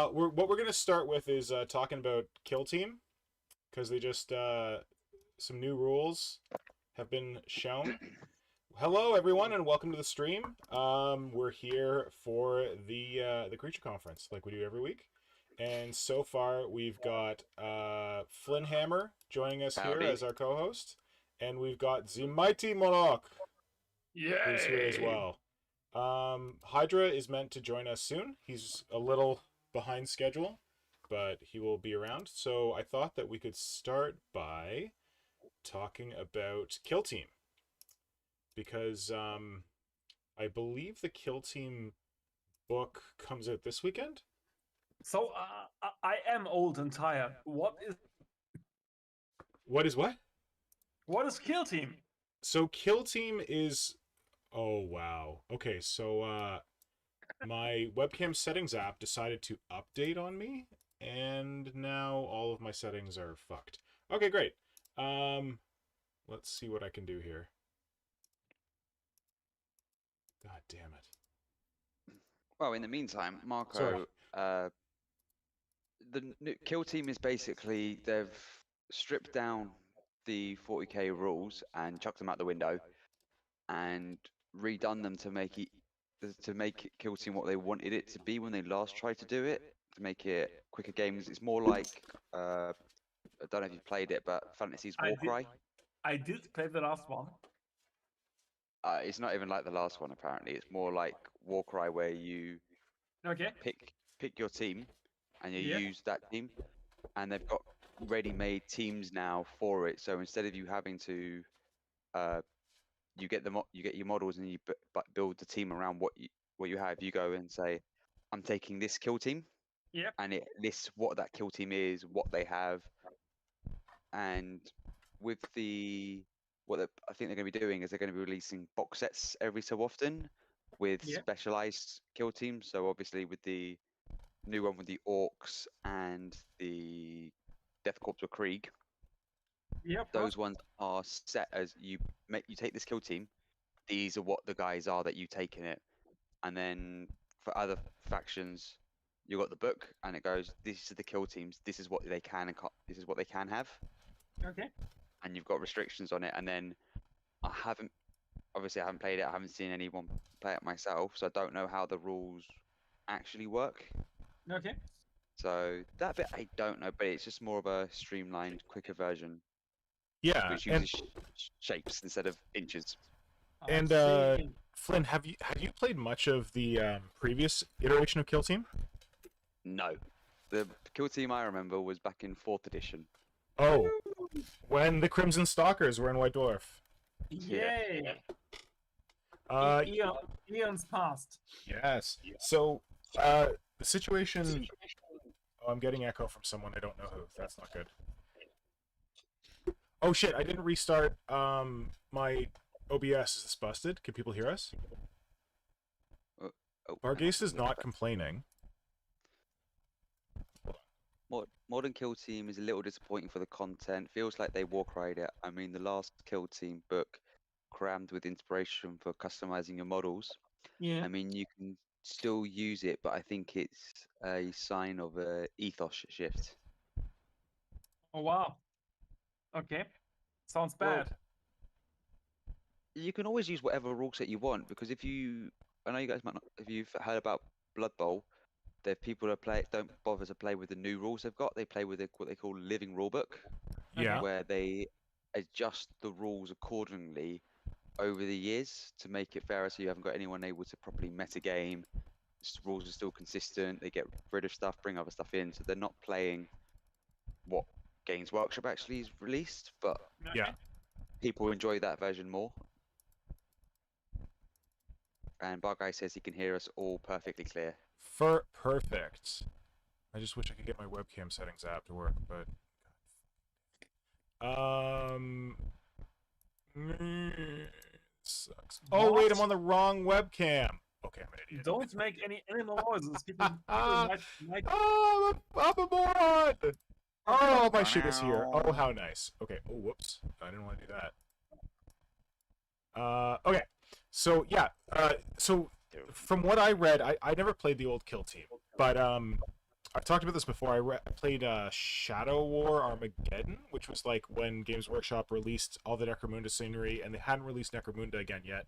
What we're gonna start with is talking about Kill Team, because they just some new rules have been shown. Hello, everyone, and welcome to the stream. We're here for the creature conference, like we do every week, and so far we've got Flynnhammer joining us here Howdy. as our co-host, and we've got the mighty Moloch who's here as well. Hydra is meant to join us soon. He's a little behind schedule, but he will be around. So I thought that we could start by talking about Kill Team, because I believe the Kill Team book comes out this weekend. So I am old and tired. What is what? What is Kill Team? So Kill Team is... Oh, wow. Okay, so my webcam settings app decided to update on me, and now all of my settings are fucked. Okay, great. Let's see what I can do here. God damn it. Well, in the meantime, Marco, the new Kill Team is basically they've stripped down the 40k rules and chucked them out the window and redone them to make Kill Team what they wanted it to be when they last tried to do it, to make it quicker games. It's more like I don't know if you've played it, but Fantasy's Warcry. I did play the last one. It's not even like the last one, apparently. It's more like Warcry, where you pick your team and you use that team, and they've got ready-made teams now for it. So instead of you having to you get your models and you build the team around what you have. You go and say, I'm taking this kill team, and it lists what that kill team is, what they have, and with what I think they're going to be doing is they're going to be releasing box sets every so often with specialized kill teams. So obviously with the new one with the Orcs and the Death Corps or Krieg, those ones are set as you take this kill team. These are what the guys are that you take in it, and then for other factions, you got the book, and it goes, "This is the kill teams. This is what they can and this is what they can have." Okay. And you've got restrictions on it. And then I haven't played it. I haven't seen anyone play it myself, so I don't know how the rules actually work. Okay. So that bit I don't know, but it's just more of a streamlined, quicker version. Yeah, which uses shapes instead of inches. And Flynn, have you played much of the previous iteration of Kill Team? No, the Kill Team I remember was back in 4th edition. Oh, when the Crimson Stalkers were in White Dwarf. Yay! Eons past. Yes. So the situation. Oh, I'm getting echo from someone I don't know who. That's not good. Oh shit! I didn't restart my OBS. Is this busted? Can people hear us? Vargas is not complaining. Modern Kill Team is a little disappointing for the content. Feels like they Warcried it. I mean, the last Kill Team book crammed with inspiration for customizing your models. Yeah. I mean, you can still use it, but I think it's a sign of a ethos shift. Oh wow. Okay. Sounds bad. Well, you can always use whatever rule set you want, because I know you guys might not, if you've heard about Blood Bowl, there people that don't bother to play with the new rules they've got. They play with what they call living rulebook, where they adjust the rules accordingly over the years to make it fairer, so you haven't got anyone able to properly metagame. Rules are still consistent. They get rid of stuff, bring other stuff in, so they're not playing what Games Workshop actually is released, but people enjoy that version more. And Bar Guy says he can hear us all perfectly clear. Perfect. I just wish I could get my webcam settings app to work, but sucks. Oh wait, I'm on the wrong webcam. Okay, I'm an idiot. Don't make any more noises. People might... Oh, I'm a moron! Oh, my shit is here. Oh, how nice. Okay. Oh, whoops. I didn't want to do that. Okay. So yeah. So from what I read, I never played the old Kill Team, but I've talked about this before. I played Shadow War Armageddon, which was like when Games Workshop released all the Necromunda scenery, and they hadn't released Necromunda again yet.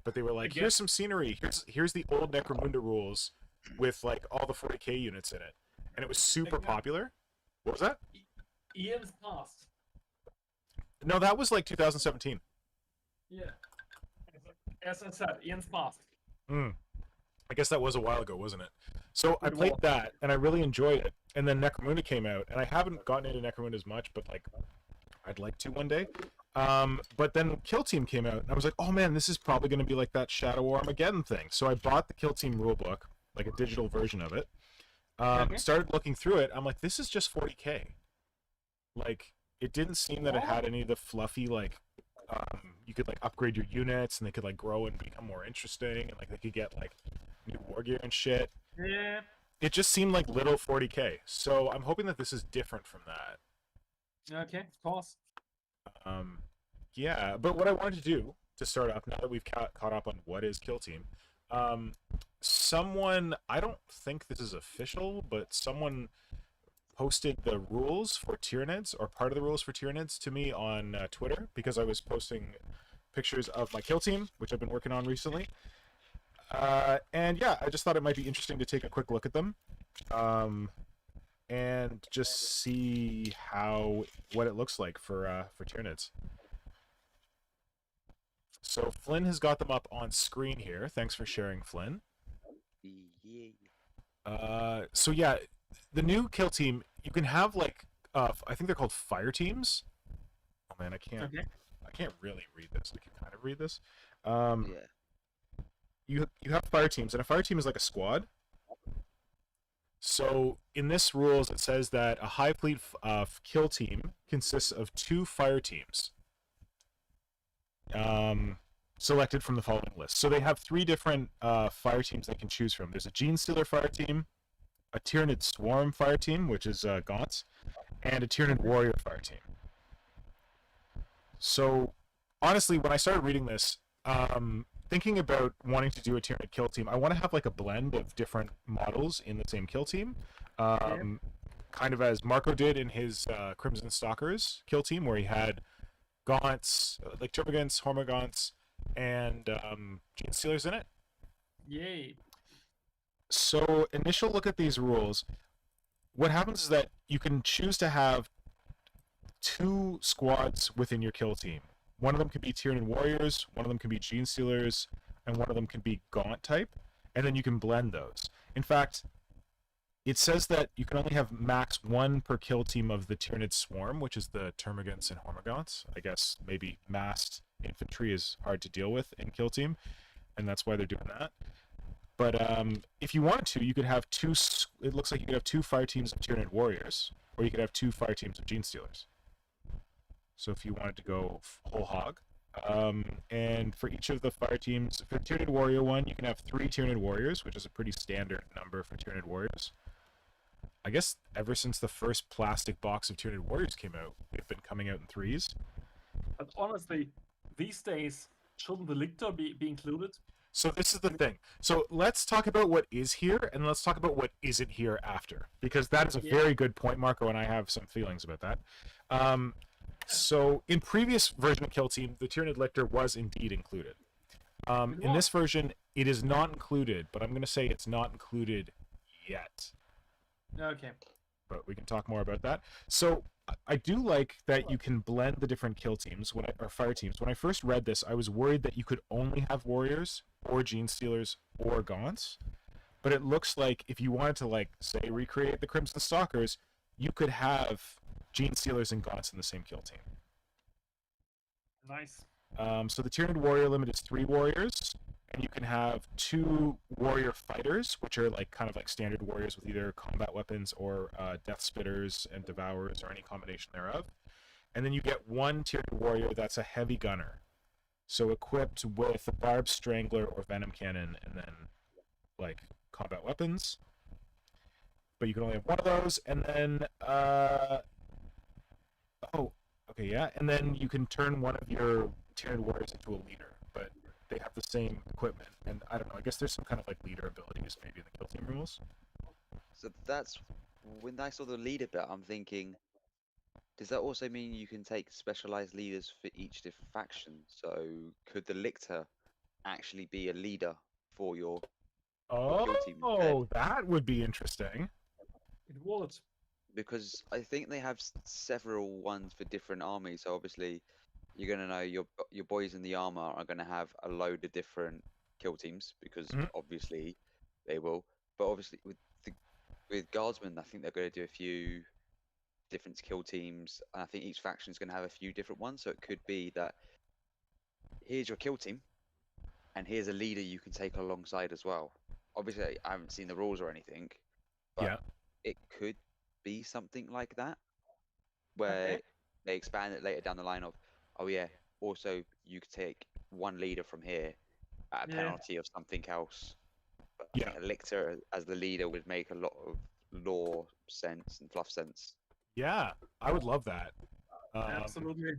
But they were like, here's some scenery. Here's the old Necromunda rules with like all the 40k units in it, and it was super popular. What was that? Ian's past. No, that was like 2017. Yeah. As I said, Ian's past. I guess that was a while ago, wasn't it? So I played that, and I really enjoyed it. And then Necromunda came out, and I haven't gotten into Necromunda as much, but like, I'd like to one day. But then Kill Team came out, and I was like, oh man, this is probably going to be like that Shadow War Armageddon thing. So I bought the Kill Team rulebook, like a digital version of it. Started looking through it. I'm like, this is just 40k. Like, it didn't seem that it had any of the fluffy, like, you could like upgrade your units, and they could like grow and become more interesting, and like they could get like new war gear and shit. Yeah. It just seemed like little 40k. So I'm hoping that this is different from that. Okay, of course. Yeah, but what I wanted to do to start off, now that we've caught up on what is Kill Team, someone, I don't think this is official, but someone posted the rules for Tyranids, or part of the rules for Tyranids, to me on Twitter, because I was posting pictures of my Kill Team, which I've been working on recently. And yeah, I just thought it might be interesting to take a quick look at them, and just see what it looks like for Tyranids. So Flynn has got them up on screen here. Thanks for sharing, Flynn. So yeah, the new Kill Team, you can have like I think they're called fire teams. Oh man, I can't really read this. I can kind of read this. You have fire teams, and a fire team is like a squad. So in this rules, it says that a Hive Fleet Kill Team consists of 2 fire teams, selected from the following list. So they have 3 different fire teams they can choose from. There's a Gene Stealer fire team, a Tyranid Swarm fire team, which is Gaunt's, and a Tyranid Warrior fire team. So honestly, when I started reading this, thinking about wanting to do a Tyranid kill team, I want to have like a blend of different models in the same kill team, kind of as Marco did in his Crimson Stalkers kill team, where he had Gaunts, like Termagants, Hormagaunts, and Gene Stealers in it. Yay. So initial look at these rules, what happens is that you can choose to have 2 squads within your kill team. One of them can be Tyranid Warriors, one of them can be Gene Stealers, and one of them can be Gaunt type, and then you can blend those. In fact, it says that you can only have max 1 per kill team of the Tyranid Swarm, which is the Termagants and Hormagaunts. I guess maybe massed infantry is hard to deal with in kill team, and that's why they're doing that. But if you wanted to, you could have 2, it looks like you could have 2 fire teams of Tyranid Warriors, or you could have 2 fire teams of Gene Stealers. So if you wanted to go whole hog, and for each of the fire teams, for the Tyranid Warrior one, you can have 3 Tyranid Warriors, which is a pretty standard number for Tyranid Warriors. I guess ever since the first plastic box of Tyranid Warriors came out, they've been coming out in 3s. But honestly, these days, shouldn't the Lictor be included? So this is the thing. So let's talk about what is here, and let's talk about what isn't here after, because that is a very good point, Marco, and I have some feelings about that. So in previous version of Kill Team, the Tyranid Lictor was indeed included. In this version, it is not included, but I'm going to say it's not included yet. Okay. But we can talk more about that. So I do like that you can blend the different kill teams, or fire teams. When I first read this, I was worried that you could only have Warriors, or Gene Stealers, or Gaunts. But it looks like if you wanted to, like, say, recreate the Crimson Stalkers, you could have Gene Stealers and Gaunts in the same kill team. Nice. So the Tyranid Warrior limit is 3 Warriors, and you can have 2 Warrior Fighters, which are like kind of like standard Warriors with either combat weapons or Death Spitters and Devourers, or any combination thereof. And then you get 1 Tyranid Warrior that's a Heavy Gunner, so equipped with a Barbed Strangler or Venom Cannon, and then like combat weapons. But you can only have 1 of those, and then and then you can turn one of your Tyranid Warriors into a leader, but they have the same equipment. And I don't know, I guess there's some kind of like leader abilities maybe in the kill team rules. So that's when I saw the leader bit, I'm thinking, does that also mean you can take specialized leaders for each different faction? So could the Lictor actually be a leader for your kill team instead? Oh, that would be interesting. It would. Because I think they have several ones for different armies. So obviously, you're gonna know your boys in the armor are gonna have a load of different kill teams because obviously they will. But obviously with guardsmen, I think they're going to do a few different kill teams, and I think each faction is going to have a few different ones. So it could be that here's your kill team, and here's a leader you can take alongside as well. Obviously, I haven't seen the rules or anything, but it could be something like that, where they expand it later down the line of, oh yeah, also you could take one leader from here at a penalty of something else. But I think a Lictor as the leader would make a lot of lore sense and fluff sense. Yeah, I would love that. Absolutely.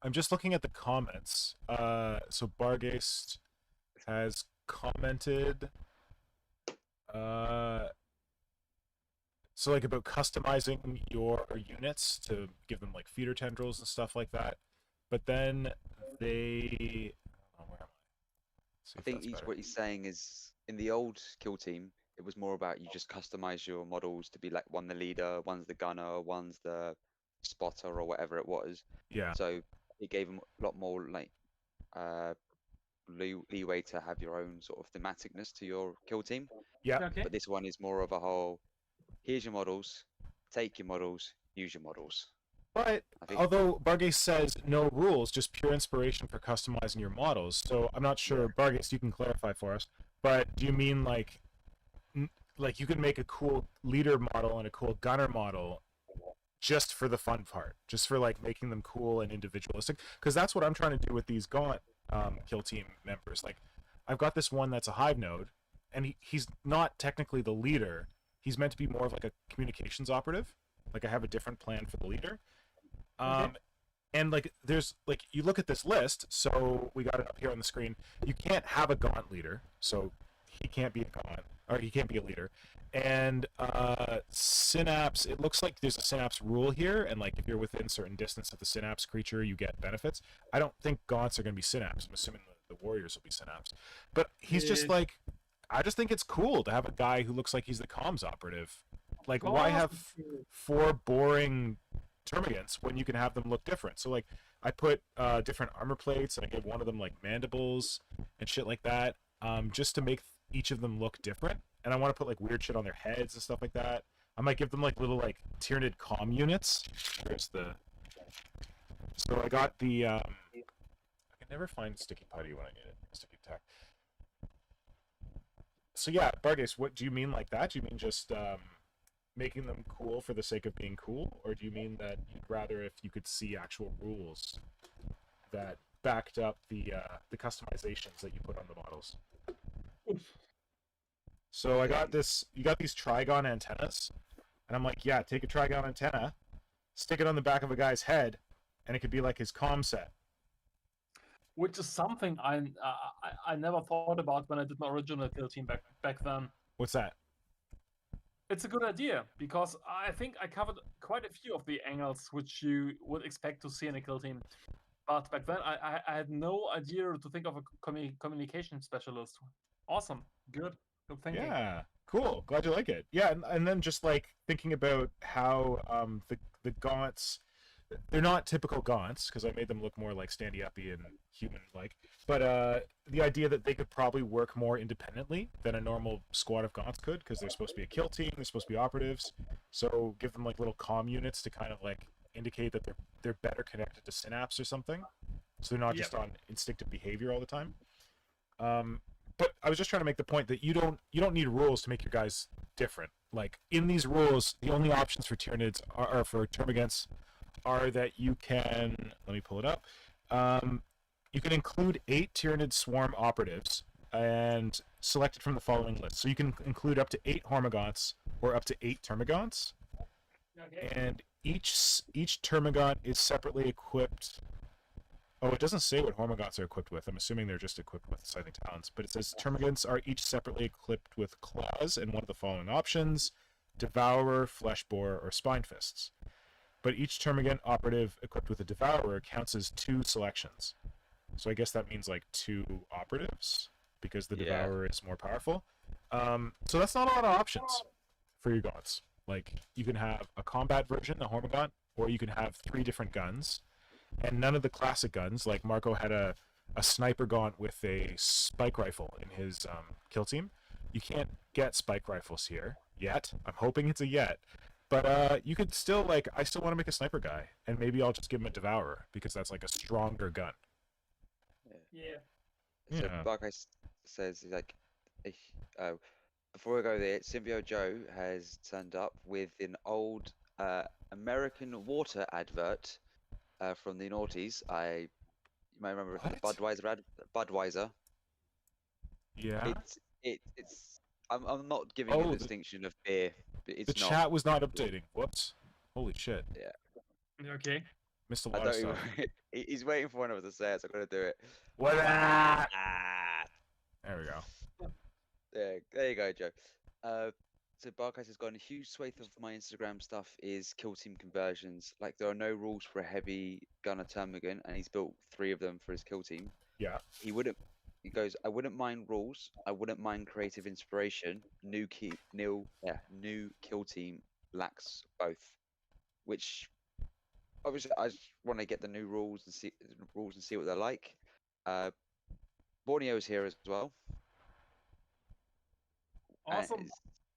I'm just looking at the comments. So Bargeist has commented. So like about customizing your units to give them like feeder tendrils and stuff like that. But then they. Oh, where am I? I think what he's saying is in the old kill team, it was more about you just customize your models to be like one the leader, one's the gunner, one's the spotter or whatever it was. Yeah. So it gave them a lot more like leeway to have your own sort of thematicness to your kill team. Yeah. Okay. But this one is more of a whole. Here's your models. Take your models. Use your models. But although Bargeist says no rules, just pure inspiration for customizing your models. So I'm not sure, Bargeist, you can clarify for us. But do you mean like you can make a cool leader model and a cool gunner model just for the fun part, just for like making them cool and individualistic? Because that's what I'm trying to do with these Gaunt kill team members. Like I've got this one that's a Hive node, and he's not technically the leader. He's meant to be more of like a communications operative. Like I have a different plan for the leader. And like there's like you look at this list, so we got it up here on the screen. You can't have a Gaunt leader, so he can't be a Gaunt, or he can't be a leader. And Synapse, it looks like there's a Synapse rule here, and like if you're within certain distance of the Synapse creature, you get benefits. I don't think Gaunts are going to be Synapse. I'm assuming the Warriors will be Synapse. But he's just like, I just think it's cool to have a guy who looks like he's the comms operative. Like, why have 4 boring termagants when you can have them look different? So like I put different armor plates, and I gave one of them like mandibles and shit like that, just to make each of them look different. And I want to put like weird shit on their heads and stuff like that. I might give them like little like Tyranid comm units. There's the. So I got the. I can never find sticky putty when I need it. Sticky tack. So yeah, Bargeist, what do you mean like that? Do you mean just making them cool for the sake of being cool, or do you mean that you'd rather if you could see actual rules that backed up the customizations that you put on the models? So I got this. You got these Trigon antennas, and I'm like, yeah, take a Trigon antenna, stick it on the back of a guy's head, and it could be like his comm set. Which is something I never thought about when I did my original kill team back then. What's that? It's a good idea, because I think I covered quite a few of the angles which you would expect to see in a kill team. But back then, I had no idea to think of a communication specialist. Awesome. Good thinking. Yeah, cool. Glad you like it. Yeah, and then just like thinking about how the Gaunts, they're not typical Gaunts, because I made them look more like standy-uppy and human-like. But the idea that they could probably work more independently than a normal squad of Gaunts could, because they're supposed to be a kill team, they're supposed to be operatives. So give them like little comm units to kind of like indicate that they're better connected to Synapse or something. So they're not just on instinctive behavior all the time. But I was just trying to make the point that you don't need rules to make your guys different. Like in these rules, the only options for Tyranids are for termagants are that you can, let me pull it up. You can include 8 Tyranid swarm operatives and select it from the following list. So you can include up to 8 Hormagaunts or up to 8 Termagants. Okay. And each Termagant is separately equipped. Oh, it doesn't say what Hormagaunts are equipped with. I'm assuming they're just equipped with Scything Talons. But it says Termagants are each separately equipped with claws and one of the following options. Devourer, Fleshbore, or Spinefists. But each Termagant operative equipped with a Devourer counts as 2 selections. So I guess that means like 2 operatives, because the Devourer is more powerful. So that's not a lot of options for your gaunts. Like, you can have a combat version, the Hormagaunt, or you can have 3 different guns. And none of the classic guns, like Marco had a sniper gaunt with a spike rifle in his kill team. You can't get spike rifles here yet. I'm hoping it's a yet. But you could still, like, I still want to make a sniper guy, and maybe I'll just give him a Devourer, because that's like a stronger gun. So Barkai says, like, before we go there, Symbio Joe has turned up with an old American water advert from the noughties. You might remember it from the Budweiser. Yeah. It's. I'm not giving you the distinction of beer. But it's the chat was not updating. Whoops. Holy shit. Yeah. Okay. Missed a lot of stuff. He's waiting for one of us to say it, so I'm gonna do it. What? There we go. There you go, Joe. So Barcase has gone. A huge swathe of my Instagram stuff is kill team conversions. Like, there are no rules for a heavy gunner Termagant, and he's built 3 of them for his kill team. Yeah. He goes, I wouldn't mind rules. I wouldn't mind creative inspiration. New kill team lacks both. Which, obviously, I just want to get the new rules and see what they're like. Borneo's here as well. Awesome.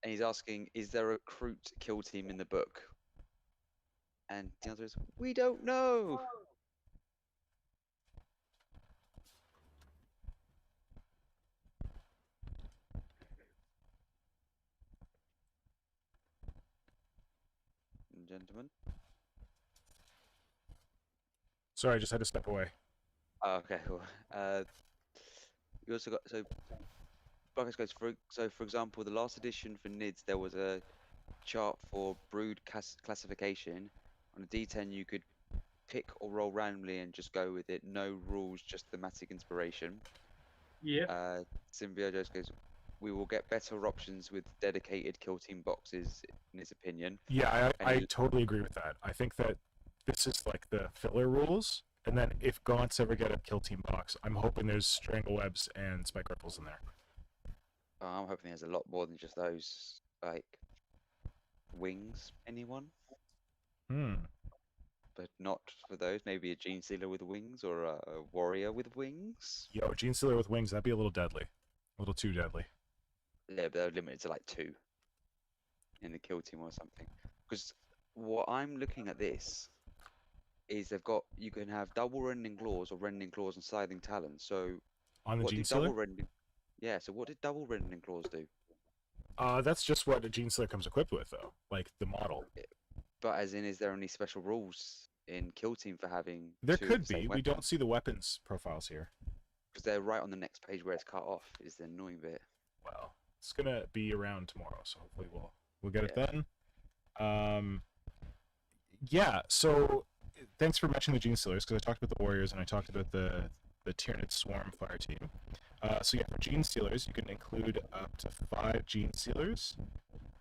And he's asking, is there a recruit kill team in the book? And the answer is, we don't know. Gentlemen. Sorry, I just had to step away. Oh, okay, cool. You also got Buckets goes for example, the last edition for Nids, there was a chart for brood classification. On a D10, you could pick or roll randomly and just go with it. No rules, just thematic inspiration. Yeah. Symbiosis goes, we will get better options with dedicated kill team boxes, in his opinion. Yeah, I totally agree with that. I think that this is like the filler rules, and then if Gaunts ever get a kill team box, I'm hoping there's strangle webs and spike ripples in there. I'm hoping there's a lot more than just those, like wings. Anyone? But not for those. Maybe a Gene Stealer with wings, or a warrior with wings. Yo, Gene Stealer with wings, that'd be a little deadly. A little too deadly. Yeah, but they're limited to like 2 in the kill team or something. Because what I'm looking at this is you can have double rending claws or rending claws and scything talons. So on the Gene Stealer? Yeah, so what did double rending claws do? That's just what a Gene Stealer comes equipped with, though. Like the model. But as in, is there any special rules in kill team for having? There could be. We don't see the weapons profiles here. Because they're right on the next page where it's cut off. Is the annoying bit. Well, it's gonna be around tomorrow, so hopefully we'll get it then. Yeah. So thanks for mentioning the Gene Stealers, because I talked about the Warriors and I talked about the Tyranid Swarm Fire Team. So yeah, for Gene Stealers, you can include up to 5 Gene Stealers,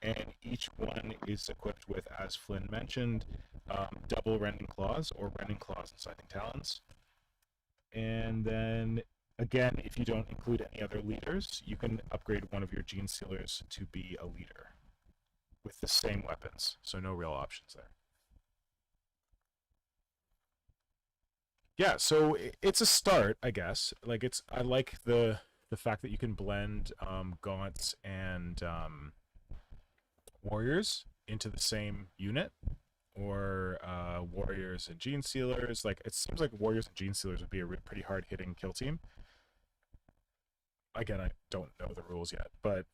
and each one is equipped with, as Flynn mentioned, double Rending Claws or Rending Claws and Scything Talons. And then, again, if you don't include any other leaders, you can upgrade one of your Gene Stealers to be a leader with the same weapons, so no real options there. Yeah, so it's a start, I guess. Like, I like the fact that you can blend Gaunts and Warriors into the same unit, or Warriors and Gene Stealers. Like, it seems like Warriors and Gene Stealers would be a pretty hard-hitting kill team. Again, I don't know the rules yet, but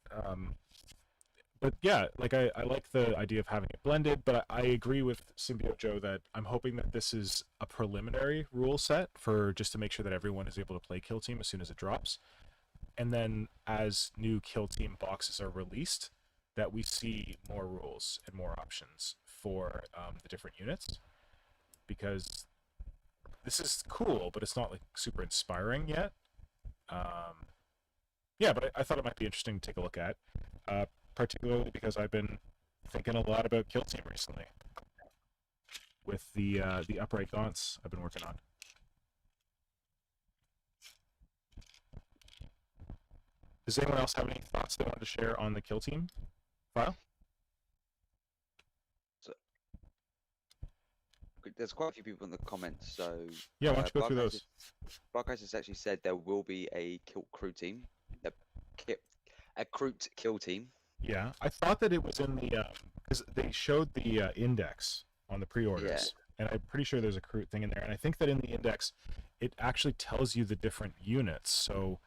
yeah, like I like the idea of having it blended, but I agree with Symbio Joe that I'm hoping that this is a preliminary rule set for just to make sure that everyone is able to play kill team as soon as it drops. And then as new kill team boxes are released, that we see more rules and more options for the different units. Because this is cool, but it's not like super inspiring yet. Yeah, but I thought it might be interesting to take a look at. Particularly because I've been thinking a lot about Kill Team recently. With the upright gaunts I've been working on. Does anyone else have any thoughts they wanted to share on the Kill Team file? So, there's quite a few people in the comments, so... Yeah, why don't you go through those? Barkais has actually said there will be a crew team. A Kroot kill team. Yeah, I thought that it was in the... because they showed the index on the pre-orders. Yeah. And I'm pretty sure there's a Kroot thing in there. And I think that in the index, it actually tells you the different units. So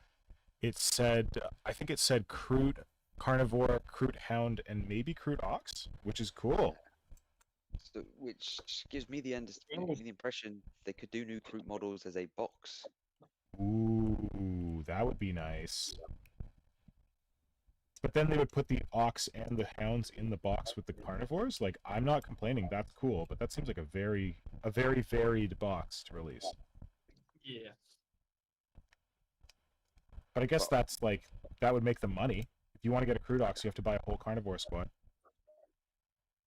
it said... I think it said Kroot Carnivore, Kroot Hound, and maybe Kroot Ox, which is cool. So, which gives me the impression they could do new Kroot models as a box. Ooh, that would be nice. But then they would put the Ox and the Hounds in the box with the Carnivores. Like, I'm not complaining, that's cool, but that seems like a very varied box to release. Yeah. But I guess that's like, that would make the money. If you want to get a Kroot Ox, you have to buy a whole Carnivore squad.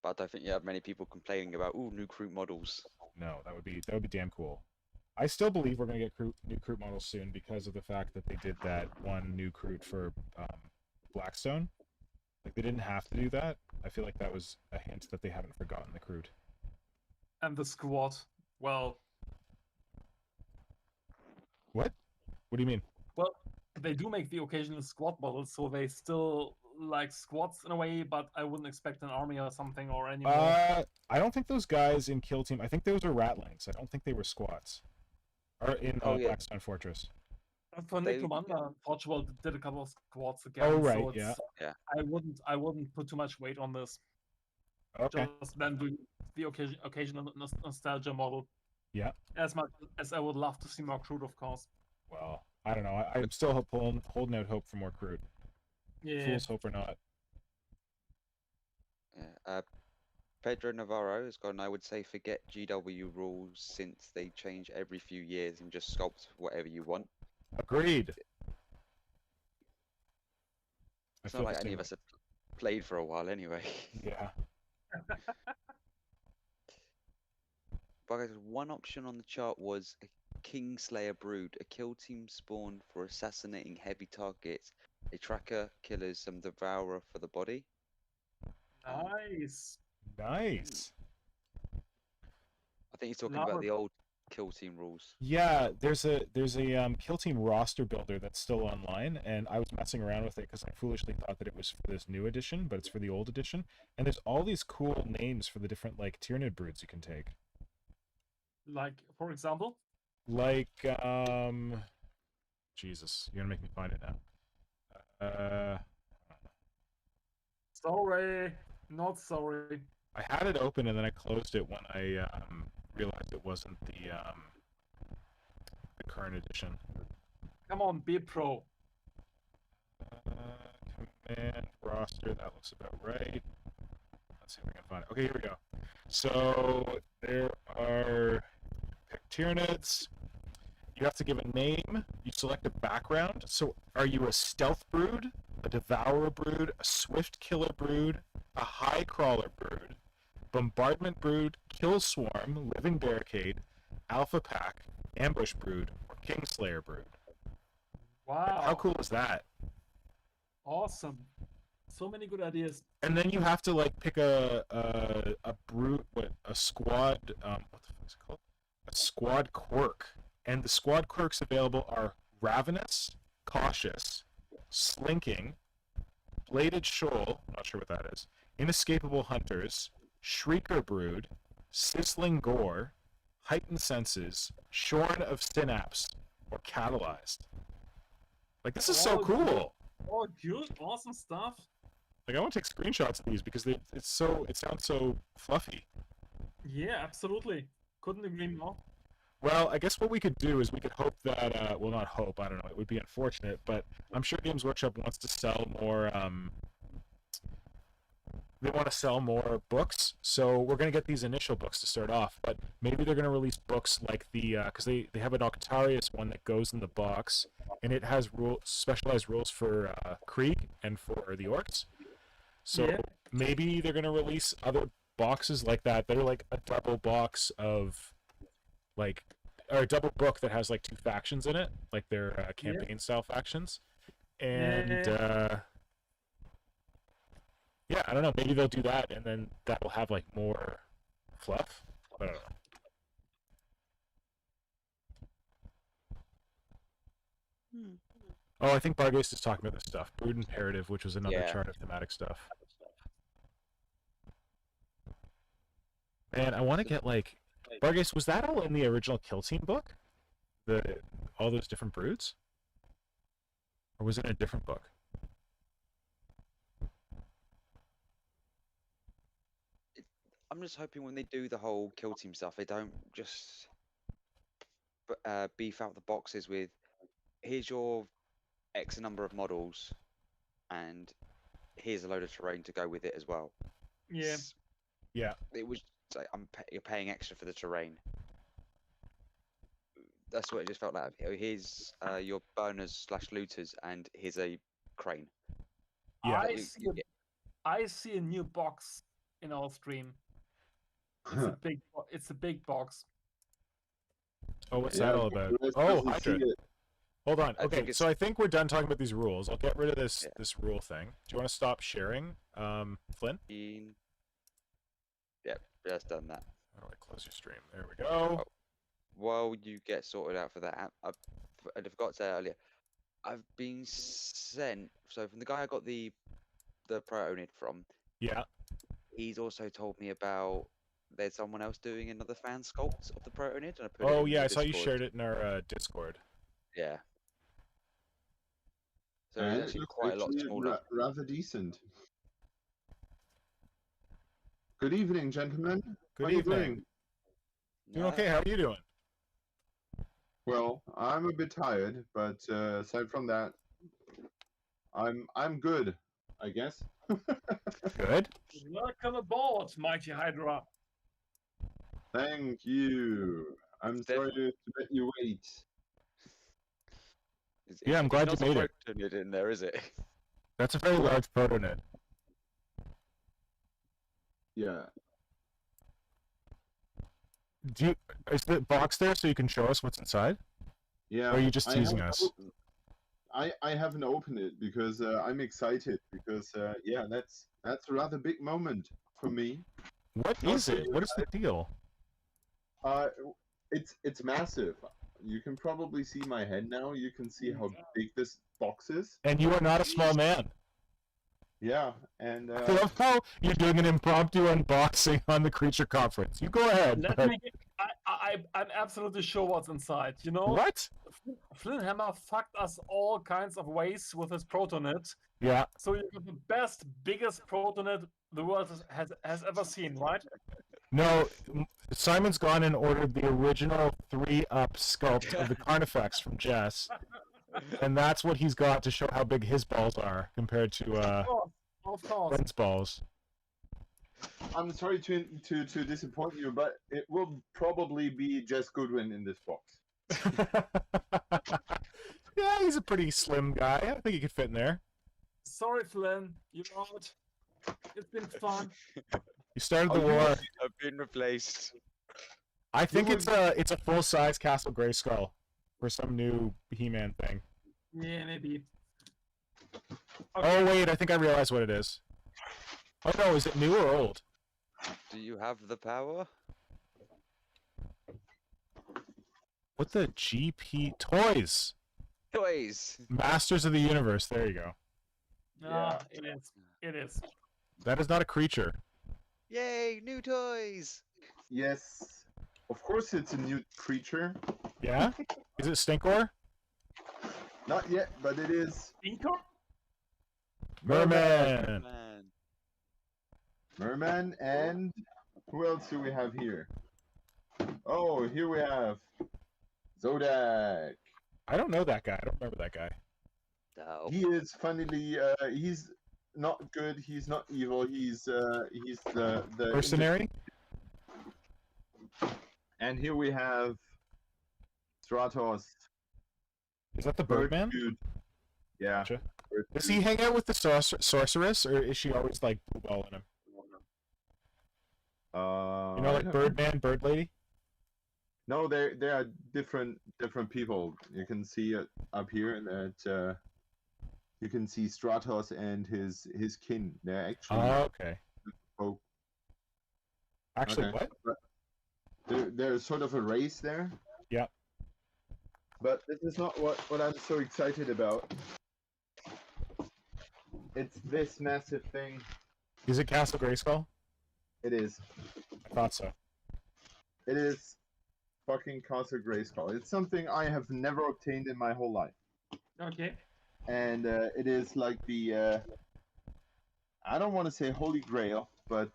But I don't think you have many people complaining about, ooh, new Kroot models. No, that would be damn cool. I still believe we're going to get new Kroot models soon because of the fact that they did that one new Kroot for Blackstone. Like, they didn't have to do that. I feel like that was a hint that they haven't forgotten the Kroot. And the squad, well... What? What do you mean? Well, they do make the occasional squad models, so they still like squads in a way, but I wouldn't expect an army or something or any more. I don't think those guys in Kill Team, I think those were Ratlings. I don't think they were squads. Or in Blackstone Fortress. For Necromunda, Portugal did a couple of squads again. Oh right, so yeah. I wouldn't put too much weight on this. Okay. Just then doing the occasional nostalgia model. Yeah. As much as I would love to see more Kroot, of course. Well, I don't know. I'm still holding out hope for more Kroot. Yeah. Fool's hope or not. Yeah. Pedro Navarro has gone, I would say forget GW rules since they change every few years and just sculpt whatever you want. Agreed. It's not like any of us have played for a while anyway. Yeah. But one option on the chart was a Kingslayer Brood, a kill team spawn for assassinating heavy targets, a tracker, killers, some devourer for the body. Nice. Nice. I think he's talking about the old kill team rules. Yeah, there's a kill team roster builder that's still online, and I was messing around with it because I foolishly thought that it was for this new edition, but it's for the old edition. And there's all these cool names for the different like Tyranid broods you can take. Like, for example? Like Jesus, you're gonna make me find it now. Sorry, not sorry. I had it open and then I closed it when I realized it wasn't the current edition. Come on, be pro. Command roster, that looks about right. Let's see if we can find it. Okay, here we go. So there are Tyranids. You have to give a name. You select a background. So are you a stealth brood, a devourer brood, a swift killer brood, a high crawler brood, bombardment brood, kill swarm, living barricade, alpha pack, ambush brood, or kingslayer brood? Wow. How cool is that? Awesome. So many good ideas. And then you have to like pick a brood, a squad, what the fuck is it called? A squad quirk. And the squad quirks available are Ravenous, Cautious, Slinking, Bladed Shoal, I'm not sure what that is, Inescapable Hunters, Shrieker Brood, Sizzling Gore, Heightened Senses, Shorn of Synapse, or Catalyzed. Like, this is so cool! Oh, good, awesome stuff. Like, I want to take screenshots of these because it sounds so fluffy. Yeah, absolutely. Couldn't agree more. Well, I guess what we could do is we could hope that, well, not hope, I don't know, it would be unfortunate, but I'm sure Games Workshop wants to sell more, they want to sell more books, so we're going to get these initial books to start off, but maybe they're going to release books like the, because they have an Octarius one that goes in the box, and it has specialized rules for Krieg and for the Orcs. So maybe they're gonna release other boxes like that that are like a double box of like, or a double book that has like 2 factions in it, like their campaign style factions. And yeah, I don't know, maybe they'll do that and then that will have like more fluff. I don't know. Oh, I think Bargast is talking about this stuff. Brood Imperative, which was another chart of thematic stuff. Man, I want to get like... Bargast, was that all in the original Kill Team book? All those different broods? Or was it in a different book? I'm just hoping when they do the whole Kill Team stuff, they don't just beef out the boxes with, here's your X number of models, and here's a load of terrain to go with it as well. Yeah. Yeah. It was like you're paying extra for the terrain. That's what it just felt like. Here's your burners / looters, and here's a crane. Yeah. I see a new box in our stream. It's a big box. Oh, what's that all about? Oh, Hydra. Hold on. Okay, so I think we're done talking about these rules. I'll get rid of this rule thing. Do you want to stop sharing, Flynn? Yep, just done that. How do I close your stream? There we go. While you get sorted out for that, I forgot to say earlier, I've been sent. So from the guy I got the Protonid from. Yeah. He's also told me about there's someone else doing another fan sculpt of the Protonid. And I saw you shared it in our Discord. Yeah. So it's actually quite a lot smaller. Rather decent. Good evening, gentlemen. Good evening. Doing okay. How are you doing? Well, I'm a bit tired, but aside from that, I'm good, I guess. Good. Welcome aboard, mighty Hydra. Thank you. I'm sorry to let you wait. Yeah, I'm glad you made it. Protonid in there, is it? That's a very large Protonid. Yeah. Is the box there so you can show us what's inside? Yeah. Or are you just teasing us? I haven't opened it because I'm excited because yeah, that's a rather big moment for me. What is it? What is the deal? It's massive. You can probably see my head now. You can see how big this box is. And you are not a small man. Yeah, and I love how you're doing an impromptu unboxing on the Creature Conference. You go ahead. I'm absolutely sure what's inside. You know what? Flynnhammer fucked us all kinds of ways with his Protonid. Yeah. So you got the best, biggest Protonid the world has ever seen, right? No, Simon's gone and ordered the original 3-up sculpt of the Carnifex from Jess. And that's what he's got to show how big his balls are compared to Ben's balls. I'm sorry to disappoint you, but it will probably be Jess Goodwin in this box. Yeah, he's a pretty slim guy. I think he could fit in there. Sorry, Flynn. You know what? It's been fun. You started the war. I've been replaced. I think it's a full-size Castle Grayskull for some new He-Man thing. Yeah, maybe. Okay. Oh wait, I think I realized what it is. Oh no, is it new or old? Do you have the power? What the GP toys? Toys. Masters of the Universe. There you go. Yeah, it is. It is. That is not a creature. Yay, new toys! Yes. Of course it's a new creature. Yeah? Is it Stinkor? Not yet, but it is. Stinkor? Merman! Merman, and who else do we have here? Oh, here we have Zodak. I don't know that guy. I don't remember that guy. No. He is funnily, he's not good, he's not evil, he's the Mercenary? And here we have Stratos. Is that the Birdman? Yeah. Gotcha. Does he hang out with the sorceress, or is she always like blue-balling him? You know, like Birdman, Bird Lady? No, they are different people. You can see it up here, and that you can see Stratos and his kin. They're actually. Oh, okay. Oh. Actually, Okay. what? There's sort of a race there. Yeah. But this is not what I'm so excited about. It's this massive thing. Is it Castle Grayskull? It is. I thought so. It is fucking Castle Grayskull. It's something I have never obtained in my whole life. Okay. And it is like the I don't want to say holy grail, but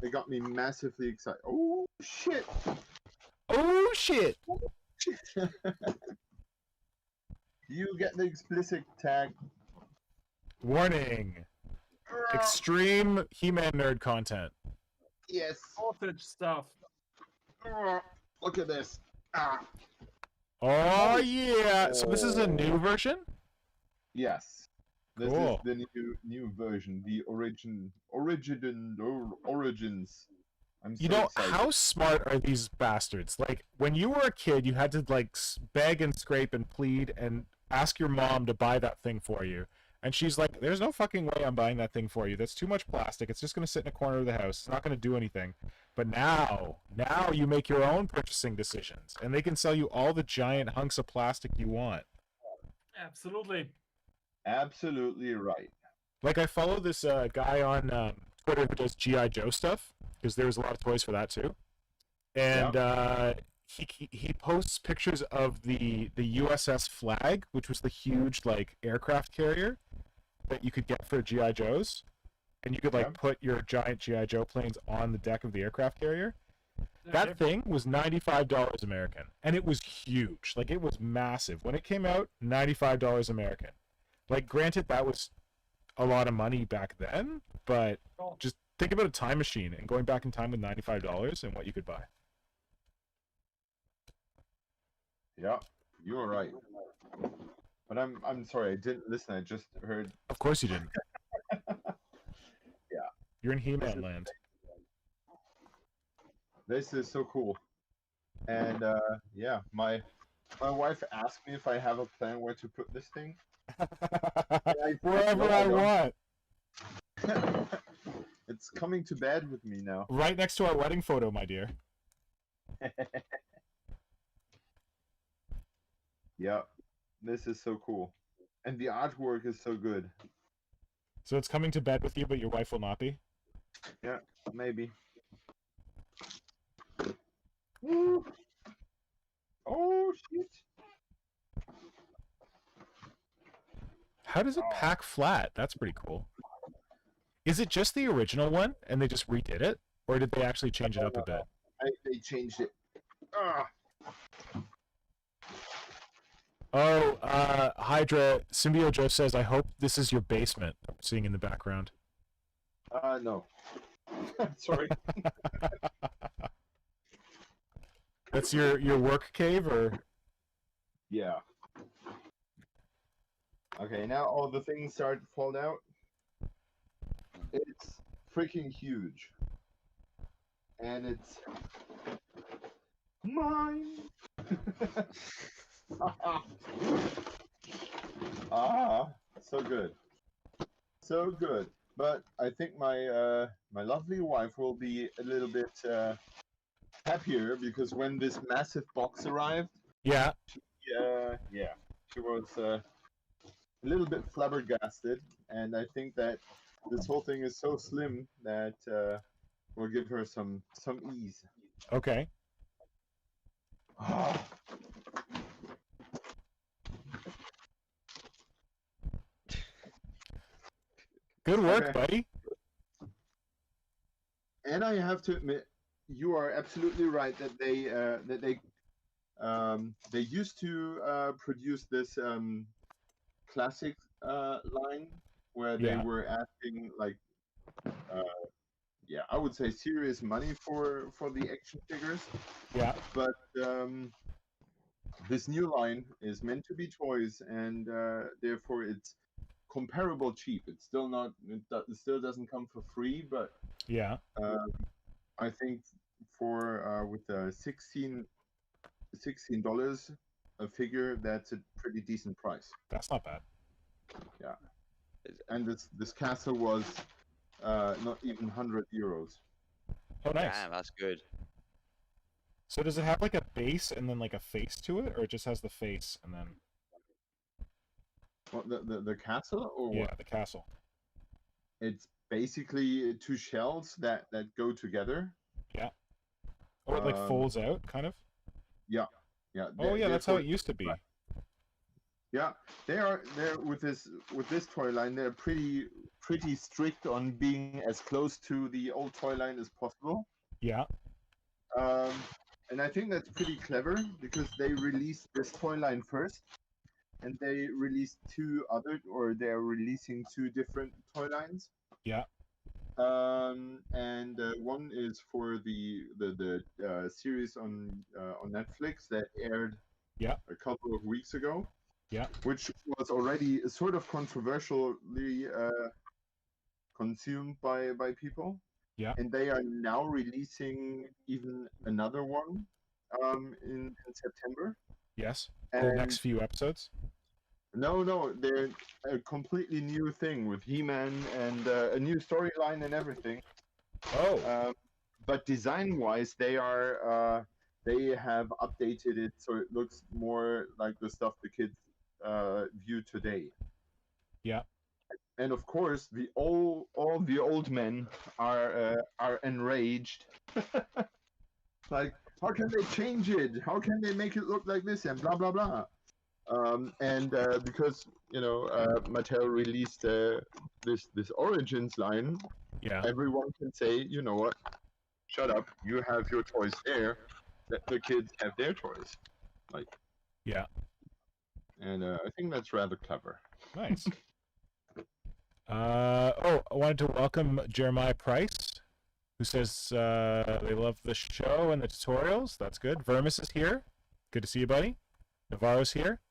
it got me massively excited. Oh shit! Oh shit! You get the explicit tag. Warning! Extreme He-Man nerd content. Yes. Voltage stuff. Look at this. Ah. Oh yeah! So this is a new version? Yes. This Cool. is the new version, the origins. I'm so You know, excited. how smart are these bastards? Like, when you were a kid, you had to, like, beg and scrape and plead and ask your mom to buy that thing for you. And she's like, there's no fucking way I'm buying that thing for you. That's too much plastic. It's just going to sit in a corner of the house. It's not going to do anything. But now you make your own purchasing decisions. And they can sell you all the giant hunks of plastic you want. Absolutely. Absolutely right. Like, I follow this guy on Twitter who does G.I. Joe stuff, because there's a lot of toys for that too. And he posts pictures of the USS Flag, which was the huge, like, aircraft carrier that you could get for G.I. Joes. And you could, like, put your giant G.I. Joe planes on the deck of the aircraft carrier. That thing was $95 American. And it was huge. Like, it was massive. When it came out, $95 American. Like, granted, that was a lot of money back then, but just think about a time machine and going back in time with $95 and what you could buy. Yeah, you were right. But I'm sorry, I didn't listen. I just heard. Of course you didn't. Yeah. You're in He-Man land. This is so cool. And yeah, my wife asked me if I have a plan where to put this thing. Wherever I want. It's coming to bed with me now. Right next to our wedding photo, my dear. Yeah, this is so cool. And the artwork is so good. So it's coming to bed with you, but your wife will not be? Yeah, maybe. Woo. Oh, shit. How does it pack flat? That's pretty cool. Is it just the original one, and they just redid it? Or did they actually change it up a bit? They changed it. Ah. Oh, Hydra, Symbio Joe says, I hope this is your basement. I'm seeing in the background. No. Sorry. That's your work cave, or? Yeah. Okay, now all the things start to fall out. It's freaking huge. And it's mine. So good. So good. But I think my my lovely wife will be a little bit happier, because when this massive box arrived, yeah, she was a little bit flabbergasted, and I think that this whole thing is so slim that will give her some ease. Okay. Good work, buddy. And I have to admit, you are absolutely right that they used to produce this classic line where they were asking, like, I would say serious money for the action figures. Yeah. But this new line is meant to be toys, and therefore it's comparable cheap. It's still not. It still doesn't come for free, but Yeah. I think for with the $16 a figure, that's a pretty decent price. That's not bad. Yeah. And this castle was not even 100 euros. Oh, nice. Damn, that's good. So does it have like a base and then like a face to it, or it just has the face and then? What, the castle or Yeah, what? the castle. It's basically two shells that go together. Yeah. Oh, it like folds out, kind of. Yeah. Oh yeah, that's how it used to be. Yeah, they're with this toy line. They're pretty strict on being as close to the old toy line as possible. Yeah. And I think that's pretty clever because they released this toy line first, and they released they're releasing two different toy lines. Yeah. And one is for the series on Netflix that aired a couple of weeks ago. Yeah. Which was already sort of controversially consumed by people. Yeah. And they are now releasing even another one in September. Yes. And the next few episodes? No, they're a completely new thing with He-Man and a new storyline and everything. Oh. But design-wise, they have updated it so it looks more like the stuff the kids view today. Yeah. And of course, all the old men are enraged. Like, how can they change it? How can they make it look like this? And blah blah blah. Because Mattel released this Origins line. Yeah. Everyone can say, you know what? Shut up. You have your toys there. Let the kids have their toys. Like. Yeah. And I think that's rather clever. Nice. I wanted to welcome Jeremiah Price, who says they love the show and the tutorials. That's good. Vermis is here. Good to see you, buddy. Navarro's here.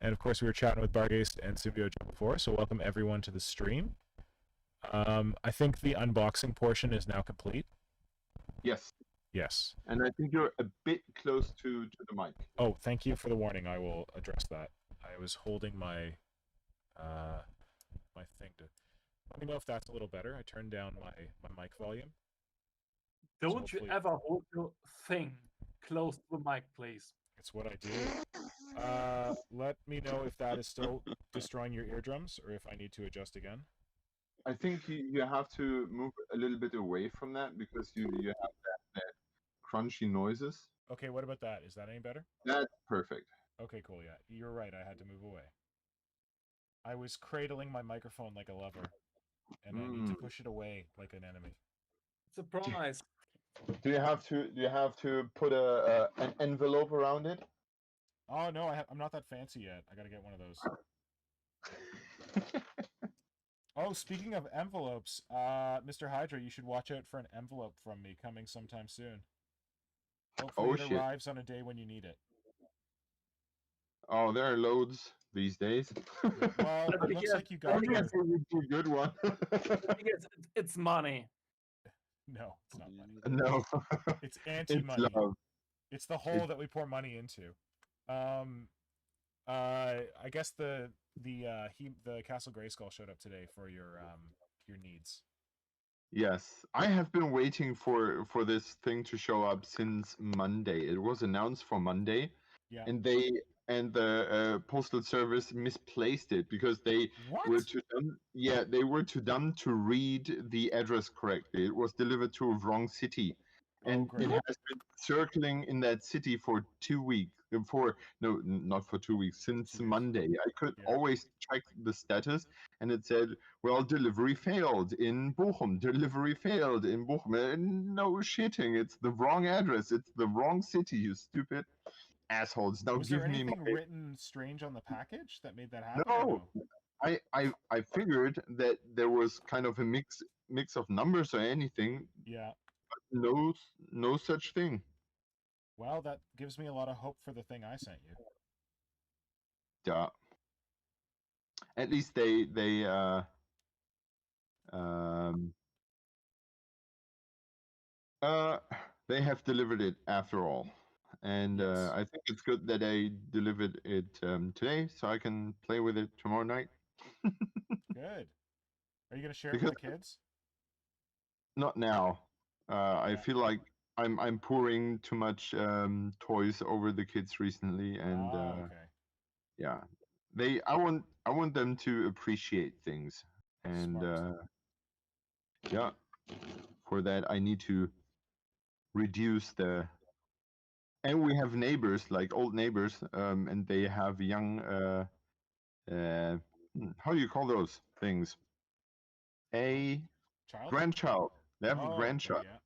And of course, we were chatting with Bargaste and Symbiote before, so welcome everyone to the stream. I think the unboxing portion is now complete. Yes. Yes. And I think you're a bit close to the mic. Oh, thank you for the warning. I will address that. I was holding my my thing to. Let me know if that's a little better. I turned down my mic volume. Don't you ever hold your thing close to the mic, please. It's what I do. Let me know if that is still destroying your eardrums or if I need to adjust again. I think you have to move a little bit away from that because you have that crunchy noises. Okay, what about that? Is that any better? That's perfect. Okay, cool. Yeah, you're right. I had to move away. I was cradling my microphone like a lover, and I need to push it away like an enemy. Surprise! Do you have to put an envelope around it? Oh no, I'm not that fancy yet. I gotta get one of those. Oh, speaking of envelopes, Mr. Hydra, you should watch out for an envelope from me coming sometime soon. Hopefully it arrives on a day when you need it. Oh, there are loads these days. Well, it looks like you got a good one. It's money. No, it's not money. No. It's anti-money. It's the hole that we pour money into. I guess the Castle Grayskull showed up today for your needs. Yes, I have been waiting for this thing to show up since Monday. It was announced for Monday, and the postal service misplaced it because they were too dumb. Yeah, they were too dumb to read the address correctly. It was delivered to a wrong city, and it has been circling in that city for 2 weeks. Not for 2 weeks, since Monday. I could always check the status, and it said, well, delivery failed in Bochum. Delivery failed in Bochum. No shitting, it's the wrong address. It's the wrong city, you stupid assholes. Now was give there me anything my... written strange on the package that made that happen? No. I figured that there was kind of a mix of numbers or anything. Yeah. But no such thing. Well, that gives me a lot of hope for the thing I sent you. Yeah. at least um, they have delivered it after all. And Yes. I think it's good that they delivered it today, so I can play with it tomorrow night. Good. Are you gonna share it Because with the kids? not now. I Yeah. feel like I'm pouring too much toys over the kids recently, and Okay. yeah, I want them to appreciate things, and Smart. yeah, for that I need to reduce the. And we have neighbors, like old neighbors, and they have young. How do you call those things? A Child? grandchild. They have a Oh, okay, grandchild, yeah.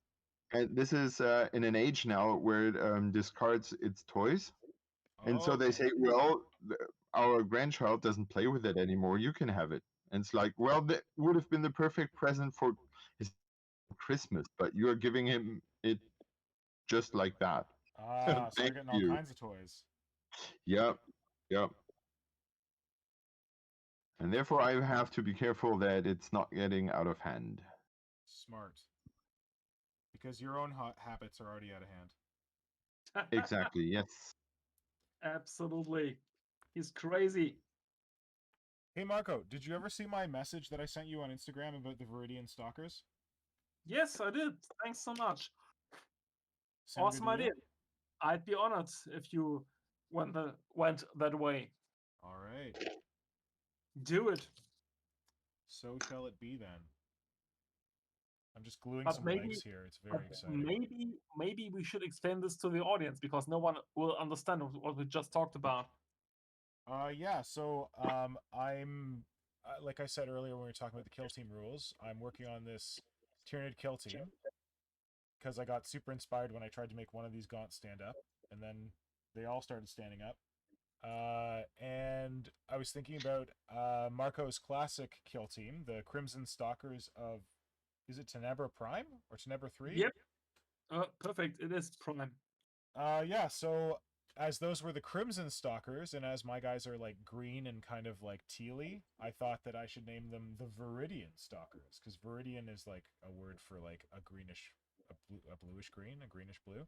and this is in an age now where it discards its toys. And so they Okay. say, well, our grandchild doesn't play with it anymore. You can have it. And it's like, well, that would have been the perfect present for his Christmas, but you are giving him it just like that. Ah, so Thank they're getting all you. kinds of toys. Yep. Yep. And therefore, I have to be careful that it's not getting out of hand. Smart. Because your own habits are already out of hand. Exactly. Yes. Absolutely. He's crazy. Hey Marco, did you ever see my message that I sent you on Instagram about the Viridian Stalkers? Yes, I did. Thanks so much. Sound Awesome good to you? idea. I'd be honored if you went that way. All right. Do it. So shall it be then. I'm just gluing But some maybe, legs here. It's very exciting. maybe we should explain this to the audience because no one will understand what we just talked about. Yeah. So I'm like I said earlier when we were talking about the kill team rules, I'm working on this Tyranid kill team because I got super inspired when I tried to make one of these gaunts stand up, and then they all started standing up. And I was thinking about Marco's classic kill team, the Crimson Stalkers of, is it Tenebra Prime or Tenebra 3? Yep. Perfect. It is Prime. Yeah, so as those were the Crimson Stalkers, and as my guys are like green and kind of like tealy, I thought that I should name them the Viridian Stalkers, because Viridian is like a word for like a greenish, a bluish green, a greenish blue.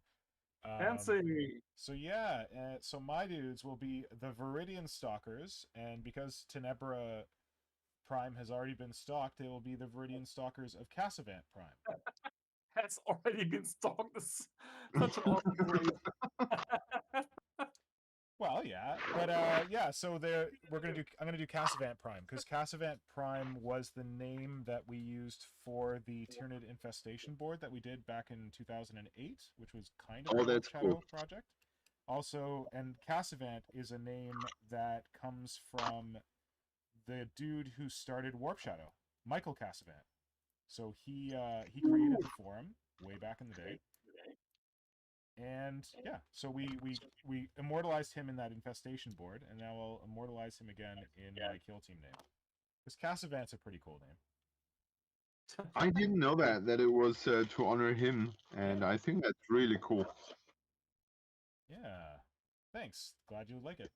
Fancy. So yeah, so my dudes will be the Viridian Stalkers, and because Tenebra Prime has already been stalked, they will be the Viridian Stalkers of Cassavant Prime. Has already been stalked. This such an awesome phrase. Well, yeah, but yeah. So I'm gonna do Cassavant Prime because Cassavant Prime was the name that we used for the Tyranid infestation board that we did back in 2008, which was kind of a Warp Shadow project. Also, and Cassavant is a name that comes from the dude who started Warp Shadow, Michael Cassavant. So he created the forum way back in the day. And yeah, so we immortalized him in that infestation board, and now I'll immortalize him again in my kill team name. Because Cassavant's a pretty cool name. I didn't know that it was to honor him, and I think that's really cool. Yeah, thanks. Glad you like it.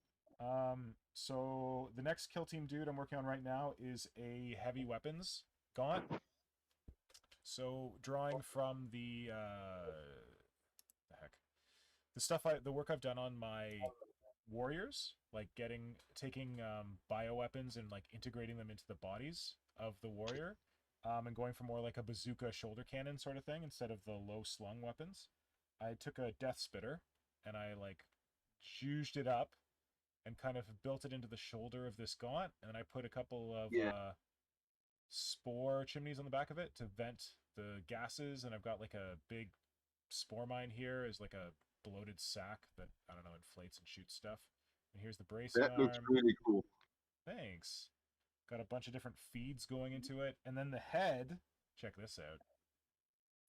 So the next kill team dude I'm working on right now is a heavy weapons gaunt. So drawing from the the work I've done on my warriors, like taking bioweapons and like integrating them into the bodies of the warrior, and going for more like a bazooka shoulder cannon sort of thing instead of the low slung weapons. I took a death spitter and I like juiced it up and kind of built it into the shoulder of this gaunt, and I put a couple of spore chimneys on the back of it to vent the gases, and I've got like a big spore mine here as like a bloated sack that, I don't know, inflates and shoots stuff. And here's the bracing arm. That looks really cool. Thanks. Got a bunch of different feeds going into it. And then the head, check this out.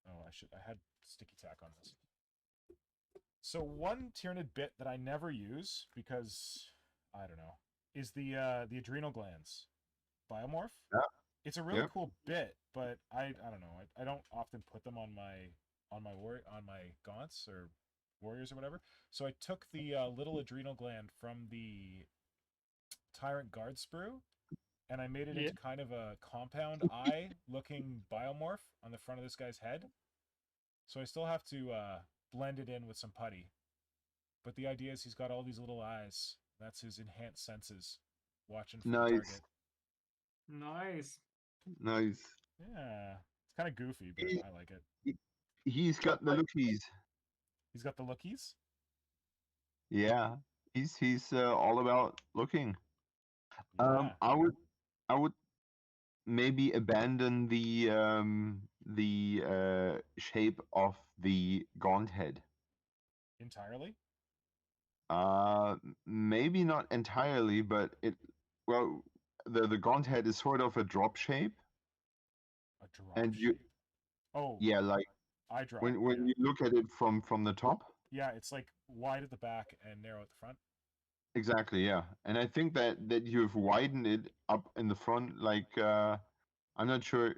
Oh, I had sticky tack on this. So one Tyranid bit that I never use because, I don't know, is the Adrenal Glands. Biomorph? Yeah. It's a really cool bit, but I don't know. I don't often put them on my gaunts or warriors or whatever. So I took the little adrenal gland from the Tyrant Guard sprue and I made it into kind of a compound eye-looking biomorph on the front of this guy's head. So I still have to blend it in with some putty. But the idea is he's got all these little eyes. That's his enhanced senses, watching for the target. Nice. Nice. Yeah, it's kind of goofy, but I like it. He's got the lookies. He's got the lookies? Yeah, he's all about looking. Yeah. I would maybe abandon the shape of the gaunt head. Entirely? Maybe not entirely, but the gaunt head is sort of a drop shape. A drop and shape. Oh. Yeah, like eye drop. When you look at it from the top. Yeah, it's like wide at the back and narrow at the front. Exactly, yeah. And I think that you've widened it up in the front, like I'm not sure.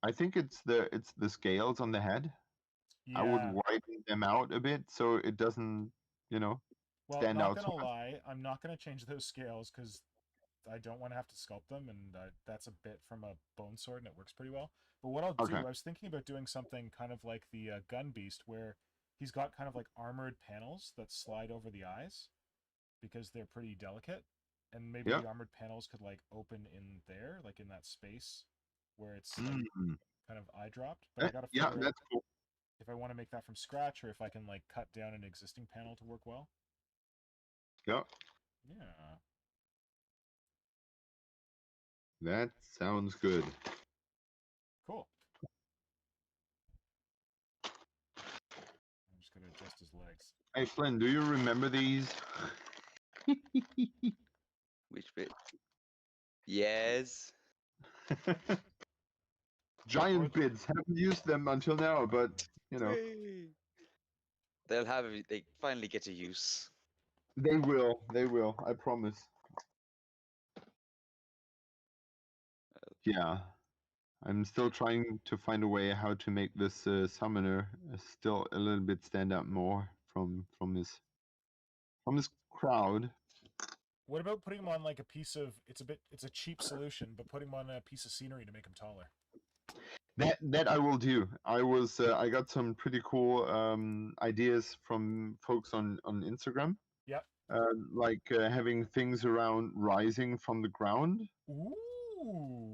I think it's the scales on the head. Yeah. I would widen them out a bit so it doesn't, stand out. Well, not gonna lie, I'm not gonna change those scales because I don't want to have to sculpt them, and that's a bit from a bone sword, and it works pretty well. But what I'll do, I was thinking about doing something kind of like the gun beast, where he's got kind of like armored panels that slide over the eyes because they're pretty delicate, and maybe the armored panels could like open in there, like in that space where it's like, kind of eye dropped. But I gotta figure out that's cool. if I want to make that from scratch or if I can like cut down an existing panel to work well. Yeah. Yeah. That sounds good. Cool. I'm just gonna adjust his legs. Hey Flynn, do you remember these? Which bit? Yes. Giant bids. Haven't used them until now, but They finally get a use. They will. They will. I promise. Yeah. I'm still trying to find a way how to make this summoner still a little bit stand out more from this crowd. What about putting him on like a piece of? It's a cheap solution, but putting him on a piece of scenery to make him taller. That I will do. I got some pretty cool ideas from folks on Instagram. Yep. Like having things around rising from the ground. Ooh.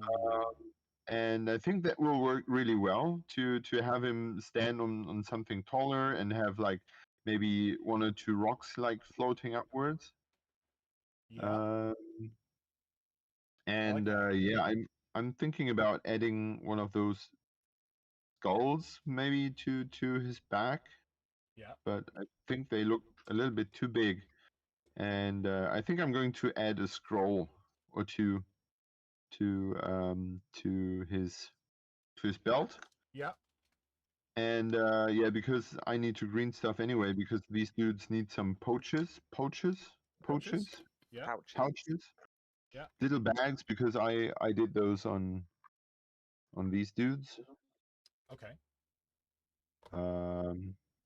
And I think that will work really well to have him stand on something taller and have like maybe one or two rocks like floating upwards. Yeah. And I'm thinking about adding one of those skulls maybe to his back. Yeah. But I think they look a little bit too big, and I think I'm going to add a scroll or two to his belt. Yeah. And because I need to green stuff anyway, because these dudes need some pouches. Yeah. Pouches. Yeah. Little bags, because I did those on these dudes. Okay.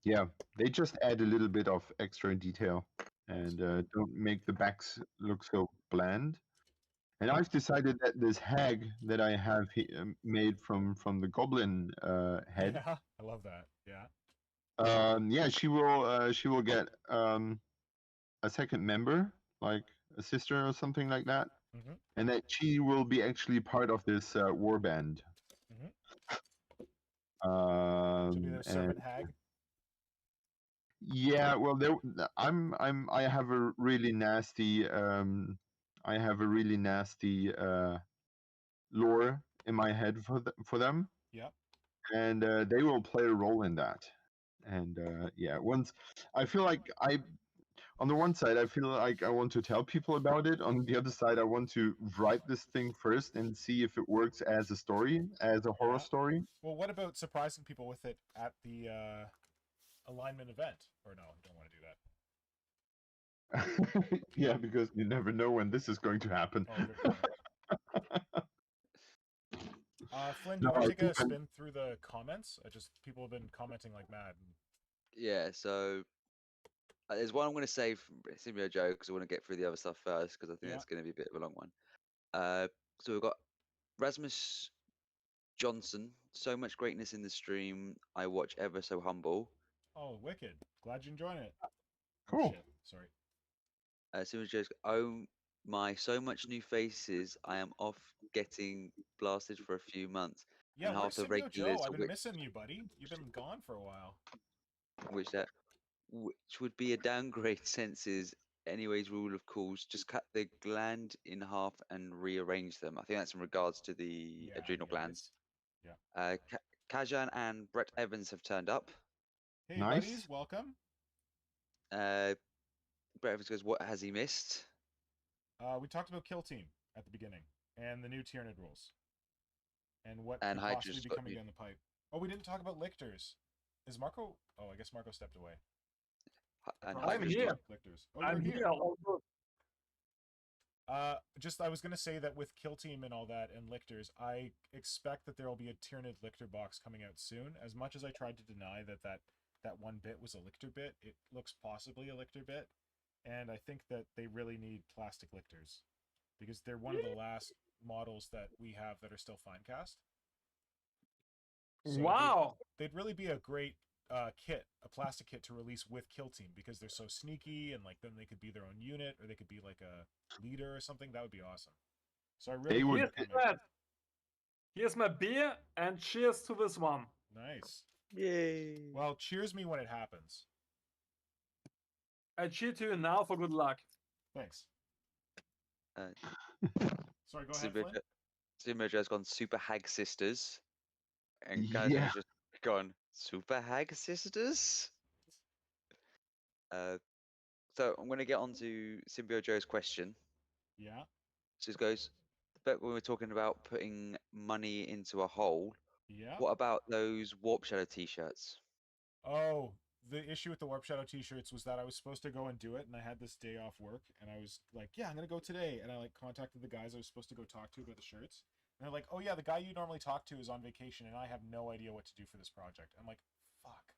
Yeah, they just add a little bit of extra detail and don't make the backs look so bland. And I've decided that this hag that I have made from the goblin head. Yeah, I love that. Yeah. She will get a second member, like a sister or something like that, and that she will be actually part of this war band. She'll be the servant hag. Yeah, well, I have a really nasty lore in my head for them. Yeah. And they will play a role in that. And once I feel like on the one side, I feel like I want to tell people about it. On the other side, I want to write this thing first and see if it works as a story, as a horror story. Well, what about surprising people with it at the alignment event? Or no, you don't want to do that. Yeah, because you never know when this is going to happen. Flynn, do you want to take a spin through the comments? People have been commenting like mad. Yeah, so there's one I'm going to save, Simio Joe, because I want to get through the other stuff first, because I think that's going to be a bit of a long one. So we've got Rasmus Johnson. So much greatness in the stream. I watch ever so humble. Oh, wicked. Glad you enjoying it. Cool. Oh, shit. Sorry. Similar jokes. Oh my, so much new faces. I am off getting blasted for a few months. Yeah, and half where's the Symbio Joe? regulars, I've been missing you, buddy. You've been gone for a while. which would be a downgrade senses. Anyways, rule of calls, just cut the gland in half and rearrange them. I think that's in regards to the adrenal glands. Yeah. Kajan and Brett Evans have turned up. Hey, Nice. buddies. Welcome. Brett Evans goes, what has he missed? We talked about Kill Team at the beginning and the new Tyranid rules and what And could Hydra's possibly be got coming new- down the pipe. Oh, we didn't talk about lictors. Is Marco? Oh, I guess Marco stepped away. And I'm Hydra's here. got- Lictors. Oh, I'm you're here. All good. I was gonna say that with Kill Team and all that and lictors, I expect that there will be a Tyranid lictor box coming out soon. As much as I tried to deny that one bit was a lictor bit, it looks possibly a lictor bit, and I think that they really need plastic lictors because they're one of the last models that we have that are still Finecast. So Wow. they'd really be a great kit, a plastic kit to release with Kill Team because they're so sneaky and like then they could be their own unit or they could be like a leader or something. That would be awesome. So I really They would- hope Here's, they're coming. here's my beer and cheers to this one. Nice. Yay. Well, cheers me when it happens. I cheer to you now for good luck. Thanks. Uh, Sorry, go ahead, Flynn. Sumo Joe's gone Super Hag Sisters. And Kajan Yeah. has just gone Super Hag Sisters? So I'm going to get on to Symbio Joe's question. Yeah. So it goes, back when we were talking about putting money into a hole, Yeah. what about those Warp Shadow t-shirts? Oh, the issue with the Warp Shadow t-shirts was that I was supposed to go and do it, and I had this day off work, and I was like, yeah, I'm going to go today. And I like contacted the guys I was supposed to go talk to about the shirts. And they're like, oh yeah, the guy you normally talk to is on vacation, and I have no idea what to do for this project. I'm like, fuck.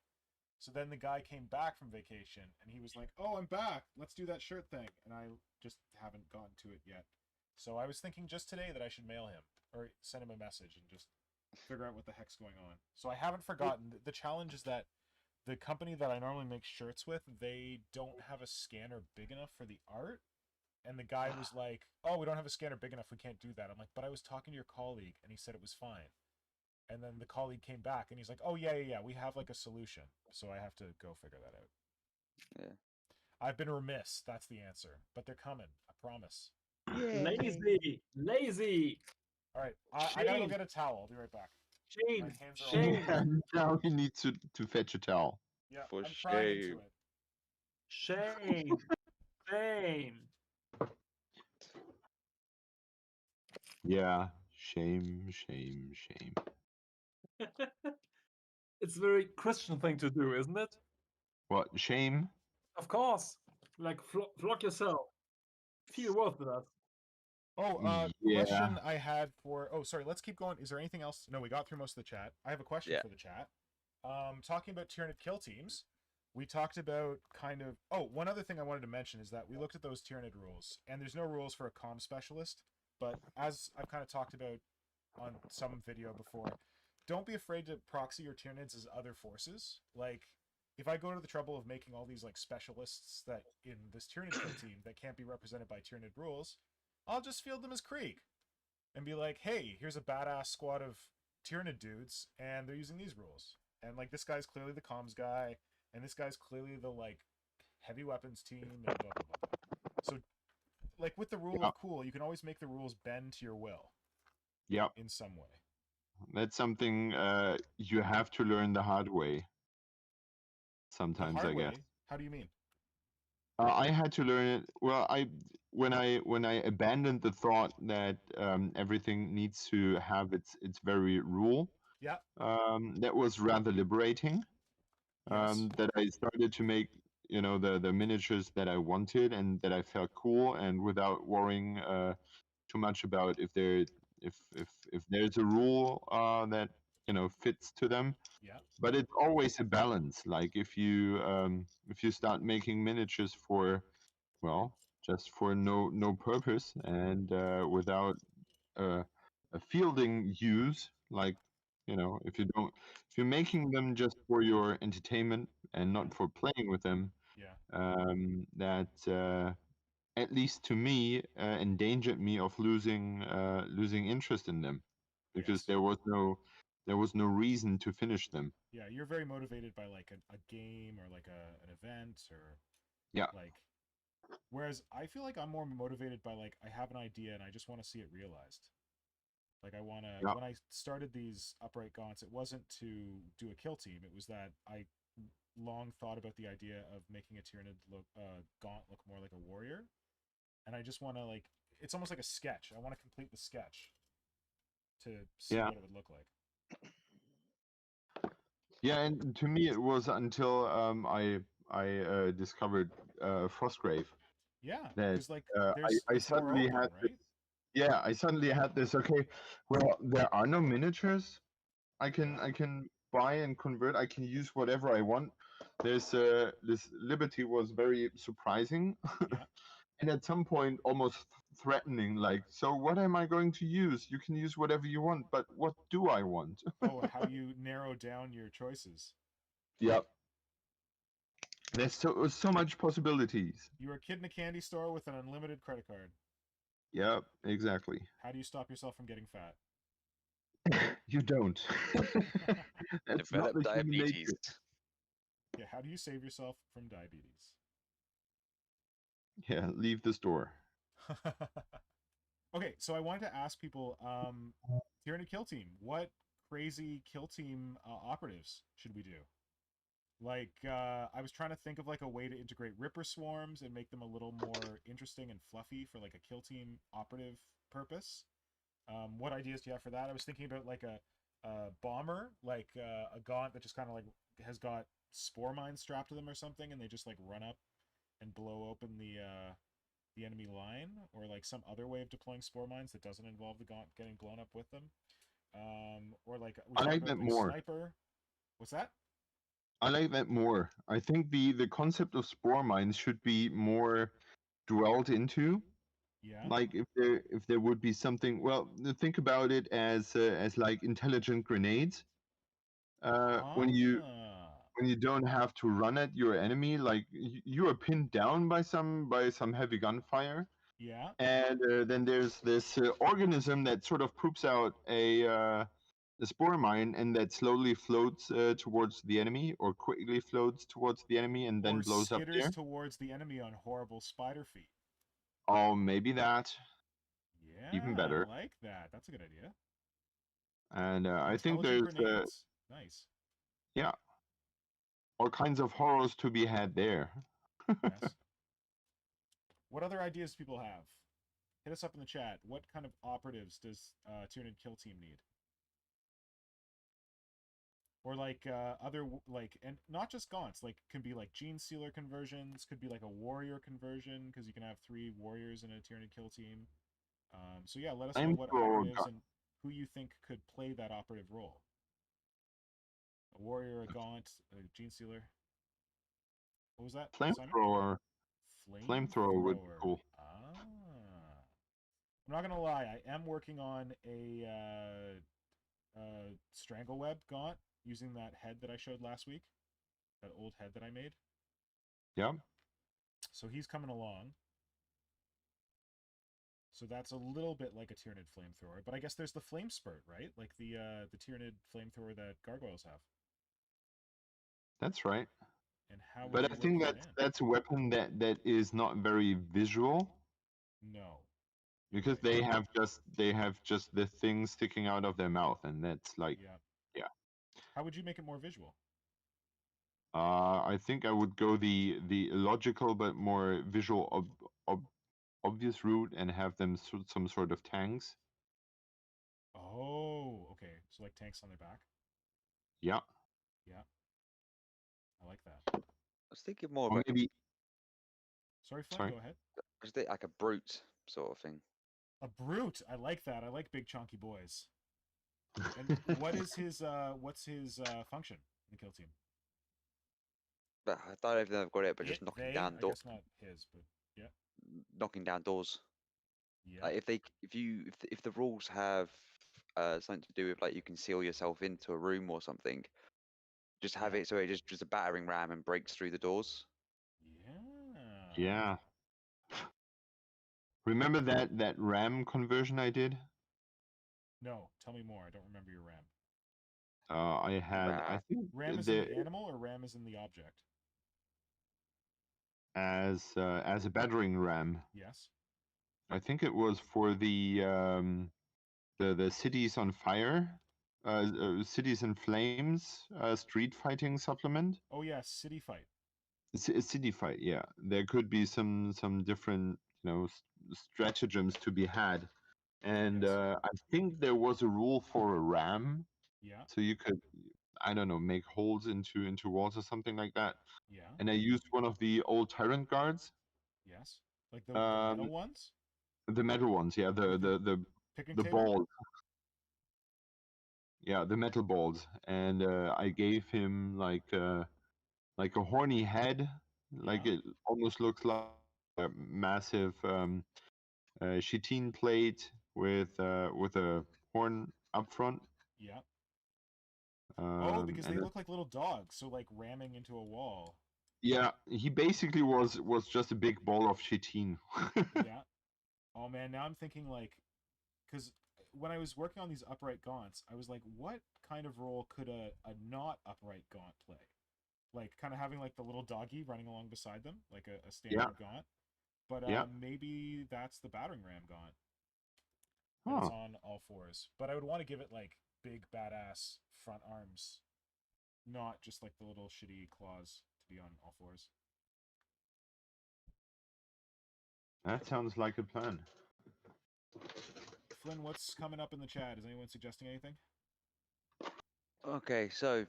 So then the guy came back from vacation, and he was like, oh, I'm back. Let's do that shirt thing. And I just haven't gotten to it yet. So I was thinking just today that I should mail him, or send him a message, and just figure out what the heck's going on. So I haven't forgotten. The challenge is that the company that I normally make shirts with, they don't have a scanner big enough for the art. And the guy was like, oh, we don't have a scanner big enough. We can't do that. I'm like, but I was talking to your colleague, and he said it was fine. And then the colleague came back, and he's like, oh, yeah, we have like a solution. So I have to go figure that out. Yeah. I've been remiss. That's the answer. But they're coming. I promise. Lazy. All right. I gotta go get a towel. I'll be right back. Shane. My hands are all Shane. cold. Now he needs to fetch a towel. Yeah, For I'm trying into shame. it. Shame. Shame. Yeah. Shame. It's a very Christian thing to do, isn't it? What? Shame? Of course. Like, flock yourself. Feel worth that. Oh, Yeah. question I had for... Oh, sorry, let's keep going. Is there anything else? No, we got through most of the chat. I have a question Yeah. for the chat. Talking about Tyranid kill teams, we talked about kind of... Oh, one other thing I wanted to mention is that we looked at those Tyranid rules, and there's no rules for a comm specialist, but as I've kind of talked about on some video before, don't be afraid to proxy your Tyranids as other forces. Like, if I go to the trouble of making all these like specialists that in this Tyranid kill team that can't be represented by Tyranid rules, I'll just field them as Krieg and be like, hey, here's a badass squad of Tyranid dudes, and they're using these rules. And like this guy's clearly the comms guy, and this guy's clearly the like heavy weapons team, and blah blah blah. So, like with the rule of cool, you can always make the rules bend to your will. Yep. In some way. That's something you have to learn the hard way. Sometimes, The hard I guess. way? How do you mean? I had to learn it. Well, when I abandoned the thought that everything needs to have its very rule. Yeah. That was rather liberating. Yes. That I started to make, the miniatures that I wanted and that I felt cool, and without worrying too much about if there's a rule that fits to them. Yeah. But it's always a balance. Like if you start making miniatures for, well, just for no purpose and without a fielding use, like if you're making them just for your entertainment and not for playing with them, Yeah. that at least to me endangered me of losing interest in them, because Yes. there was no reason to finish them. Yeah, you're very motivated by like a game or like an event or Yeah. like. Whereas I feel like I'm more motivated by like I have an idea and I just want to see it realized. Like I want to. Yeah. When I started these upright gaunts, it wasn't to do a kill team. It was that I long thought about the idea of making a Tyranid gaunt look more like a warrior, and I just want to like. It's almost like a sketch. I want to complete the sketch to see Yeah. what it would look like. Yeah, and to me it was until I discovered Frostgrave. Yeah, that because like I it's more suddenly open, had right? yeah, I suddenly had this. Okay, well, there are no miniatures I can buy and convert. I can use whatever I want. This liberty was very surprising, Yeah. and at some point almost threatening. Like, so what am I going to use? You can use whatever you want, but what do I want? Oh, how you narrow down your choices. Yep. There's so much possibilities. You're a kid in a candy store with an unlimited credit card. Yep, exactly. How do you stop yourself from getting fat? You don't. That's not Develop the human diabetes. nature. Yeah, how do you save yourself from diabetes? Yeah, leave the store. Okay, so I wanted to ask people, Tyranid kill team, what crazy kill team operatives should we do? Like, I was trying to think of like a way to integrate Ripper swarms and make them a little more interesting and fluffy for like a kill team operative purpose. What ideas do you have for that? I was thinking about like a bomber, like a gaunt that just kind of like has got spore mines strapped to them or something, and they just like run up and blow open the enemy line, or like some other way of deploying spore mines that doesn't involve the gaunt getting blown up with them. Or like we I talked like about that like more. sniper. What's that? I like that more. I think the concept of spore mines should be more dwelled into. Yeah. Like if there would be something. Well, think about it as like intelligent grenades. When you don't have to run at your enemy, like you are pinned down by some heavy gunfire. Yeah. And then there's this organism that sort of poops out a spore mine, and that slowly floats towards the enemy, or quickly floats towards the enemy, and then Or blows up skitters there. towards the enemy on horrible spider feet. Oh, maybe that. Yeah, Even better. I like that. That's a good idea. And I think Intelligent there's grenades. Nice. yeah, all kinds of horrors to be had there. Yes. What other ideas do people have? Hit us up in the chat. What kind of operatives does Tyranid kill team need? Or like other like, and not just gaunts, like can be like gene sealer conversions, could be like a warrior conversion, because you can have 3 warriors in a Tyranid kill team. So yeah, let us know what operatives and who you think could play that operative role. A warrior, a gaunt, a gene sealer. What was that? Flamethrower. Flamethrower would be cool. Ah. I'm not gonna lie, I am working on a Strangleweb gaunt using that head that I showed last week. That old head that I made. Yeah. So he's coming along. So that's a little bit like a Tyranid flamethrower, but I guess there's the flame spurt, right? Like the Tyranid flamethrower that gargoyles have. That's right. And how would but you I think that's a weapon that is not very visual. No. Because they have just the thing sticking out of their mouth, and that's like yeah. How would you make it more visual? I think I would go the illogical but more visual obvious route, and have them some sort of tanks. Oh, okay. So like tanks on their back? Yeah. Yeah. I like that. I was thinking more Or of maybe... Sorry, Flynn, go ahead. I was thinking like a brute sort of thing. A brute. I like that. I like big chunky boys. And what is his what's his function in the kill team? But I don't know if they've got it, but just knocking down doors. I guess not his, but yeah. Knocking down doors. Yeah. Like if the rules have something to do with like you can seal yourself into a room or something, just have it so it just a battering ram and breaks through the doors. Yeah. Yeah. Remember that RAM conversion I did? No, tell me more. I don't remember your RAM. I think RAM is in the animal or RAM is in the object? as a battering ram. Yes. I think it was for the Cities on Fire, Cities in Flames street fighting supplement. Oh yeah, City Fight. City fight, yeah. There could be some different stratagems to be had, and Yes. I think there was a rule for a ram, Yeah. so you could, I don't know, make holes into walls or something like that. Yeah. And I used one of the old Tyrant guards. Yes. Like the metal ones? The metal ones, yeah, Picnic the table? balls. Yeah, the metal balls. And I gave him like a horny head, like Yeah. it almost looks like a massive chitin plate with a horn up front. Yeah. Oh, because they And look like little dogs, so like ramming into a wall. yeah, he basically was just a big ball of chitin. Yeah. Oh man, now I'm thinking like, because when I was working on these upright gaunts, I was like, what kind of role could a not upright gaunt play? Like kind of having like the little doggy running along beside them, like a standard gaunt. But Yeah. maybe that's the battering ram gaunt. And Huh. it's on all fours. But I would want to give it like big badass front arms, not just like the little shitty claws to be on all fours. That sounds like a plan. Flynn, what's coming up in the chat? Is anyone suggesting anything? Okay, so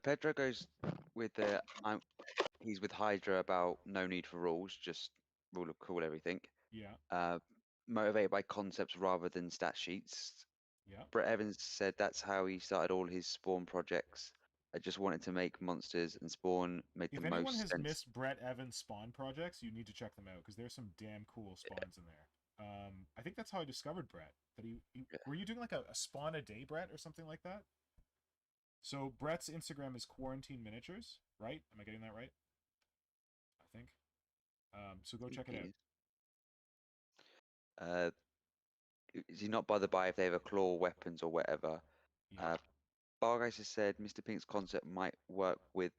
Pedro goes with the he's with Hydra about no need for rules, just rule of cool everything. Yeah. Motivated by concepts rather than stat sheets. Yeah. Brett Evans said that's how he started all his spawn projects. I just wanted to make monsters and spawn made If the anyone most has sense. missed Brett Evans spawn projects, you need to check them out because there's some damn cool spawns in there. I think that's how I discovered Brett. That were you doing like a spawn a day, Brett, or something like that? So Brett's Instagram is Quarantine Miniatures, right? Am I getting that right? I think. So go check it out. Is he not bothered by if they have a claw, weapons, or whatever? Yeah. Bargeist has said Mr. Pink's concept might work with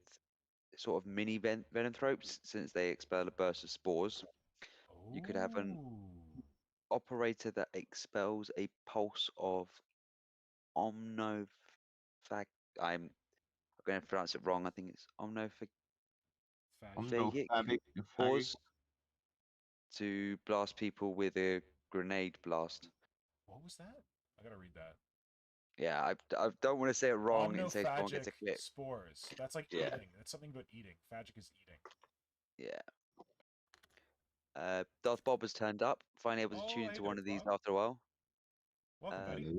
sort of mini Venomthropes since they expel a burst of spores. You could have an operator that expels a pulse of omnophagic. I'm going to pronounce it wrong. I think it's omnophagic spores to blast people with a grenade blast. What was that? I gotta read that. Yeah, I don't want to say it wrong and say someone gets a clip. Spores. That's like eating. That's something about eating. Phagic is eating. Yeah. Darth Bob has turned up. Finally able to tune into one of these after a while. Welcome, buddy.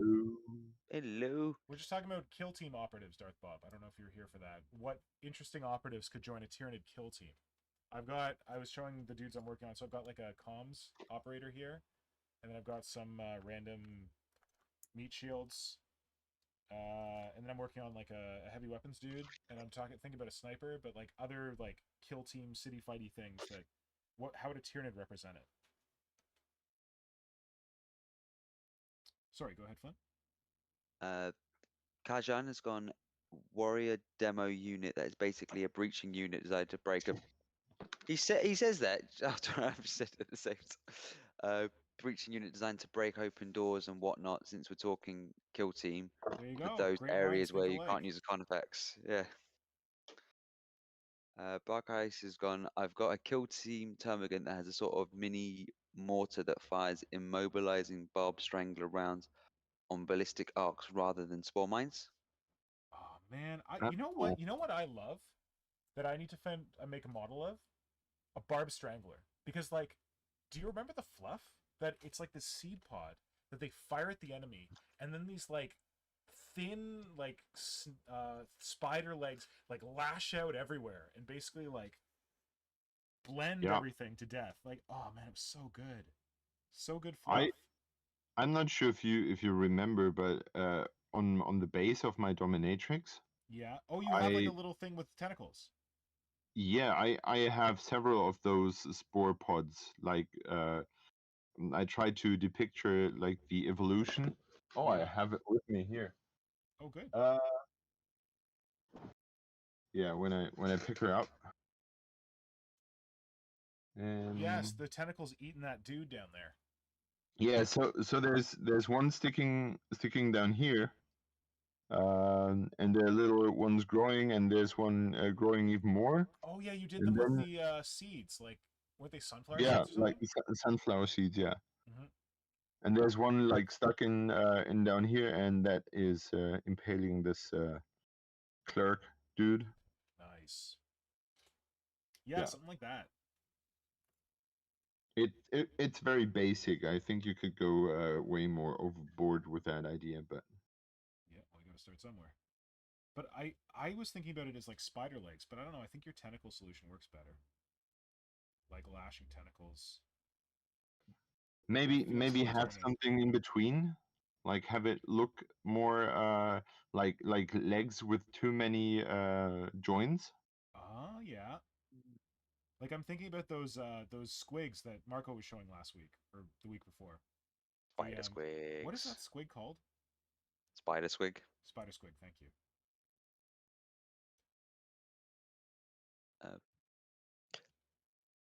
Hello. We're just talking about kill team operatives, Darth Bob. I don't know if you're here for that. What interesting operatives could join a Tyranid kill team? I was showing the dudes I'm working on, so I've got like a comms operator here, and then I've got some random meat shields, and then I'm working on like a heavy weapons dude, and I'm thinking about a sniper, but like other like kill team city fighty things that how would a Tyranid represent it? Sorry, go ahead, Flynn. Kajan has gone warrior demo unit that is basically a breaching unit designed to break a. He says that after I've said it at the same time. Breaching unit designed to break open doors and whatnot. Since we're talking kill team, there you with go. those Great areas where you alike. can't use the con effects. Yeah. Barkheist has gone. I've got a kill team termagant that has a sort of mini mortar that fires immobilizing barb strangler rounds on ballistic arcs rather than spore mines. Oh man, you know what? You know what I love that I need to make a model of? A barb strangler. Because like, do you remember the fluff? That it's like this seed pod that they fire at the enemy, and then these like thin like spider legs like lash out everywhere and basically like blend everything to death. Like, oh man, it was so good. So good fluff. I'm not sure if you remember, but on the base of my dominatrix. Yeah. Oh, you have like a little thing with tentacles. Yeah, I have several of those spore pods. Like I tried to depict like the evolution. Oh, Yeah. I have it with me here. Oh, good. Yeah, when I pick her up. And yes, the tentacles eating that dude down there. Yeah, so there's one sticking down here, and there are little ones growing, and there's one growing even more. Oh yeah, you did And them with then, the seeds, like weren't they sunflower yeah, seeds or like something? the sunflower seeds, yeah. Mm-hmm. And there's one like stuck in down here, and that is impaling this clerk dude. Nice. Yeah, something like that. It's very basic. I think you could go way more overboard with that idea, but yeah, well, you got to start somewhere. But I was thinking about it as like spider legs, but I don't know. I think your tentacle solution works better. Like lashing tentacles. maybe have something in between, like have it look more like legs with too many joints. Oh yeah. Like I'm thinking about those squigs that Marco was showing last week or the week before. Spider squigs. What is that squig called? Spider squig. Spider squig, thank you.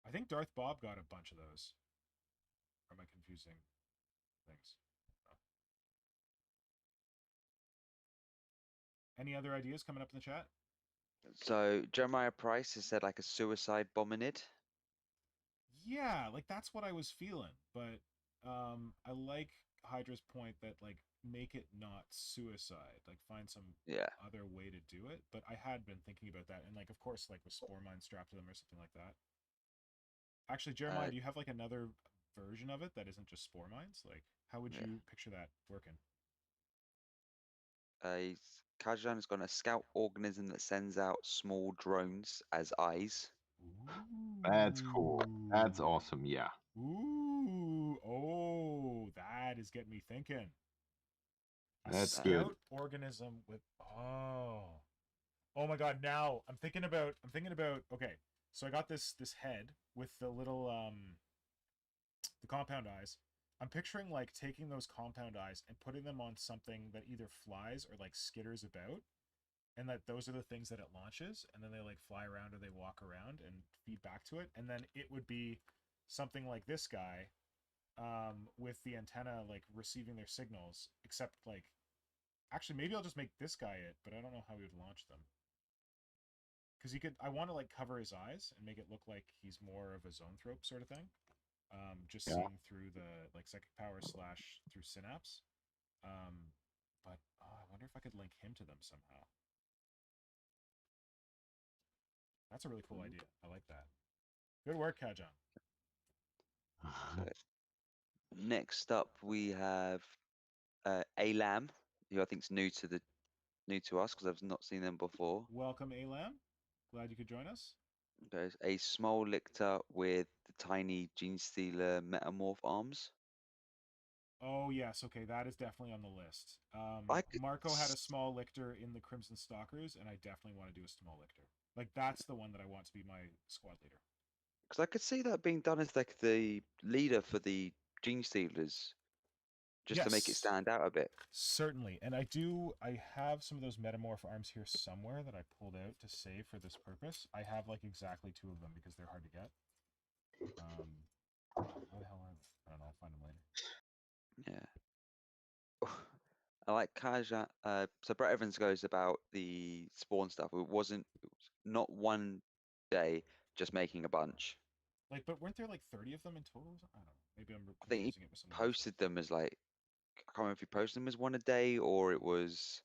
I think Darth Bob got a bunch of those. Or am I confusing things? Oh. Any other ideas coming up in the chat? So Jeremiah Price has said like a suicide bominid. Yeah, like that's what I was feeling, but I like Hydra's point that like make it not suicide, like find some other way to do it. But I had been thinking about that, and like of course, like with spore mines strapped to them or something like that. Actually, Jeremiah, do you have like another version of it that isn't just spore mines? Like, how would you picture that working? Kajan has got a scout organism that sends out small drones as eyes. Ooh. That's cool. That's awesome. Yeah. Ooh. Oh, that is getting me thinking. That's scout good. organism with oh my god, now I'm thinking about okay, so I got this head with the little the compound eyes. I'm picturing like taking those compound eyes and putting them on something that either flies or like skitters about, and that those are the things that it launches, and then they like fly around or they walk around and feed back to it, and then it would be something like this guy with the antenna like receiving their signals, except like actually maybe I'll just make this guy it, but I don't know how we would launch them. Because I want to like cover his eyes and make it look like he's more of a zoanthrope sort of thing. Just seeing through the like psychic power / through synapse. But I wonder if I could link him to them somehow. That's a really cool idea. I like that. Good work, Kajan. Next up, we have Alam, who I think is new to us because I've not seen them before. Welcome, Alam. Glad you could join us. There's a small lictor with the tiny gene stealer metamorph arms. Oh yes, okay, that is definitely on the list. Marco had a small lictor in the Crimson Stalkers, and I definitely want to do a small lictor. Like that's the one that I want to be my squad leader. Because I could see that being done as like the leader for the gene stealers, just to make it stand out a bit. Certainly, and I have some of those metamorph arms here somewhere that I pulled out to save for this purpose. I have like exactly 2 of them because they're hard to get. Where the hell are they? I don't know. I'll find them later. Yeah. I like Kaja. So Brett Evans goes about the spawn stuff. It was not one day just making a bunch. Like, but weren't there like 30 of them in total? I don't know. Maybe I'm I think confusing it with something. Posted them as like, I can't remember if he posted them as one a day or it was,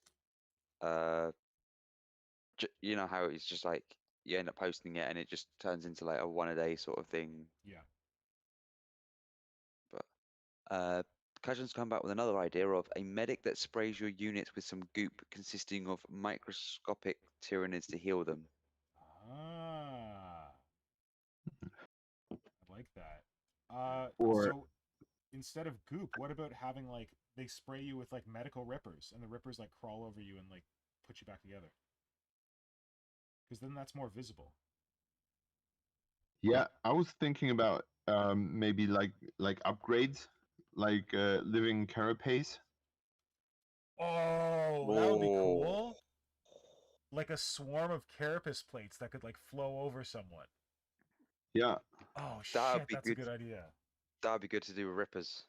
you know how it's just like you end up posting it and it just turns into like a one a day sort of thing. Yeah. But Kajan's come back with another idea of a medic that sprays your units with some goop consisting of microscopic Tyranids to heal them. I like that. Or so instead of goop, what about having like they spray you with like medical rippers, and the rippers like crawl over you and like put you back together? Because then that's more visible. Yeah, I was thinking about maybe like upgrades, like living carapace. Oh, that would be cool. Like a swarm of carapace plates that could like flow over someone. Yeah. Oh That'd shit, be that's good. a good idea. That'd be good to do with rippers.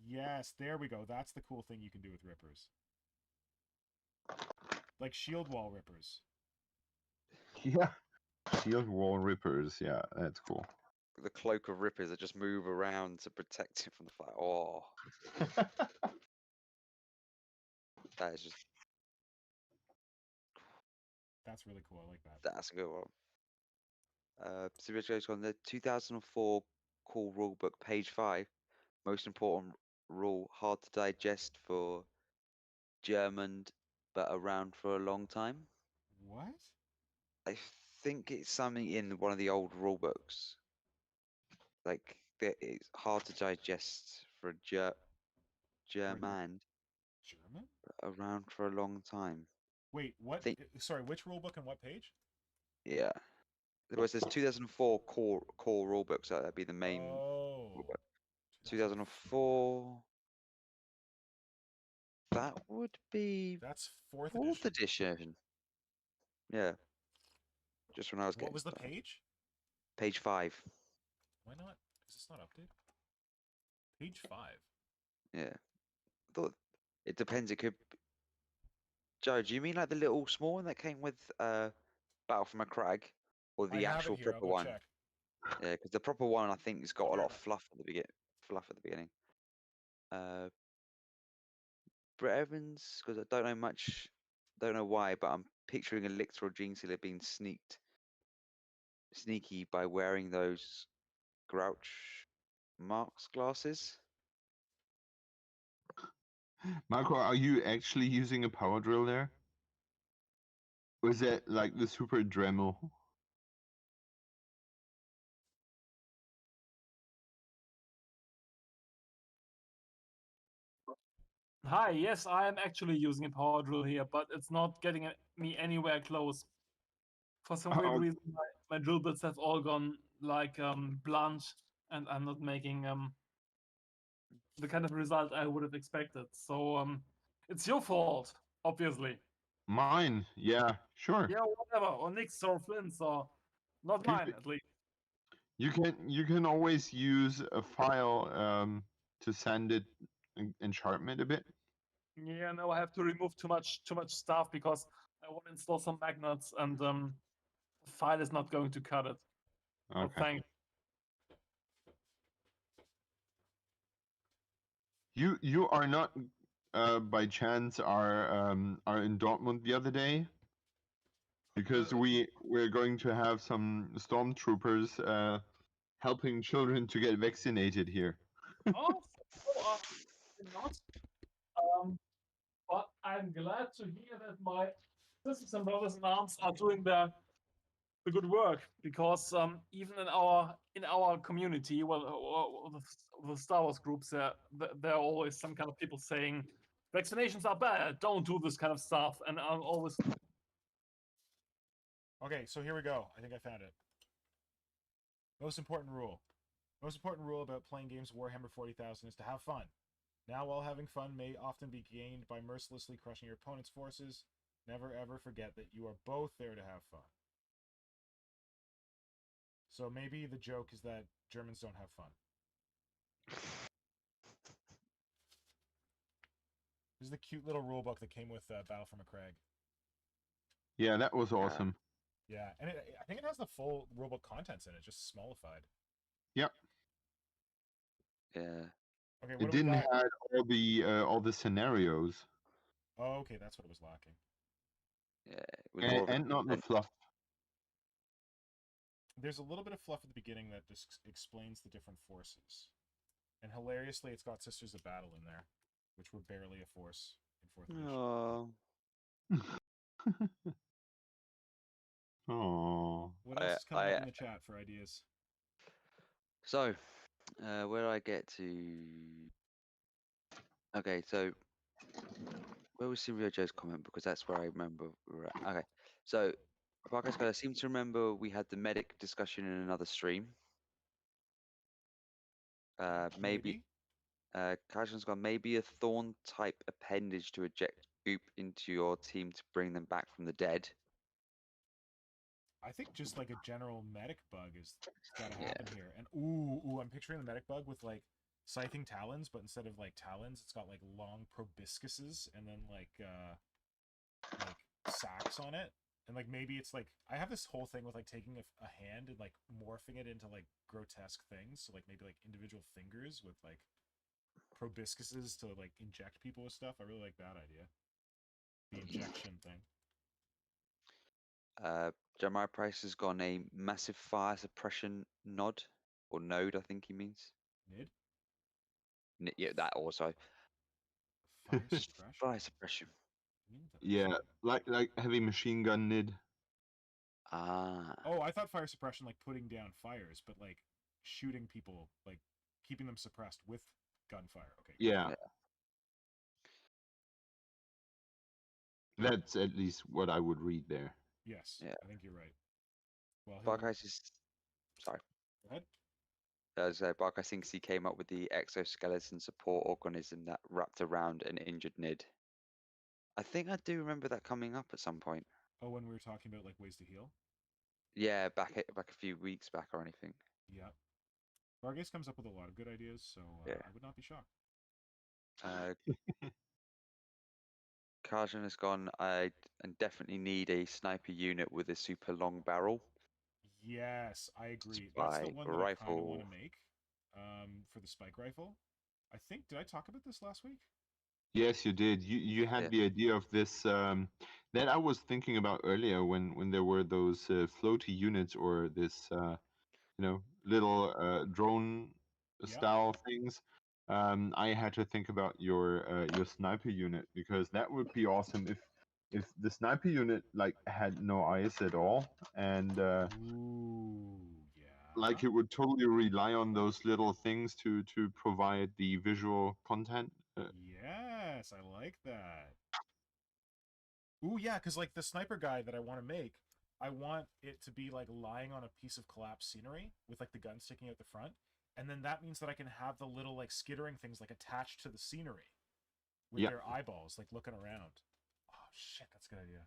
Yes, there we go. That's the cool thing you can do with rippers. Like shield wall rippers. Yeah. Shield wall rippers. Yeah, that's cool. The cloak of rippers that just move around to protect him from the fire. Oh, that is just That's really cool. I like that. that's a good one. So let's go on the 2004 core rulebook, page 5. Most important rule: hard to digest for German, but around for a long time. What? I think it's something in one of the old rulebooks. Like it's hard to digest for a German, German? around for a long time. Wait, what? Think, Sorry, which rulebook and what page? yeah. There says 2004 core rulebook, so that'd be the main rulebook. 2004. That would be That's fourth edition. Yeah. Just when I was getting What was the started. page? Page 5. Why not? Is this not updated? Page 5. Yeah. Thought it depends. It could. Joe, do you mean like the little small one that came with Battle from a Crag, or the actual proper one? Check. Yeah, because the proper one I think has got a lot of fluff at the beginning. Brett Evans, because I don't know much, don't know why, but I'm picturing a Lictor or Gene Sealer being sneaky by wearing those Grouch Marks glasses. Marco, are you actually using a power drill there? Or is that like the super Dremel? Hi, yes, I am actually using a power drill here, but it's not getting me anywhere close. For some weird reason, my drill bits have all gone like blunt, and I'm not making the kind of result I would have expected. So it's your fault, obviously. Mine, yeah, sure. Yeah, whatever, or Nick's or Flynn's, or not mine at least. You can always use a file to sand it and sharpen it a bit. Yeah, no, I have to remove too much stuff because I want to install some magnets, and the file is not going to cut it. Okay. Oh, thanks. You are not by chance are in Dortmund the other day? Because we're going to have some stormtroopers helping children to get vaccinated here. Oh, not. But I'm glad to hear that my sisters and brothers in arms are doing the good work, because even in our community, well, the Star Wars groups, there are always some kind of people saying vaccinations are bad, don't do this kind of stuff, and I'm always. Okay, so here we go. I think I found it. Most important rule about playing games of Warhammer 40,000 is to have fun. Now, while having fun may often be gained by mercilessly crushing your opponent's forces, never ever forget that you are both there to have fun. So maybe the joke is that Germans don't have fun. This is the cute little rulebook that came with Battle from a Crag. Yeah, that was awesome. Yeah, and I think it has the full rulebook contents in it, just smallified. Yep. Yeah. Okay, it didn't have all the scenarios. Oh, okay, that's what it was lacking. Yeah, and not the fluff. There's a little bit of fluff at the beginning that just explains the different forces. And hilariously, it's got Sisters of Battle in there, which were barely a force in 4th edition. Oh. What else is coming up in the chat for ideas? So, Where do I get to? Okay, so where was Silvio Joe's comment? Because that's where I remember we were at. Okay, so Parker's I seem to remember we had the medic discussion in another stream. Maybe. Kajan's gone. Maybe a thorn type appendage to eject goop into your team to bring them back from the dead. I think just like a general medic bug is got to happen here. And ooh, I'm picturing the medic bug with like scything talons, but instead of like talons, it's got like long proboscises and then like sacks on it. And like maybe it's like I have this whole thing with like taking a hand and like morphing it into like grotesque things. So like maybe like individual fingers with like proboscises to like inject people with stuff. I really like that idea. The injection thing. Jeremiah Price has gone a massive fire suppression node or node, I think he means. Nid? Yeah, that also. Fire suppression. Fire suppression. Yeah, like heavy machine gun nid. Ah. Oh, I thought fire suppression like putting down fires, but like shooting people, like keeping them suppressed with gunfire. Okay. Yeah. That's at least what I would read there. Yes. Yeah. I think you're right. Well, Barkais is sorry. Go ahead. Barkais thinks he came up with the exoskeleton support organism that wrapped around an injured Nid. I think I do remember that coming up at some point. Oh, when we were talking about like ways to heal? Yeah, back a few weeks back or anything. Yeah. Vargas comes up with a lot of good ideas, so yeah. I would not be shocked. Kajan has gone, I definitely need a sniper unit with a super long barrel. Yes, I agree. That's the one that I kind of want to make for the spike rifle. I think, did I talk about this last week? Yes, you did. You had the idea of this that I was thinking about earlier when there were those floaty units or this little drone style things. I had to think about your sniper unit because that would be awesome if the sniper unit like had no eyes at all and like it would totally rely on those little things to provide the visual content. Yes, I like that. Ooh, yeah, because like the sniper guy that I want to make, I want it to be like lying on a piece of collapsed scenery with like the gun sticking out the front. And then that means that I can have the little like skittering things like attached to the scenery with their eyeballs like looking around. Oh shit, that's a good idea.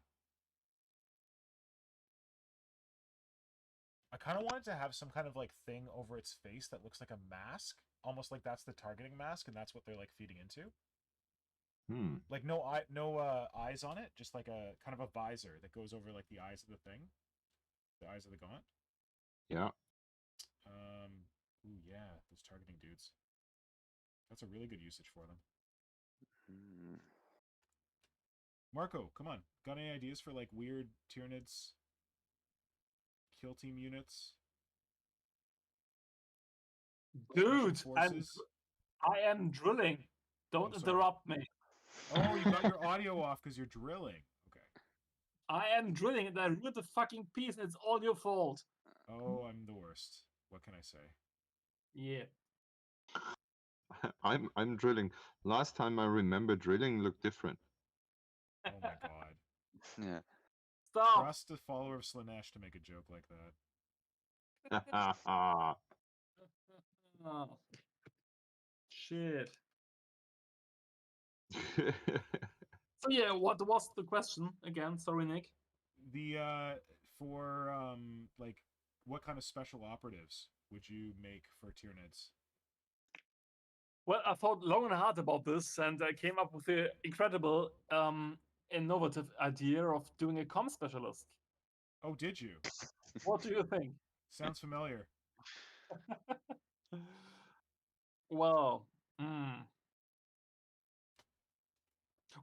I kind of wanted to have some kind of like thing over its face that looks like a mask, almost like that's the targeting mask and that's what they're like feeding into. Like no eyes on it, just like a kind of a visor that goes over like the eyes of the thing, the eyes of the gaunt. Yeah. Ooh, yeah, those targeting dudes. That's a really good usage for them. Marco, come on. Got any ideas for like weird Tyranids kill team units? Dude, I am drilling. Don't interrupt me. Oh, you got your audio off because you're drilling. Okay. I am drilling and I ruined the fucking piece and it's all your fault. Oh, I'm the worst. What can I say? Yeah. I'm drilling. Last time I remember drilling looked different. Oh my god. Yeah. Stop. Trust a follower of Slanesh to make a joke like that. Oh. Shit. So yeah, what was the question again? Sorry, Nick. The for like what kind of special operatives would you make for Tyranids? Well, I thought long and hard about this, and I came up with the incredible, innovative idea of doing a comm specialist. Oh, did you? What do you think? Sounds familiar. Well,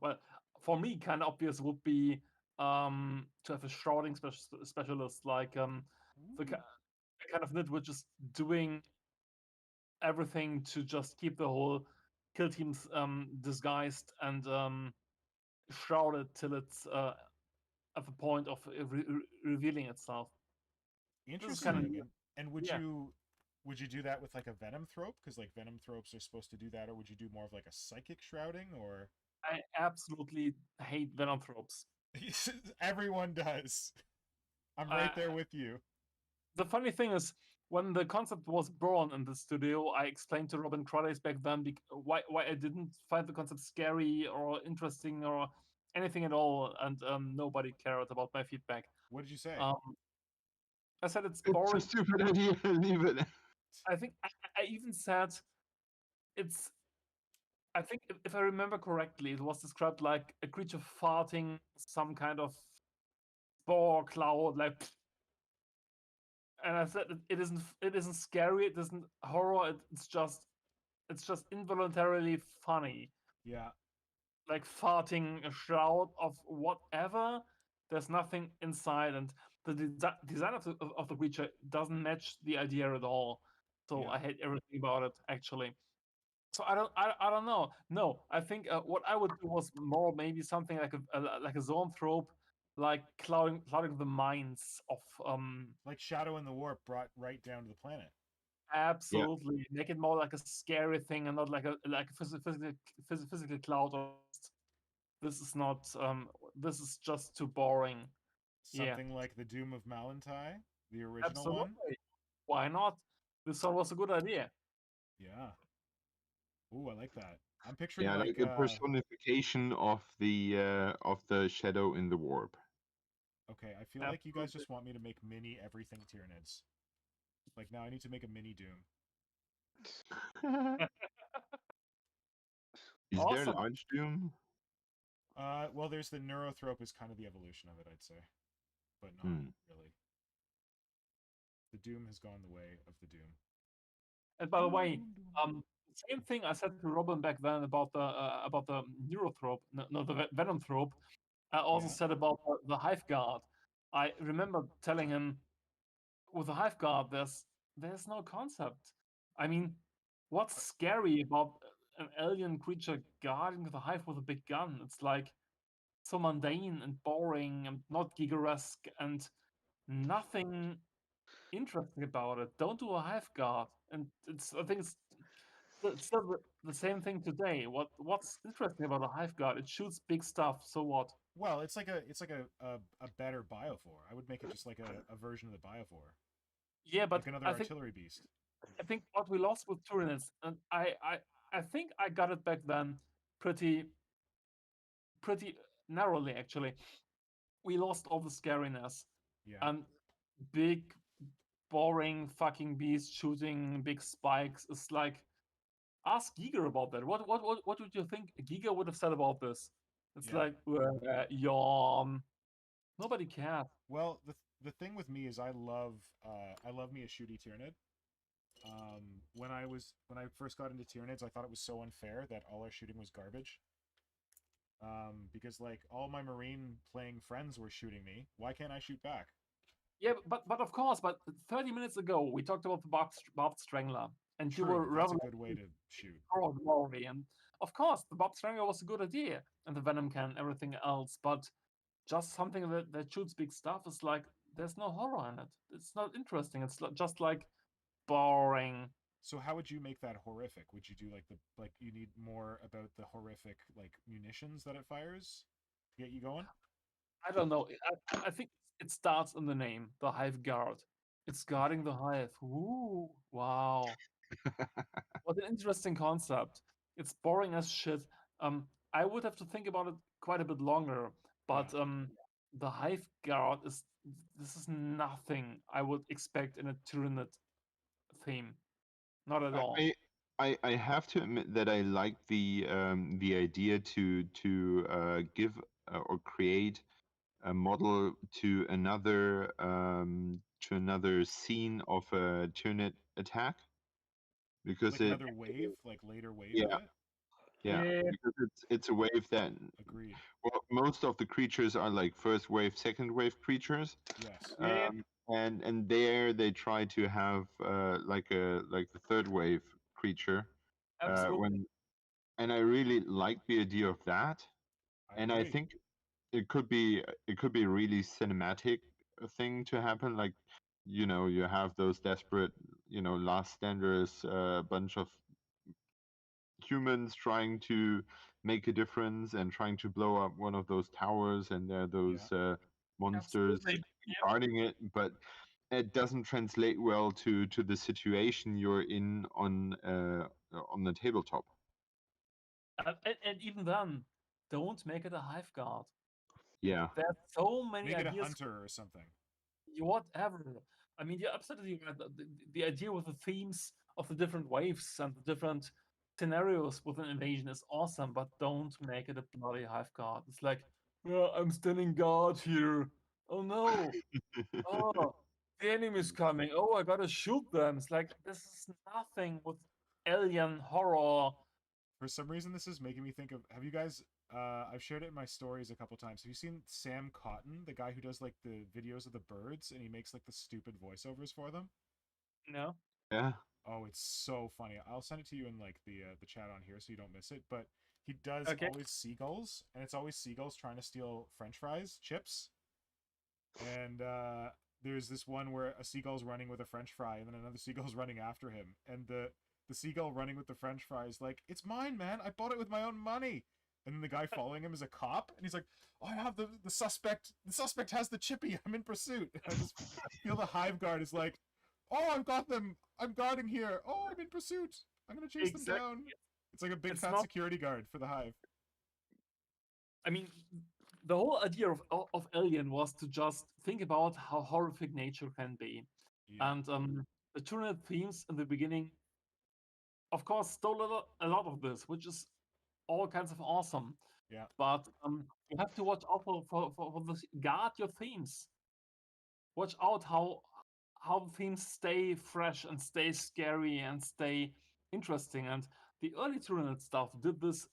well, for me, kind of obvious would be to have a shrouding specialist, like the kind of nit which is doing everything to just keep the whole kill teams disguised and shrouded till it's at the point of revealing itself. Interesting. And would you Would you do that with like a Venom Thrope? Because like Venom Thropes are supposed to do that, or would you do more of like a Psychic Shrouding? Or I absolutely hate Venom Tropes. everyone does. I'm right there with you. The funny thing is, when the concept was born in the studio, I explained to Robin Crowley back then why I didn't find the concept scary or interesting or anything at all, and nobody cared about my feedback. What did you say? I said it's boring. It's a stupid idea. Leave it. I think I even said it's. I think if I remember correctly, it was described like a creature farting some kind of spore cloud, like. And I said it isn't scary, it isn't horror, it's just involuntarily funny. Yeah. Like farting a shroud of whatever. There's nothing inside, and the design of the creature doesn't match the idea at all. So Yeah. I hate everything about it, actually. So I don't know. No, I think what I would do was more maybe something like a zoanthrope, like clouding the minds of Like Shadow in the Warp brought right down to the planet. Absolutely, make it more like a scary thing and not like a physical cloud. This is not. This is just too boring. Something like the Doom of Malantai, the original Absolutely. one. Why not? This one was a good idea. Yeah. Ooh, I like that. I'm picturing like a personification of the shadow in the warp. Okay, I feel like you guys just want me to make mini everything Tyranids. Like now I need to make a mini Doom. Is there a large Doom? Well, there's the Neurothrope is kind of the evolution of it, I'd say. But not really. The Doom has gone the way of the Doom. And by the way, same thing I said to Robin back then about the Neurothrope, no, the Venomthrope. I also said about the Hive Guard. I remember telling him, with the Hive Guard, there's no concept. I mean, what's scary about an alien creature guarding the hive with a big gun? It's like so mundane and boring and not Giga-esque and nothing interesting about it. Don't do a Hive Guard. And I think it's still the same thing today. What's interesting about a Hive Guard? It shoots big stuff. So what? Well, it's like a better Biophore. I would make it just like a version of the Biophore. Yeah, but like another artillery beast. I think what we lost with Tyranids, and I think I got it back then pretty narrowly actually. We lost all the scariness. Yeah. And big, boring fucking beast shooting big spikes is like, ask Giga about that. What would you think Giga would have said about this? It's like yawn. Nobody cares. Well, the thing with me is I love me a shooty Tyranid. When I first got into Tyranids, I thought it was so unfair that all our shooting was garbage. Because like all my Marine playing friends were shooting me. Why can't I shoot back? Yeah, but of course. But 30 minutes ago, we talked about the Barbed Strangler, and True, you were that's a good way to shoot. And of course, the Barbed Strangler was a good idea, and the Venom Cannon, everything else. But just something that shoots big stuff is like there's no horror in it. It's not interesting. It's just like boring. So how would you make that horrific? Would you do like you need more about the horrific like munitions that it fires to get you going? I don't know. I think it starts in the name, the Hive Guard. It's guarding the hive. Ooh, wow. What an interesting concept. It's boring as shit. I would have to think about it quite a bit longer, but the Hive Guard is nothing I would expect in a Tyranid theme. Not at all. I have to admit that I like the idea to give or create a model to another scene of a Tyranid attack, because like another wave, like later wave of it. Yeah, because it's a wave that. Agreed. Well, most of the creatures are like first wave, second wave creatures. Yes. And there they try to have like the third wave creature. Absolutely. And I really like the idea of that. I think it could be a really cinematic thing to happen. Like, you have those desperate last stand there's a bunch of humans trying to make a difference and trying to blow up one of those towers, and there are those monsters guarding it, but it doesn't translate well to the situation you're in on the tabletop. And even then, don't make it a Hive Guard. Yeah. There's so many Make it ideas. a hunter or something. Whatever. I mean, you're absolutely right. The idea with the themes of the different waves and the different scenarios with an invasion is awesome, but don't make it a bloody Hive Guard. It's like, well, I'm standing guard here. Oh no. Oh, the enemy's coming. Oh, I gotta shoot them. It's like, this is nothing with alien horror. For some reason, this is making me think of. Have you guys? I've shared it in my stories a couple times. Have you seen Sam Cotton, the guy who does like the videos of the birds and he makes like the stupid voiceovers for them? No. Yeah. Oh, it's so funny. I'll send it to you in like the chat on here so you don't miss it. But he does always seagulls, and it's always seagulls trying to steal French fries chips. And there's this one where a seagull's running with a French fry, and then another seagull's running after him, and the seagull running with the French fry is like, "It's mine, man. I bought it with my own money." And then the guy following him is a cop, and he's like, "Oh, I have the suspect. The suspect has the chippy. I'm in pursuit." And I just feel the Hive Guard is like, "Oh, I've got them. I'm guarding here. Oh, I'm in pursuit. I'm gonna chase them down." It's like a big fat security guard for the Hive. I mean, the whole idea of Alien was to just think about how horrific nature can be. Yeah. And the Tyranid themes in the beginning, of course, stole a lot of this, which is all kinds of awesome. Yeah. But you have to watch out for this. Guard your themes. Watch out how themes stay fresh and stay scary and stay interesting. And the early Tyranid stuff did this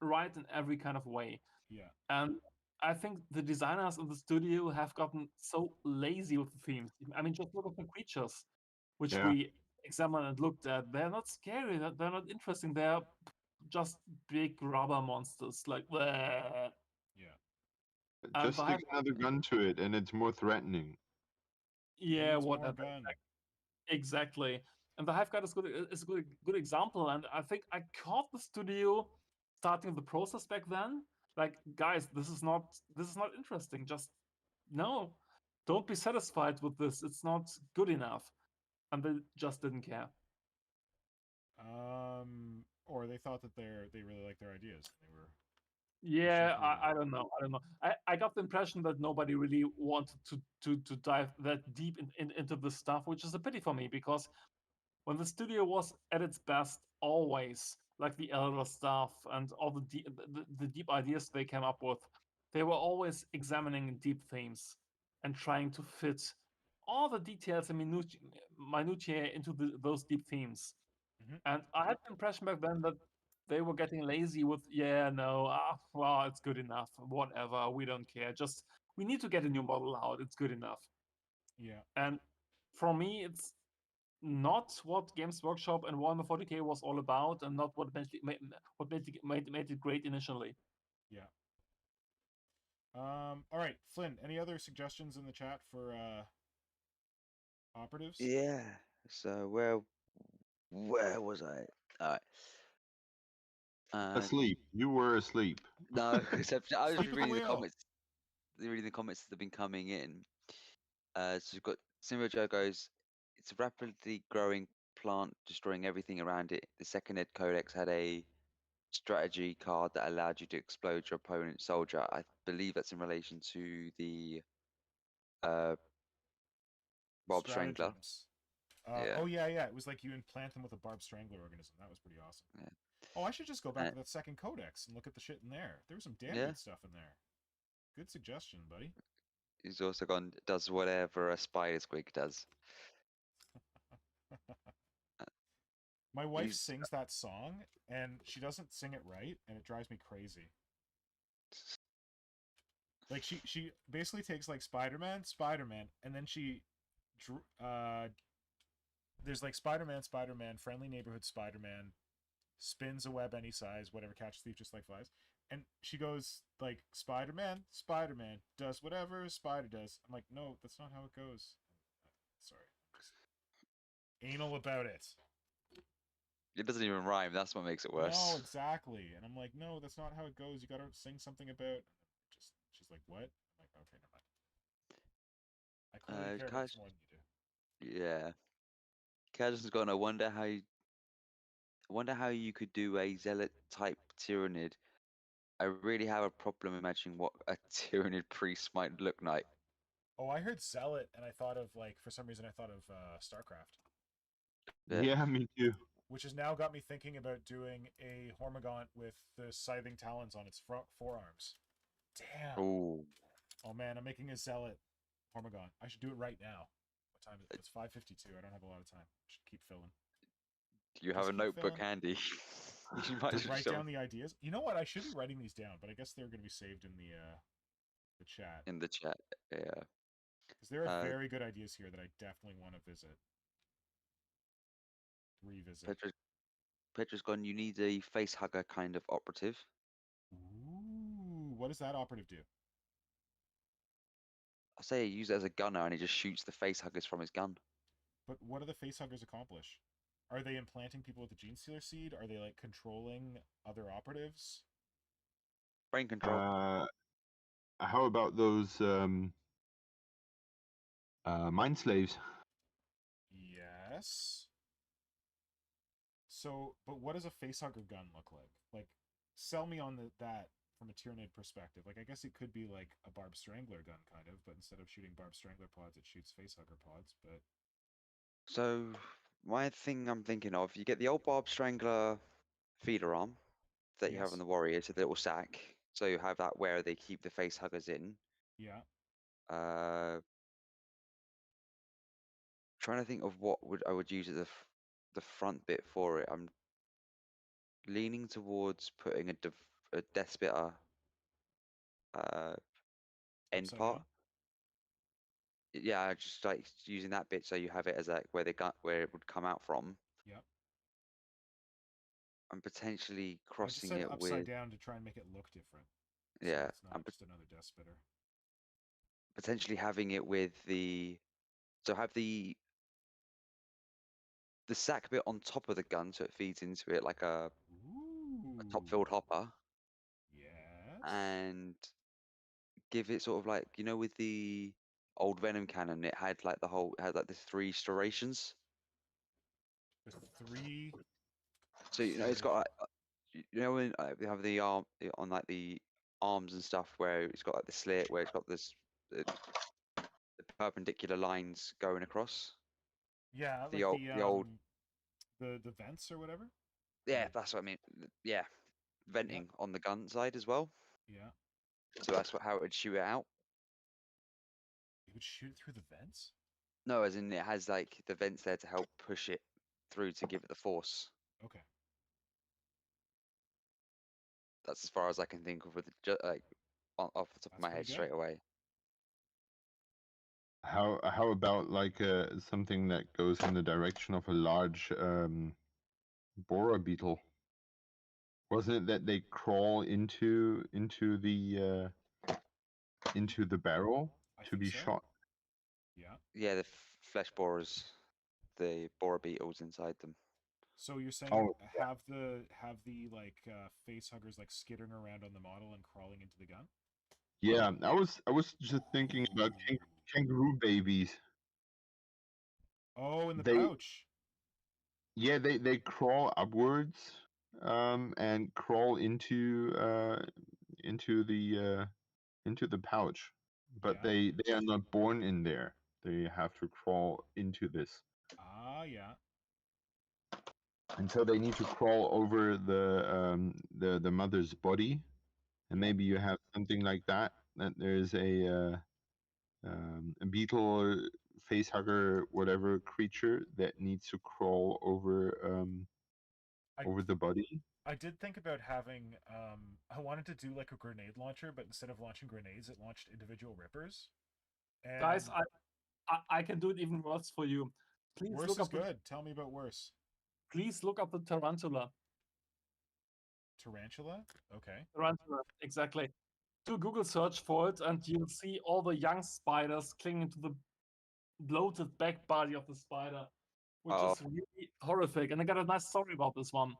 right in every kind of way. Yeah. And I think the designers in the studio have gotten so lazy with the themes. I mean, just look at the creatures, which we examined and looked at. They're not scary. They're not interesting. They're just big rubber monsters. Like, bleh. Yeah. Just stick another gun to it, and it's more threatening. Yeah, whatever. Exactly. And the Hive Guard is a good example. And I think I caught the studio starting the process back then. Like, guys, this is not interesting. Just no, don't be satisfied with this. It's not good enough. And they just didn't care. Or they thought that they really liked their ideas. They were. Yeah, I don't know. I got the impression that nobody really wanted to dive that deep into this stuff, which is a pity for me, because when the studio was at its best, always, like the Elder stuff and all the deep ideas they came up with, they were always examining deep themes and trying to fit all the details and minutiae into those deep themes. Mm-hmm. And I had the impression back then that they were getting lazy with, well, it's good enough, whatever, we don't care. Just, we need to get a new model out, it's good enough. Yeah. And for me, it's not what Games Workshop and Warhammer 40k was all about, and not what made it great initially. Yeah. All right, Flynn. Any other suggestions in the chat for operatives? Yeah. So where was I? All right. Asleep. You were asleep. No, except I was reading the comments. Reading the comments that have been coming in. So we've got Simba Joe goes, it's a rapidly growing plant destroying everything around it. The second Ed Codex had a strategy card that allowed you to explode your opponent's soldier. I believe that's in relation to the Barb Strangler. Oh yeah. It was like you implant them with a Barb Strangler organism. That was pretty awesome. Yeah. Oh, I should just go back to that second codex and look at the shit in there. There was some damn good stuff in there. Good suggestion, buddy. He's also gone, does whatever a spider squig does. My wife sings that song, and she doesn't sing it right, and it drives me crazy. Like, she basically takes, like, Spider-Man, and then she... there's, like, Spider-Man, Friendly Neighborhood Spider-Man, spins a web any size, whatever, catch thief just like flies. And she goes, like, Spider-Man does whatever a spider does. I'm like, no, that's not how it goes. Sorry. anal about it. It doesn't even rhyme. That's what makes it worse. No, exactly. And I'm like, no, that's not how it goes. You gotta sing something about. She's like, what? I'm like, okay, never mind. I clearly care about this more than you do. Yeah. Kajuson's gone. I wonder how you could do a zealot type Tyranid. I really have a problem imagining what a Tyranid priest might look like. Oh, I heard Zealot, and I thought of, like, for some reason I thought of StarCraft. Yeah, me too. Which has now got me thinking about doing a Hormigaunt with the scything talons on its front forearms. Damn. Ooh. Oh man, I'm making a Zealot Hormigaunt. I should do it right now. What time is it? It's 5:52. I don't have a lot of time. I should keep filling. Do you have a notebook handy? You might write down the ideas. You know what? I should be writing these down, but I guess they're going to be saved in the chat. In the chat, yeah. Because there are very good ideas here that I definitely want to revisit. Petra's gone. You need a face hugger kind of operative. Ooh, what does that operative do? I say he uses it as a gunner, and he just shoots the face huggers from his gun. But what do the face huggers accomplish? Are they implanting people with the gene stealer seed? Are they like controlling other operatives? Brain control. How about those mind slaves? Yes. So, but what does a facehugger gun look like? Like, sell me on that from a Tyranid perspective. Like, I guess it could be like a Barb Strangler gun, kind of, but instead of shooting Barb Strangler pods, it shoots facehugger pods. But so, my thing I'm thinking of, you get the old Barb Strangler feeder arm that you have on the warrior, so the little sack. So you have that where they keep the face huggers in. Yeah. Trying to think of what I would use as the front bit for it. I'm leaning towards putting a Death Spitter end part. Down? Yeah, just like using that bit so you have it as like where it would come out from. Yep. I'm potentially crossing it upside down to try and make it look different. Yeah, so it's not just another Death Spitter. Potentially having it with have the sack bit on top of the gun so it feeds into it like a top-filled hopper. Yes. And give it sort of like, with the old Venom cannon, it had like the 3 striations. The 3. So it's got like, when they have the arm on like the arms and stuff where it's got like the slit where it's got the perpendicular lines going across. Yeah, the like old the vents or whatever. Yeah, that's what I mean. Yeah, venting on the gun side as well. Yeah. So that's how it would shoot it out. It would shoot it through the vents? No, as in it has like the vents there to help push it through to give it the force. Okay. That's as far as I can think of with like off the top of my head straight away. How about like something that goes in the direction of a large borer beetle? Wasn't it that they crawl into the barrel to be shot? Yeah. Yeah, the flesh borers, the borer beetles inside them. So you're saying have the like face huggers like skittering around on the model and crawling into the gun? Yeah, I was just thinking about kangaroo babies. Oh, in the pouch. Yeah, they crawl upwards, and crawl into the pouch, but they are not born in there. They have to crawl into this. Ah, yeah. And so they need to crawl over the mother's body, and maybe you have something like that. That there's a beetle, facehugger, whatever creature that needs to crawl over over the body. I did think about having. I wanted to do like a grenade launcher, but instead of launching grenades, it launched individual rippers. And guys, I can do it even worse for you. Please worse look is up good. Tell me about worse. Please look up the tarantula. Tarantula? Okay. Tarantula, exactly. Do a Google search for it, and you'll see all the young spiders clinging to the bloated back body of the spider. which is really horrific. And I got a nice story about this one.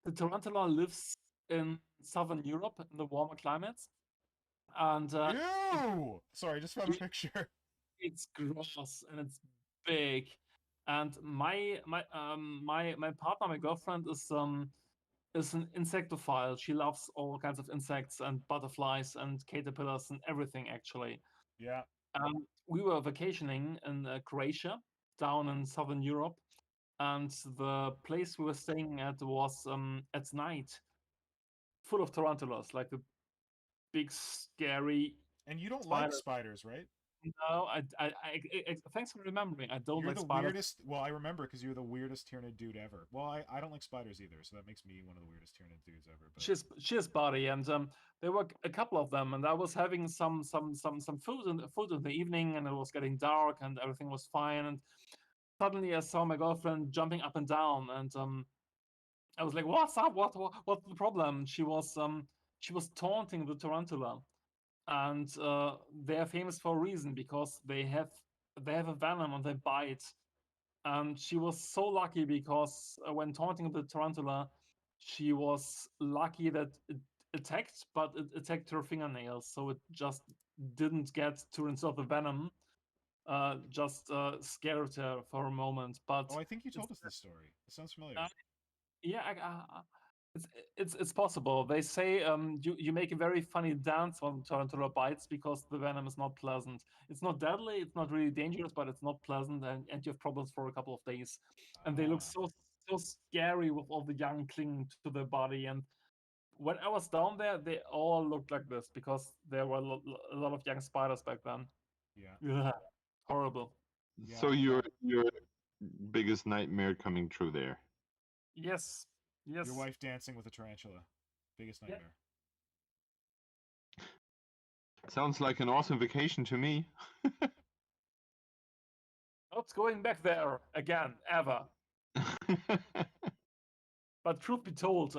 The tarantula lives in southern Europe in the warmer climates, and Ew! Sorry, I just found a picture. it's gross and it's big. And my partner, my girlfriend, is an insectophile. She loves all kinds of insects and butterflies and caterpillars and everything, actually. Yeah. We were vacationing in Croatia, down in southern Europe, and the place we were staying at was at night full of tarantulas, like the big scary. And you don't spider. like spiders, right? No, I thanks for remembering. I don't You're like the spiders. weirdest. Well, I remember because you're the weirdest Tyranid dude ever. Well, I don't like spiders either, so that makes me one of the weirdest Tyranid dudes ever. But... She's buddy, and there were a couple of them, and I was having some food in the evening, and it was getting dark, and everything was fine, and suddenly I saw my girlfriend jumping up and down, and I was like, "What's up? What's the problem?" She was taunting the tarantula, and they're famous for a reason, because they have a venom and they bite. And she was so lucky because when taunting the tarantula, she was lucky that it attacked, but it attacked her fingernails, so it just didn't get to insert the venom. Just scared her for a moment. But I think you told us this story. It sounds familiar. Yeah, it's possible. They say you make a very funny dance when tarantula bites because the venom is not pleasant. It's not deadly, it's not really dangerous, but it's not pleasant, and you have problems for a couple of days. And they look so scary with all the young clinging to their body. And when I was down there, they all looked like this because there were a lot of young spiders back then. Yeah. Horrible. Yeah. So your biggest nightmare coming true there. Yes. Your wife dancing with a tarantula. Biggest nightmare. Yeah. Sounds like an awesome vacation to me. Not going back there again, ever. But truth be told,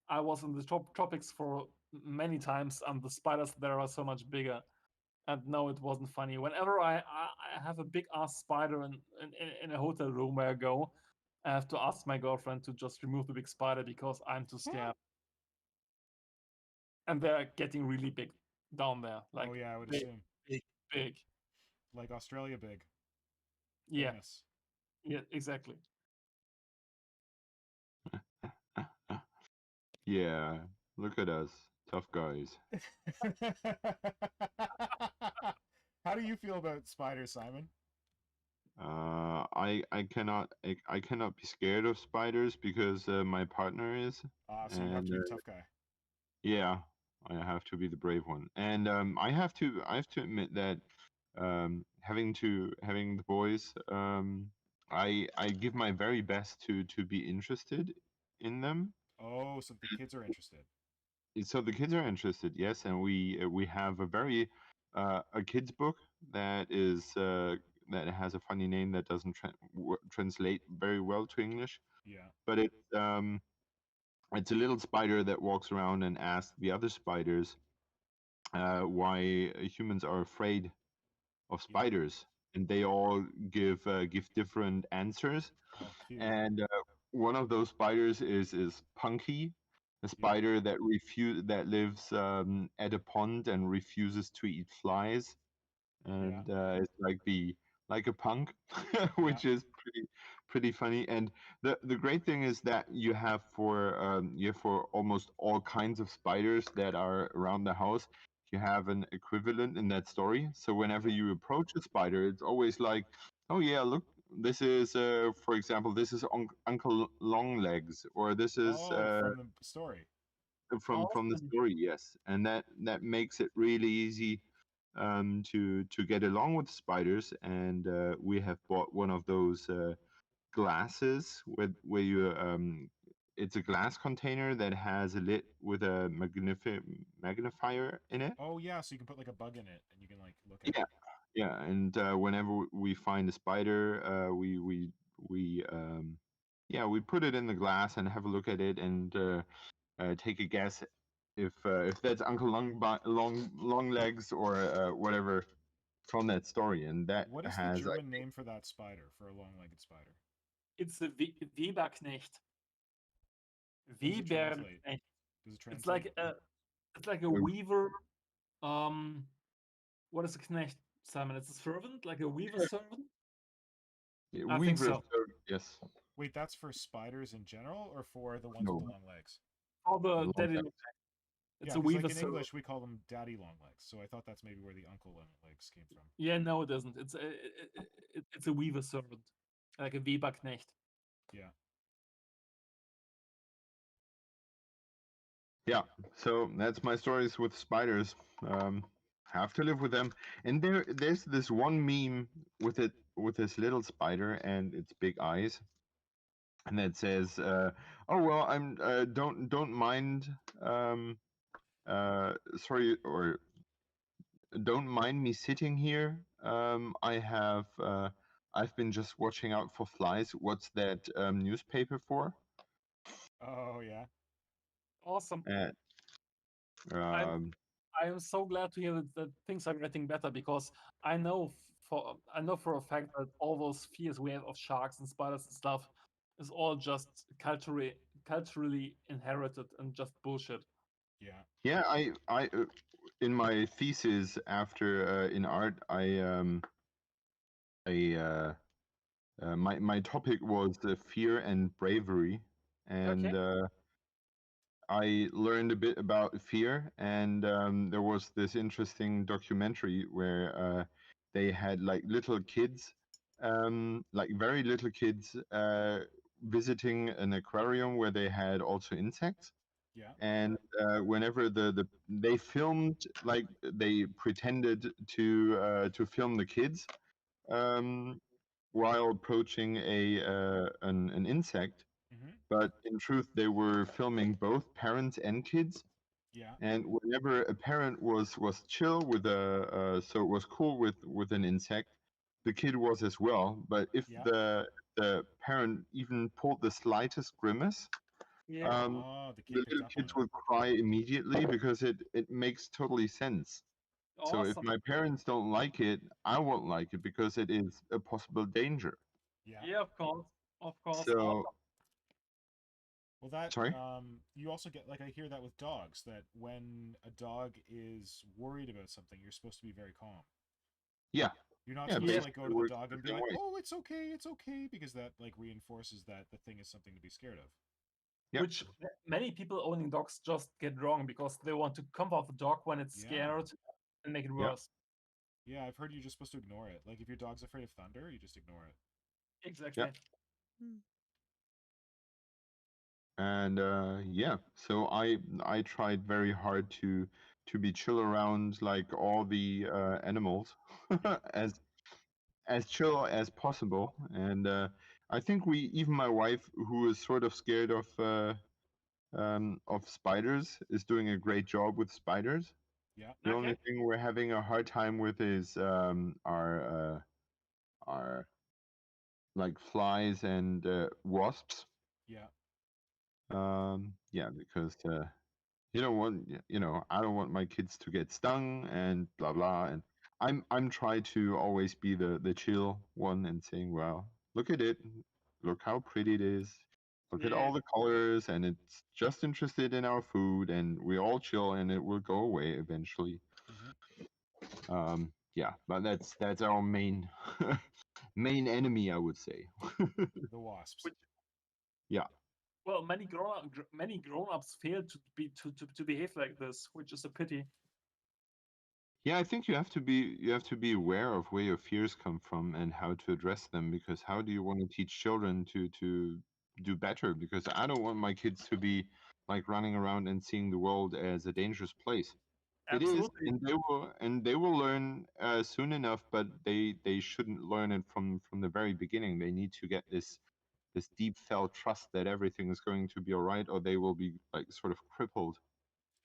I was in the tropics for many times, and the spiders there are so much bigger. And no, it wasn't funny. Whenever I have a big ass spider in a hotel room where I go, I have to ask my girlfriend to just remove the big spider because I'm too scared. And they're getting really big down there. Like, I would assume. Big. Like Australia big. Yeah. Famous. Yeah, exactly. Yeah, look at us, tough guys. How do you feel about spiders, Simon? I cannot be scared of spiders because my partner is. So you have to be the tough guy. Yeah, I have to be the brave one, and I have to admit that having the boys, I give my very best to be interested in them. Oh, so the kids are interested. So the kids are interested, yes, and we have a very a kids book that is that has a funny name that doesn't translate very well to English. Yeah. But it's a little spider that walks around and asks the other spiders why humans are afraid of spiders, and they all give different answers. Oh, cute. And one of those spiders is Punky, a spider that lives at a pond and refuses to eat flies, and it's like a punk, which is pretty funny. And the great thing is that you have for almost all kinds of spiders that are around the house, you have an equivalent in that story. So whenever you approach a spider, it's always like, oh yeah, look, this is for example, this is Uncle Longlegs, or this is from the story. From the story, yes, and that makes it really easy to get along with spiders. And we have bought one of those glasses where you it's a glass container that has a lid with a magnifier in it. Oh yeah, so you can put like a bug in it and you can like look at it. Yeah, and whenever we find a spider, we put it in the glass and have a look at it and take a guess if that's Uncle Long Legs or whatever from that story. And that what is has the German name for that spider, for a long-legged spider? It's a Weberknecht. Does it translate? Weberknecht. Does it translate? It's like a weaver. What is a knecht, Simon? It's a servant, like a weaver servant. Yeah, I think so. Yes. Wait, that's for spiders in general, or for the ones with the long legs? Oh, the daddy long legs. It's a weaver like in servant. English we call them daddy long legs, so I thought that's maybe where the uncle long legs came from. Yeah, no, it isn't. It's a weaver servant, like a Weberknecht. Yeah. Yeah, so that's my stories with spiders. Have to live with them. And there's this one meme with this little spider and its big eyes, and it says, "Oh well, I'm don't mind sorry, or don't mind me sitting here. I've been just watching out for flies. What's that newspaper for?" Oh yeah. Awesome. And, I am so glad to hear that things are getting better, because I know for a fact that all those fears we have of sharks and spiders and stuff is all just culturally inherited and just bullshit. Yeah. Yeah, I in my thesis after in art, my topic was fear and bravery, and I learned a bit about fear, and there was this interesting documentary where they had like little kids, like very little kids, visiting an aquarium where they had also insects. Yeah. And whenever they filmed, like they pretended to film the kids while approaching an insect, but in truth they were filming both parents and kids. Yeah. And whenever a parent was chill with so it was cool with an insect, the kid was as well. But if the parent even pulled the slightest grimace, the little kids would cry immediately, because it makes totally sense. Awesome. So if my parents don't like it, I won't like it, because it is a possible danger. Yeah, of course. So, well, that sorry? You also get, like, I hear that with dogs, that when a dog is worried about something, you're supposed to be very calm. Yeah. You're not supposed to like go to the dog and be like, "Oh, it's okay," because that like reinforces that the thing is something to be scared of. Yep. Which many people owning dogs just get wrong, because they want to comfort the dog when it's scared and make it worse. Yeah, I've heard you're just supposed to ignore it. Like if your dog's afraid of thunder, you just ignore it. Exactly. Yep. And so I tried very hard to be chill around like all the animals, as chill as possible. And I think even my wife, who is sort of scared of spiders, is doing a great job with spiders. Yeah. The only thing we're having a hard time with is our like flies and wasps. Yeah. Yeah, because you don't want, I don't want my kids to get stung and blah blah. And I'm trying to always be the chill one and saying, well, look at it, look how pretty it is, look at all the colors, and it's just interested in our food, and we all chill, and it will go away eventually. Yeah, but that's our main main enemy, I would say. The wasps. Yeah. Well, many grown-ups fail to behave like this, which is a pity. Yeah, I think you have to be aware of where your fears come from and how to address them, because how do you want to teach children to do better? Because I don't want my kids to be like running around and seeing the world as a dangerous place. Absolutely. It is, and they will learn soon enough, but they shouldn't learn it from the very beginning. They need to get this deep felt trust that everything is going to be all right, or they will be like sort of crippled.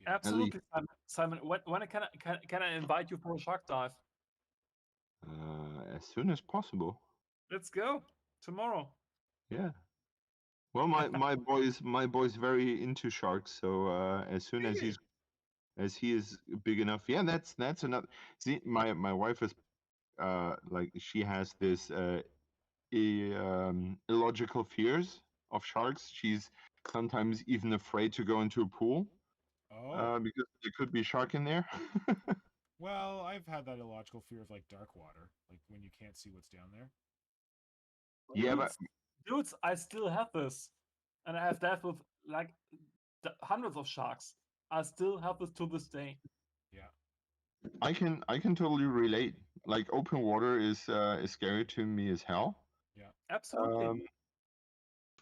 Absolutely, Simon. When can I invite you for a shark dive? As soon as possible. Let's go tomorrow. Yeah. Well, my boy's very into sharks, so as soon as he is big enough, yeah, that's another. See, my wife is like, she has this illogical illogical fears of sharks. She's sometimes even afraid to go into a pool because there could be a shark in there. Well, I've had that illogical fear of like dark water, like when you can't see what's down there. Yeah, but Dudes, I still have this, and I have that with like hundreds of sharks. I still have this to this day. Yeah, I can totally relate. Like open water is scary to me as hell. yeah, absolutely.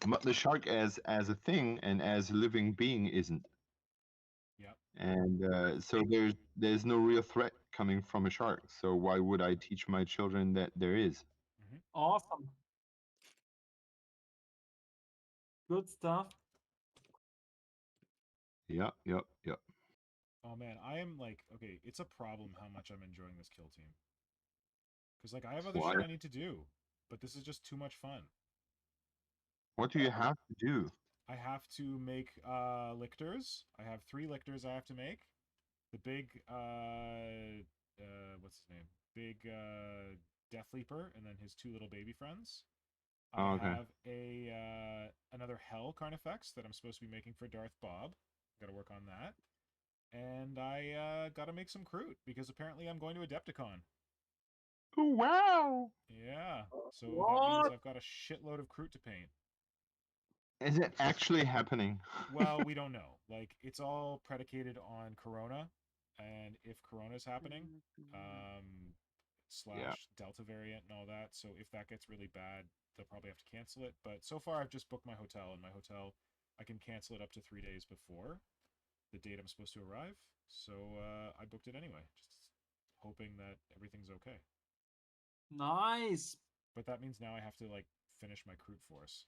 But the shark as a thing and as a living being isn't. yeah. And so there's no real threat coming from a shark. So why would I teach my children that there is? Mm-hmm. Awesome. Good stuff. Yep. Oh man, I am like, okay, it's a problem how much I'm enjoying this kill team. Because like I have other Why? shit I need to do, but this is just too much fun. What do you have to do? I have to make lictors. I have 3 lictors I have to make. The big what's his name? Big Death Leaper, and then his 2 little baby friends. I have a another Hell Carnifex that I'm supposed to be making for Darth Bob. Got to work on that. And I got to make some Kroot because apparently I'm going to Adepticon. Oh, wow! Yeah, so that What? means I've got a shitload of Kroot to paint. Is it actually happening? Well, we don't know. Like, it's all predicated on Corona, and if Corona's happening, slash Delta variant and all that. So if that gets really bad, they'll probably have to cancel it. But so far, I've just booked my hotel, and my hotel, I can cancel it up to 3 days before the date I'm supposed to arrive. So I booked it anyway, just hoping that everything's okay. Nice. But that means now I have to like finish my Kroot force.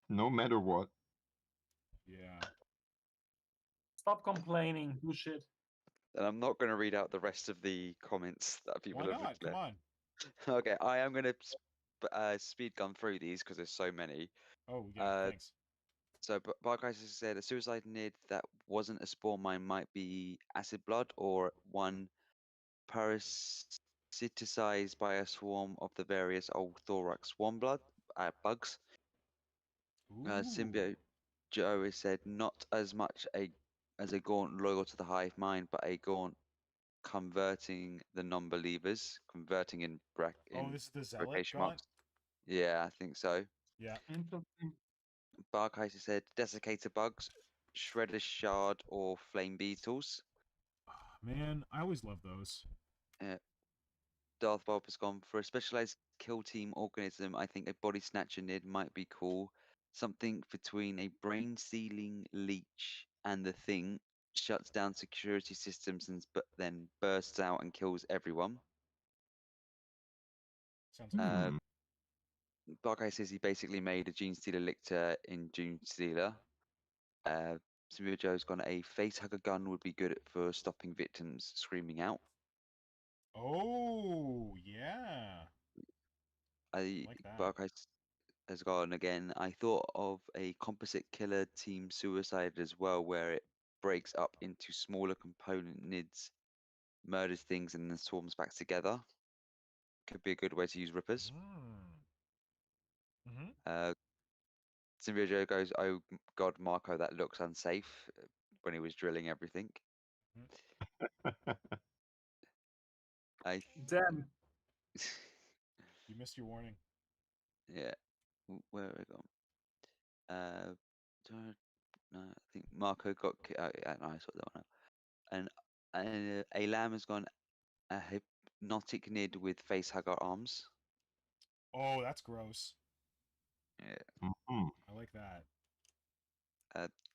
No matter what. Yeah. Stop complaining. Do shit. And I'm not going to read out the rest of the comments that people Why have not? Come left. on. Okay, I am going to speed gun through these because there's so many. Oh yeah, thanks. So, Barkaiser said a suicide nid that wasn't a spawn mine might be acid blood or one parasiticized by a swarm of the various old thorax swarm blood bugs. Symbiote Joe has said not as much as a gaunt loyal to the hive mind, but a gaunt converting the non-believers, converting in this is the Zealot quotation gaunt? marks. Yeah, I think so. Yeah. Interesting. Barkaiser said desiccator bugs, shredder shard, or flame beetles. Man, I always love those. Darth Bob has gone for a specialized kill team organism. I think a body snatcher nid might be cool. Something between a brain stealing leech and the thing shuts down security systems and then bursts out and kills everyone. Sounds like Barkai says he basically made a Gene Stealer lictor in Gene Stealer. Samir Joe's gone a face hugger gun would be good for stopping victims screaming out. Oh yeah. I like that. Barkai has gone again. I thought of a composite killer team suicide as well, where it breaks up into smaller component nids, murders things, and then swarms back together. Could be a good way to use rippers. Sylvia Joe goes, "Oh God, Marco, that looks unsafe," when he was drilling everything. Damn. You missed your warning. Yeah. Where are we gone? No, I think Marco got. Oh, yeah, no, I saw that one out. And a lamb has gone a hypnotic nid with face hugger arms. Oh, that's gross. Yeah. I like that.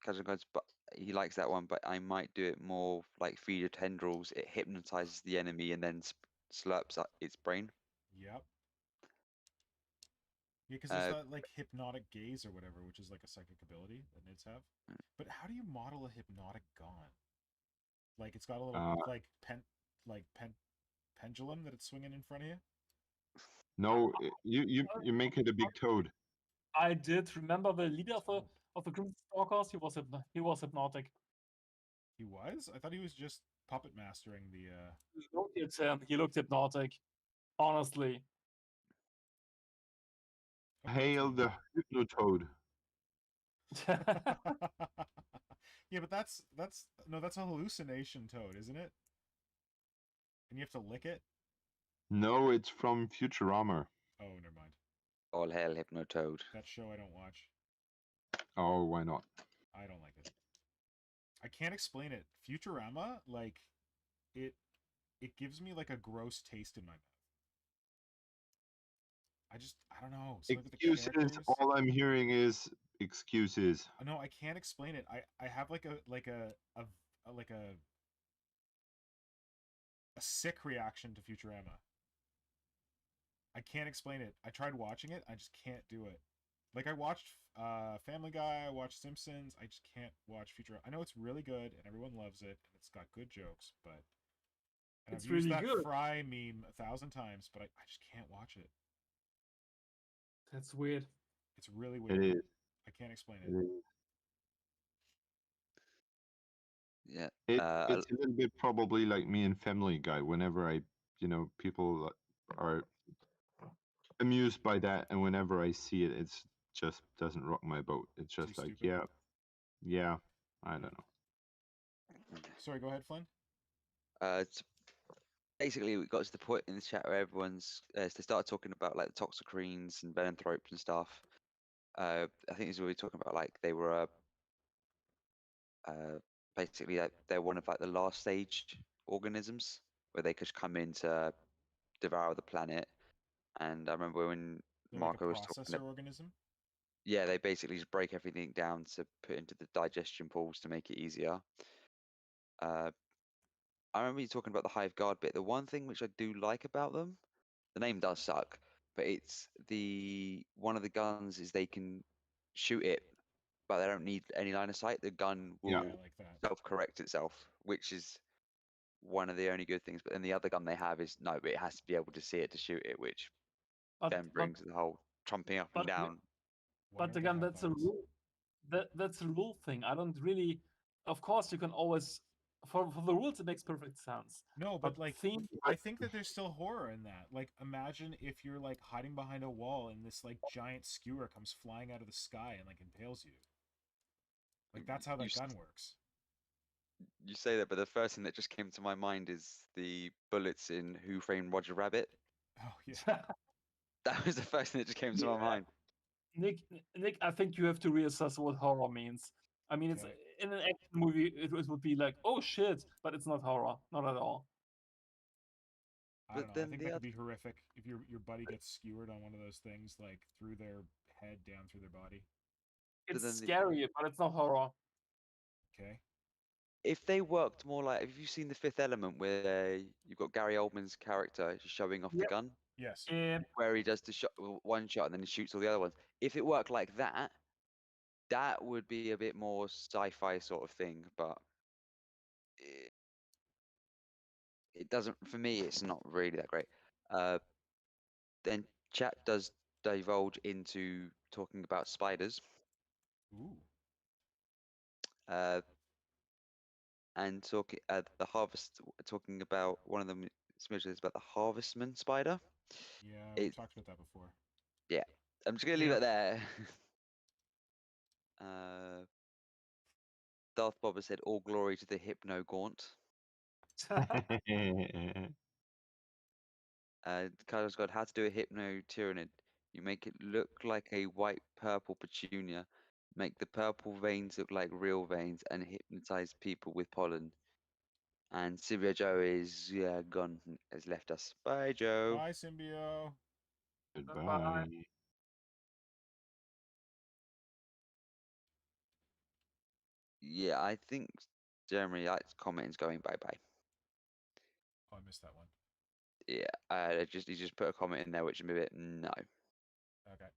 Cousin goes, but he likes that one, but I might do it more like feed your tendrils. It hypnotizes the enemy and then slurps up its brain. Yep. Yeah, because there's that like hypnotic gaze or whatever, which is like a psychic ability that nids have. But how do you model a hypnotic gaunt? Like it's got a little pendulum that it's swinging in front of you. No, you make it a big toad. I did remember the leader of the Crimson Stalkers. He was hypnotic. He was? I thought he was just puppet mastering the. He looked hypnotic. Honestly. Hail the Hypnotoad. Yeah, but that's a hallucination toad, isn't it? And you have to lick it? No, it's from Futurama. Oh, never mind. All hail Hypnotoad. That show I don't watch. Oh, why not? I don't like it. I can't explain it. Futurama, like, it gives me like a gross taste in my mouth. I don't know. Something with the Excuses. characters. All I'm hearing is excuses. No, I can't explain it. I have like a sick reaction to Futurama. I can't explain it. I tried watching it. I just can't do it. Like I watched Family Guy. I watched Simpsons. I just can't watch Futurama. I know it's really good and everyone loves it and it's got good jokes, but it's I've used really that good. Fry meme 1,000 times, but I just can't watch it. That's weird. It's really weird. It is. I can't explain It it. is. Yeah. It's a little bit probably like me and Family Guy. Whenever people are amused by that, and whenever I see it, it's just doesn't rock my boat. It's just Too like, stupid? yeah, I don't know. Sorry, go ahead, Flynn. It's basically, we got to the point in the chat where everyone's they started talking about like the toxocrines and venanthropes and stuff. I think this is what we were talking about. Like they were basically like they're one of like the last stage organisms where they could come in to devour the planet. And I remember when They're Marco like was a talking processor organism. yeah, they basically just break everything down to put into the digestion pools to make it easier. I remember you talking about the Hive Guard bit. The one thing which I do like about them, the name does suck, but it's one of the guns is they can shoot it, but they don't need any line of sight. The gun will Yeah, I like that. self-correct itself, which is one of the only good things. But then the other gun they have is no, it has to be able to see it to shoot it, which then brings the whole trumping up and down. Why But don't they again, have that's a buttons? rule. That's a rule thing. I don't really. Of course, you can always for the rules. It makes perfect sense. No, but like, theme. I think that there's still horror in that. Like, imagine if you're like hiding behind a wall and this like giant skewer comes flying out of the sky and like impales you. Like that's how that gun works. You say that, but the first thing that just came to my mind is the bullets in Who Framed Roger Rabbit. Oh yeah. That was the first thing that just came to my mind. Nick, I think you have to reassess what horror means. I mean, it's Okay. in an action movie, it would be like, oh shit, but it's not horror, not at all. I don't know. I think that could be horrific if your buddy gets skewered on one of those things, like through their head down through their body. It's scary, but it's not horror. Okay. If they worked more like, have you seen The Fifth Element where you've got Gary Oldman's character showing off the gun? Yes. Where he does the one shot and then he shoots all the other ones. If it worked like that, that would be a bit more sci-fi sort of thing, but it doesn't, for me, it's not really that great. Then chat does divulge into talking about spiders. Ooh. And talking talking about one of them is about the Harvestman Spider. Yeah, we talked about that before. Yeah, I'm just gonna leave it there. Darth Bobber said, "All glory to the Hypno Gaunt." Carlos got how to do a Hypno Tyranid. You make it look like a white purple petunia. Make the purple veins look like real veins and hypnotize people with pollen. And Symbio Joe is gone, has left us. Bye, Joe. Bye, Symbio. Goodbye. Yeah, I think Jeremy, that comment is going bye-bye. Oh, I missed that one. Yeah, he just put a comment in there, which is a bit no. Okay,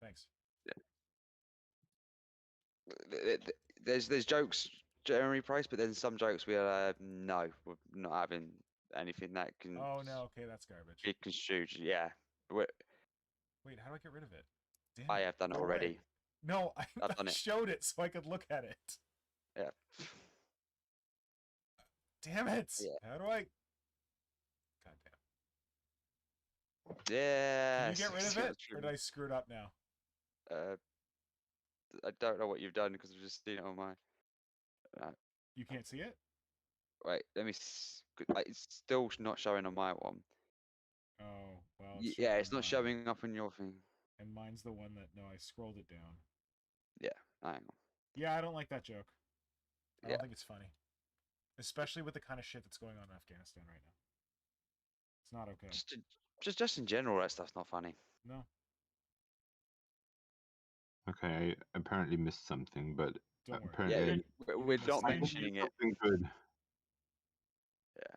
thanks. Yeah. There's jokes, Jeremy Price, but then some jokes we are no, we're not having anything that can. Oh no, okay, that's garbage. Be construed, yeah. Wait, how do I get rid of it? Damn I have done it already. No, I've done I showed it so I could look at it. Yeah. Damn it! Yeah. How do I? God damn. Yeah. Can you get rid of it, or did I screw it up now? I don't know what you've done because I've just seen it on my. You can't see it? Wait, let me. It's still not showing on my one. Oh, well. Yeah, it's not mine. showing up on your thing. And mine's the one that, no, I scrolled it down. Yeah, hang on. Yeah, I don't like that joke. I Yeah. don't think it's funny. Especially with the kind of shit that's going on in Afghanistan right now. It's not okay. Just in general, that stuff's not funny. No. Okay, I apparently missed something, but Don't worry. apparently Yeah, we're not I mentioning it. something good. Yeah.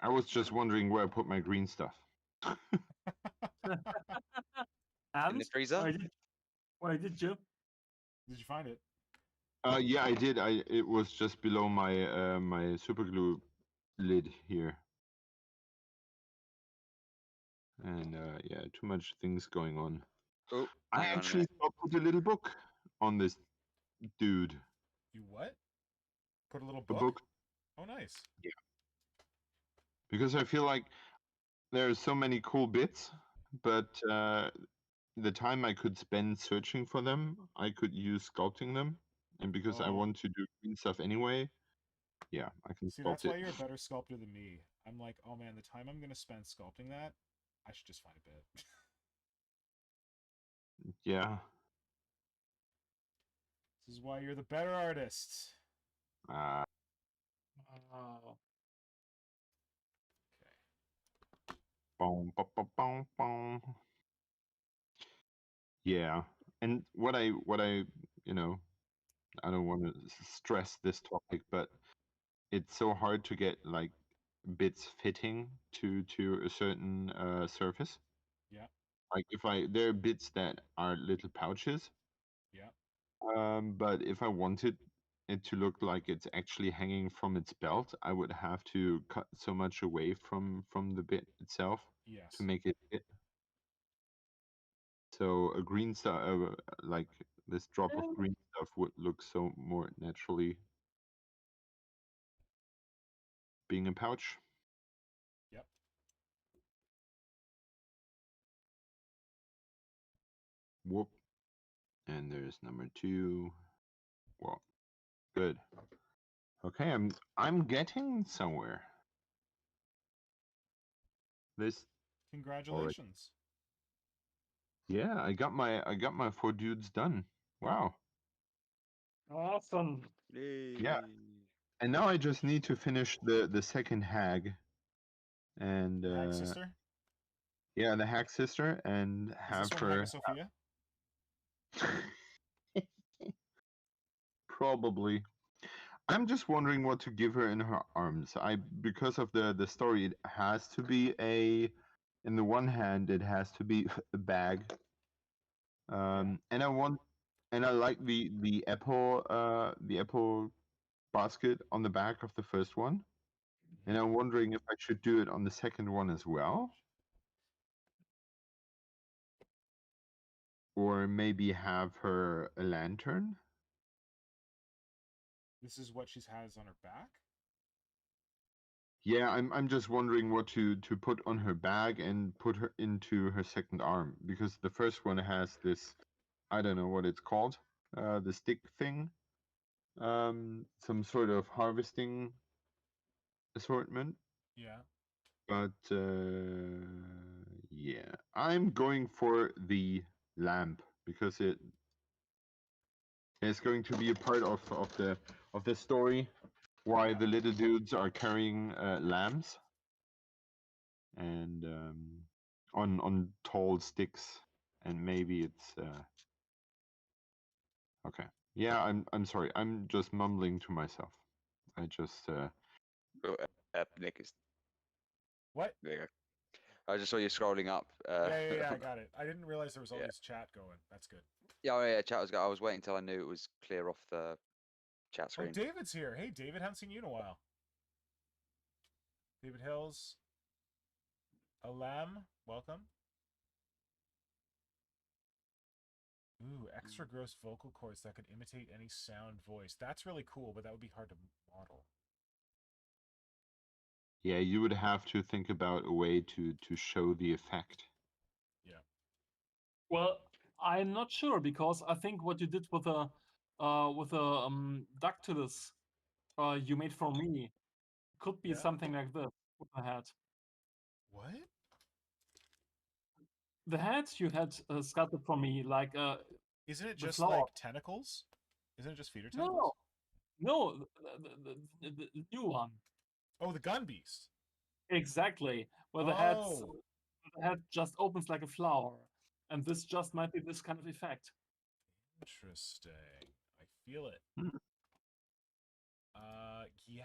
I was just wondering where I put my green stuff. In the freezer? Why did you? Did you find it? Yeah, I did. It was just below my my super glue lid here. And yeah, too much things going on. Oh, I hang on a actually minute. put a little book on this dude. You what? Put a little A book? book. Oh, nice. Yeah. Because I feel like there's so many cool bits, but the time I could spend searching for them, I could use sculpting them. And because I Oh. want to do green stuff anyway, yeah, I can See, sculpt that's why it. you're a better sculptor than me. I'm like, oh man, the time I'm going to spend sculpting that, I should just find a bit. Yeah. This is why you're the better artist. Oh. Okay. Boom, boom, boom, boom, boom. Yeah, and what I you know, I don't want to stress this topic, but it's so hard to get like bits fitting to a certain surface. Yeah. Like if there are bits that are little pouches. Yeah. But if I wanted it to look like it's actually hanging from its belt, I would have to cut so much away from the bit itself Yes. to make it fit. So a green stuff, like this drop of green stuff, would look so more naturally being a pouch. Yep. Whoop. And there's number 2. Whoa. Good. Okay, I'm getting somewhere. This. Congratulations. Yeah, I got my 4 dudes done. Wow. Awesome. Yay. Yeah. And now I just need to finish the second hag. And Hag sister? yeah, the hag sister, and Is have this one her. Haga Sophia? Probably. I'm just wondering what to give her in her arms. Because of the story, it has to be in the one hand, it has to be a bag. And I like the apple basket on the back of the first one. And I'm wondering if I should do it on the second one as well. Or maybe have her a lantern. This is what she has on her back? Yeah, I'm just wondering what to put on her bag and put her into her second arm, because the first one has this, I don't know what it's called, the stick thing, some sort of harvesting assortment. Yeah. But yeah, I'm going for the lamp because it's going to be a part of the story. Why the little dudes are carrying lamps and on tall sticks, and maybe it's okay. Yeah, I'm sorry. I'm just mumbling to myself. I just Nick is. What? There you go. I just saw you scrolling up. Yeah, I got it. I didn't realize there was all Yeah. this chat going. That's good. Yeah, chat was. I was waiting until I knew it was clear off the chat Oh, screen. David's here. Hey, David, haven't seen you in a while. David Hills. A lamb, welcome. Ooh, extra gross vocal cords that could imitate any sound voice. That's really cool, but that would be hard to model. yeah, you would have to think about a way to show the effect. Yeah. Well, I'm not sure because I think what you did with the Ductilus you made for me could be Yeah. something like this with the head. What? The head you had sculpted for me, like Isn't it the just flower. like tentacles? Isn't it just feeder tentacles? No, the new one. Oh, the gun beast. Exactly, where the head just opens like a flower, and this just might be this kind of effect. Interesting. I feel it. Hmm.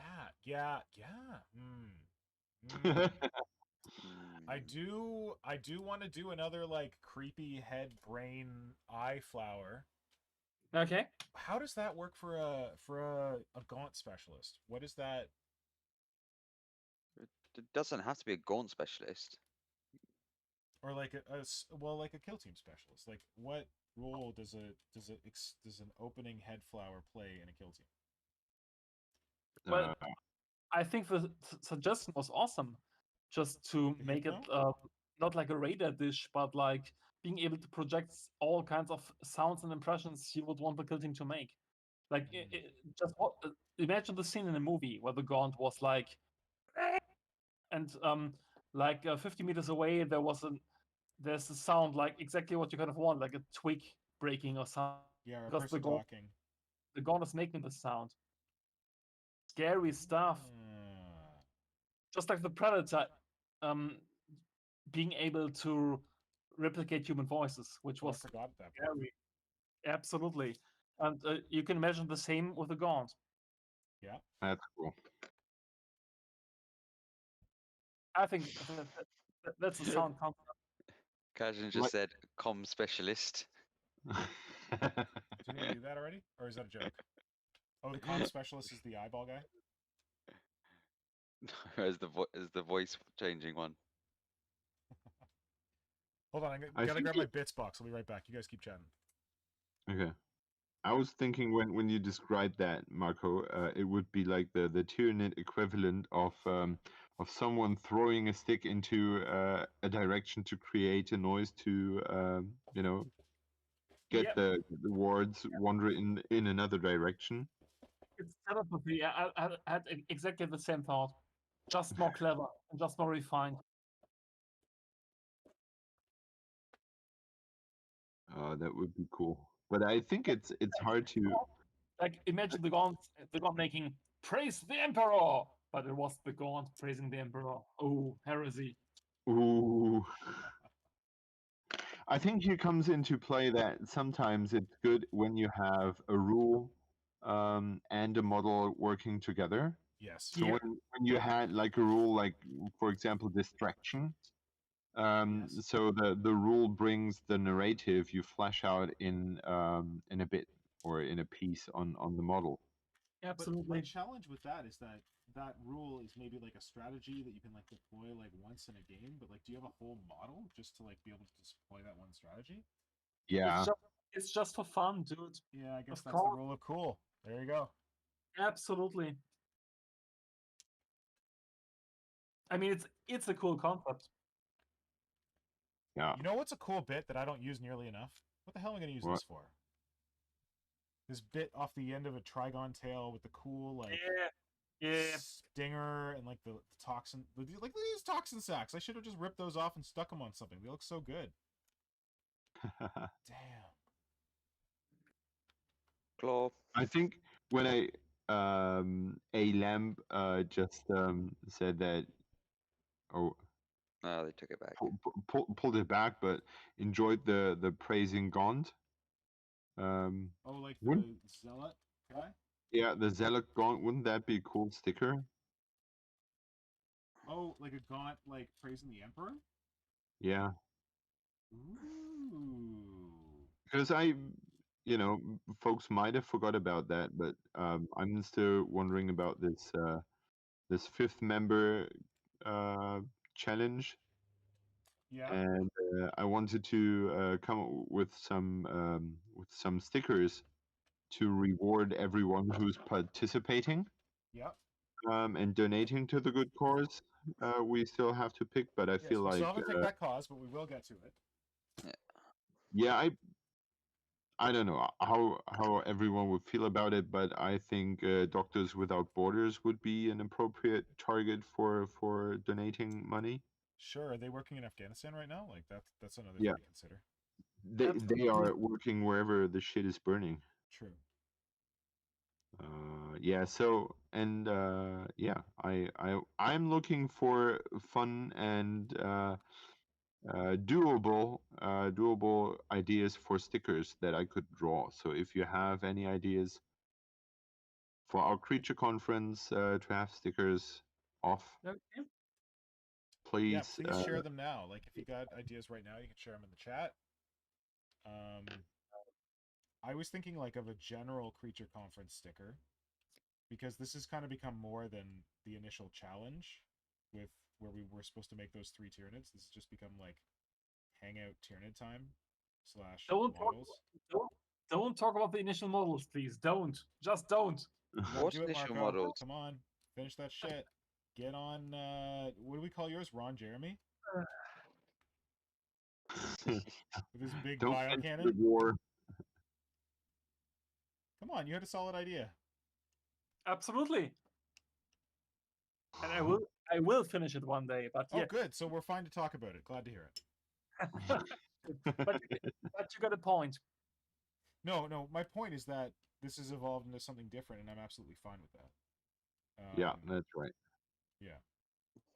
Yeah. I do want to do another like creepy head brain eye flower. Okay. How does that work for a gaunt specialist? What is that? It doesn't have to be a gaunt specialist. Or like like a kill team specialist. Like what role does an opening head flower play in a kill team? Well, I think the suggestion was awesome, just to make it not like a radar dish, but like being able to project all kinds of sounds and impressions you would want the kill team to make. Like imagine the scene in a movie where the Gaunt was like, and like 50 meters away there's a sound like exactly what you kind of want, like a twig breaking or something. Yeah, or a because person talking. The Gaunt is making the sound. Scary stuff. Just like the Predator being able to replicate human voices, which was forgot that scary. Absolutely. And you can imagine the same with the Gaunt. Yeah. That's cool. I think that's a sound concept. Kajan just said, "Com specialist." Didn't we do that already? Or is that a joke? Oh, the comm specialist is the eyeball guy? As the voice changing one. Hold on, I gotta grab my bits box. I'll be right back. You guys keep chatting. Okay. I was thinking when you described that, Marco, it would be like the Tyranid equivalent of someone throwing a stick into a direction to create a noise to get the wards wander in another direction. It's telepathy. I had exactly the same thought, just more clever and just more refined. That would be cool, but I think it's hard to like imagine the Gaunt making praise the Emperor, but it was the Gaunt praising the Emperor. Oh, heresy! Ooh. I think here comes into play that sometimes it's good when you have a rule and a model working together. Yes. So when you had like a rule, like for example, distraction. So the rule brings the narrative you flesh out in a bit or in a piece on the model. Absolutely. But my challenge with that is that rule is maybe like a strategy that you can like deploy like once in a game, but like do you have a whole model just to like be able to deploy that one strategy? Yeah. It's just for fun, dude. Yeah, I guess that's the rule of cool. There you go. Absolutely. I mean, it's a cool concept. Yeah. You know what's a cool bit that I don't use nearly enough? What the hell am I going to use this for? This bit off the end of a Trigon tail with the cool like stinger and like the toxin, like these toxin sacks. I should have just ripped those off and stuck them on something. They look so good. Damn. Claw. I think when a lamp just said that. Oh. No, they took it back. Pulled it back, but enjoyed the praising Gaunt. Oh, like the Zealot guy? Yeah, the Zealot Gaunt. Wouldn't that be a cool sticker? Oh, like a Gaunt, like praising the Emperor? Yeah. Ooh. Because folks might have forgot about that, but I'm still wondering about this fifth member challenge. Yeah. And I wanted to come up with some stickers to reward everyone who's participating. Yep. And donating to the good cause. We still have to pick, but I feel we like still haven't picked that cause, but we will get to it. yeah, I don't know how everyone would feel about it, but I think Doctors Without Borders would be an appropriate target for donating money. Sure. Are they working in Afghanistan right now? Like that's another Yeah. thing to consider. They are working wherever the shit is burning. True. Yeah. So and yeah, I'm looking for fun and doable ideas for stickers that I could draw. So if you have any ideas for our creature conference to have stickers off, Okay. please. Yeah, please share them now. Like if you got ideas right now, you can share them in the chat. I was thinking like of a general creature conference sticker, because this has kind of become more than the initial challenge with where we were supposed to make those 3 Tyranids. This has just become like hangout Tyranid time / models. Don't talk about the initial models, please. Don't. Just don't. What's Do it, initial Marco. models? Come on, finish that shit. Get on. What do we call yours? Ron Jeremy. With his big bio cannon. War. Come on, you had a solid idea. Absolutely. And I will finish it one day. But Oh, yeah. good. So we're fine to talk about it. Glad to hear it. but you got a point. No. My point is that this has evolved into something different, and I'm absolutely fine with that. Yeah, that's right. Yeah.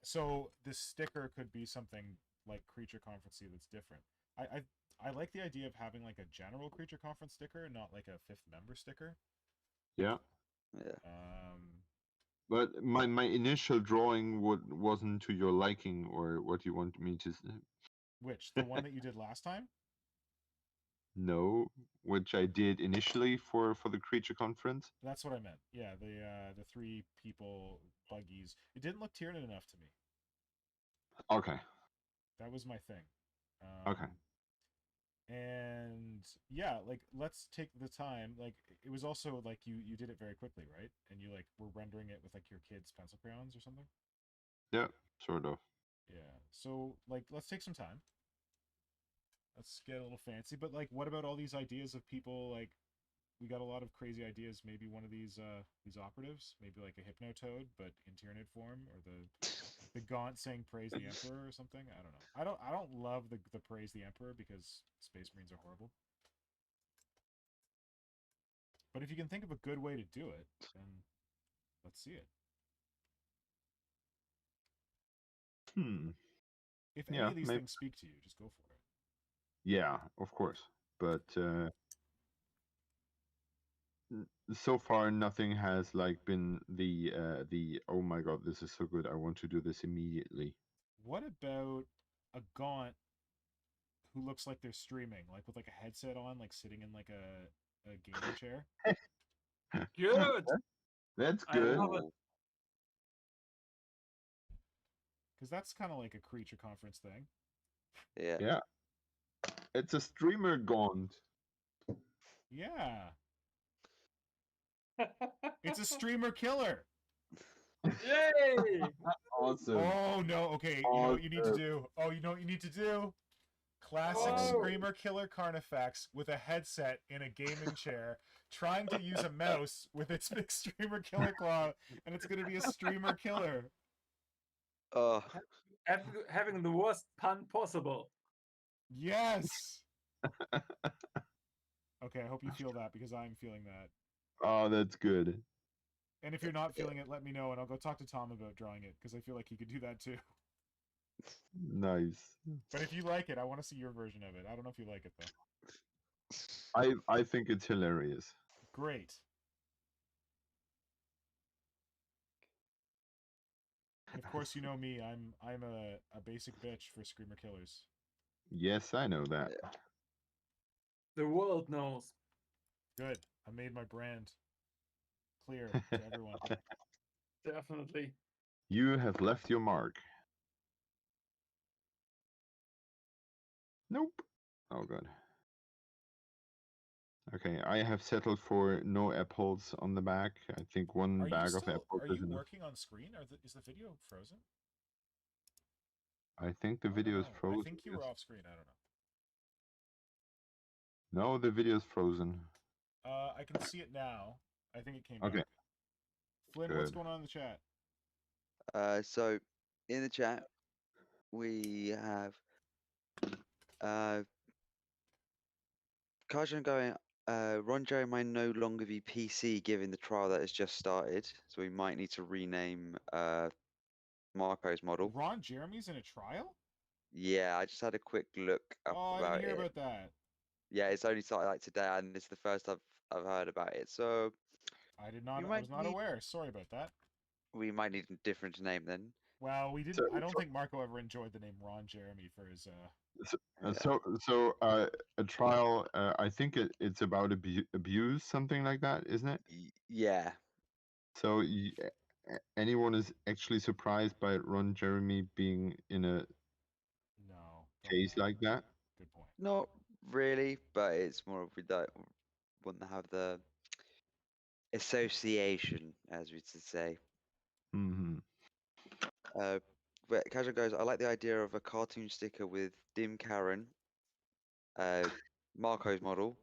So this sticker could be something like creature conference that's different. I like the idea of having like a general creature conference sticker, and not like a 5th member sticker. Yeah. Yeah. But my initial drawing wasn't to your liking, or what you want me to. Which, the one that you did last time? No, which I did initially for the creature conference. That's what I meant. Yeah, the 3 people buggies. It didn't look Tyranid enough to me. Okay. That was my thing. Okay. And yeah, like let's take the time. Like it was also like you did it very quickly, right? And you like were rendering it with like your kids' pencil crayons or something. Yeah, sort of. Yeah. So like let's take some time. Let's get a little fancy. But like, what about all these ideas of people like? We got a lot of crazy ideas. Maybe one of these operatives, maybe like a Hypnotoad, but in Tyranid form, or the Gaunt saying "Praise the Emperor" or something. I don't know. I don't love the "Praise the Emperor" because Space Marines are horrible. But if you can think of a good way to do it, then let's see it. If any of these things speak to you, just go for it. Yeah, of course. But so far nothing has like been the oh my god, this is so good, I want to do this immediately. What about a Gaunt who looks like they're streaming, like with like a headset on, like sitting in like a gaming chair? Good. That's good. Because that's kind of like a creature conference thing. Yeah. Yeah. It's a streamer Gaunt. Yeah. It's a streamer killer. Yay! Awesome. Oh no, okay. You know what you need to do? Oh, you know what you need to do? Classic Screamer Killer Carnifex with a headset in a gaming chair, trying to use a mouse with its big Streamer Killer claw, and it's going to be a Streamer Killer. Having the worst pun possible. Yes! Okay, I hope you feel that, because I'm feeling that. Oh, that's good. And if you're not feeling it, let me know, and I'll go talk to Tom about drawing it, because I feel like he could do that too. Nice. But if you like it, I want to see your version of it. I don't know if you like it, though. I think it's hilarious. Great. And of course, you know me. I'm a basic bitch for Screamer Killers. Yes, I know that. The world knows. Good. I made my brand clear to everyone. Definitely. You have left your mark. Nope. Oh god. Okay, I have settled for no apples on the back. I think one bag of apples. Are you working on screen? Is the video frozen? I think the video is frozen. I think you were off screen. I don't know. No, the video's frozen. I can see it now. I think it came Okay. back. Flynn, Good. what's going on in the chat? So in the chat we have Kajan going. Ron Jerry might no longer be PC given the trial that has just started, so we might need to rename Marco's model. Ron Jeremy's in a trial? Yeah, I just had a quick look up Oh, I about didn't hear it. about that. Yeah, it's only started like today, and it's the first I've heard about it. So I was not aware. Sorry about that. we might need a different name then. Well, we didn't. I don't think Marco ever enjoyed the name Ron Jeremy for his. A trial. I think it's about abuse, something like that, isn't it? Yeah. So anyone is actually surprised by Ron Jeremy being in a case like that? Good point. Not really, but it's more of we don't want to have the association, as we should say. Mm-hmm. But Casual goes, I like the idea of a cartoon sticker with Dim Karen, Marco's model.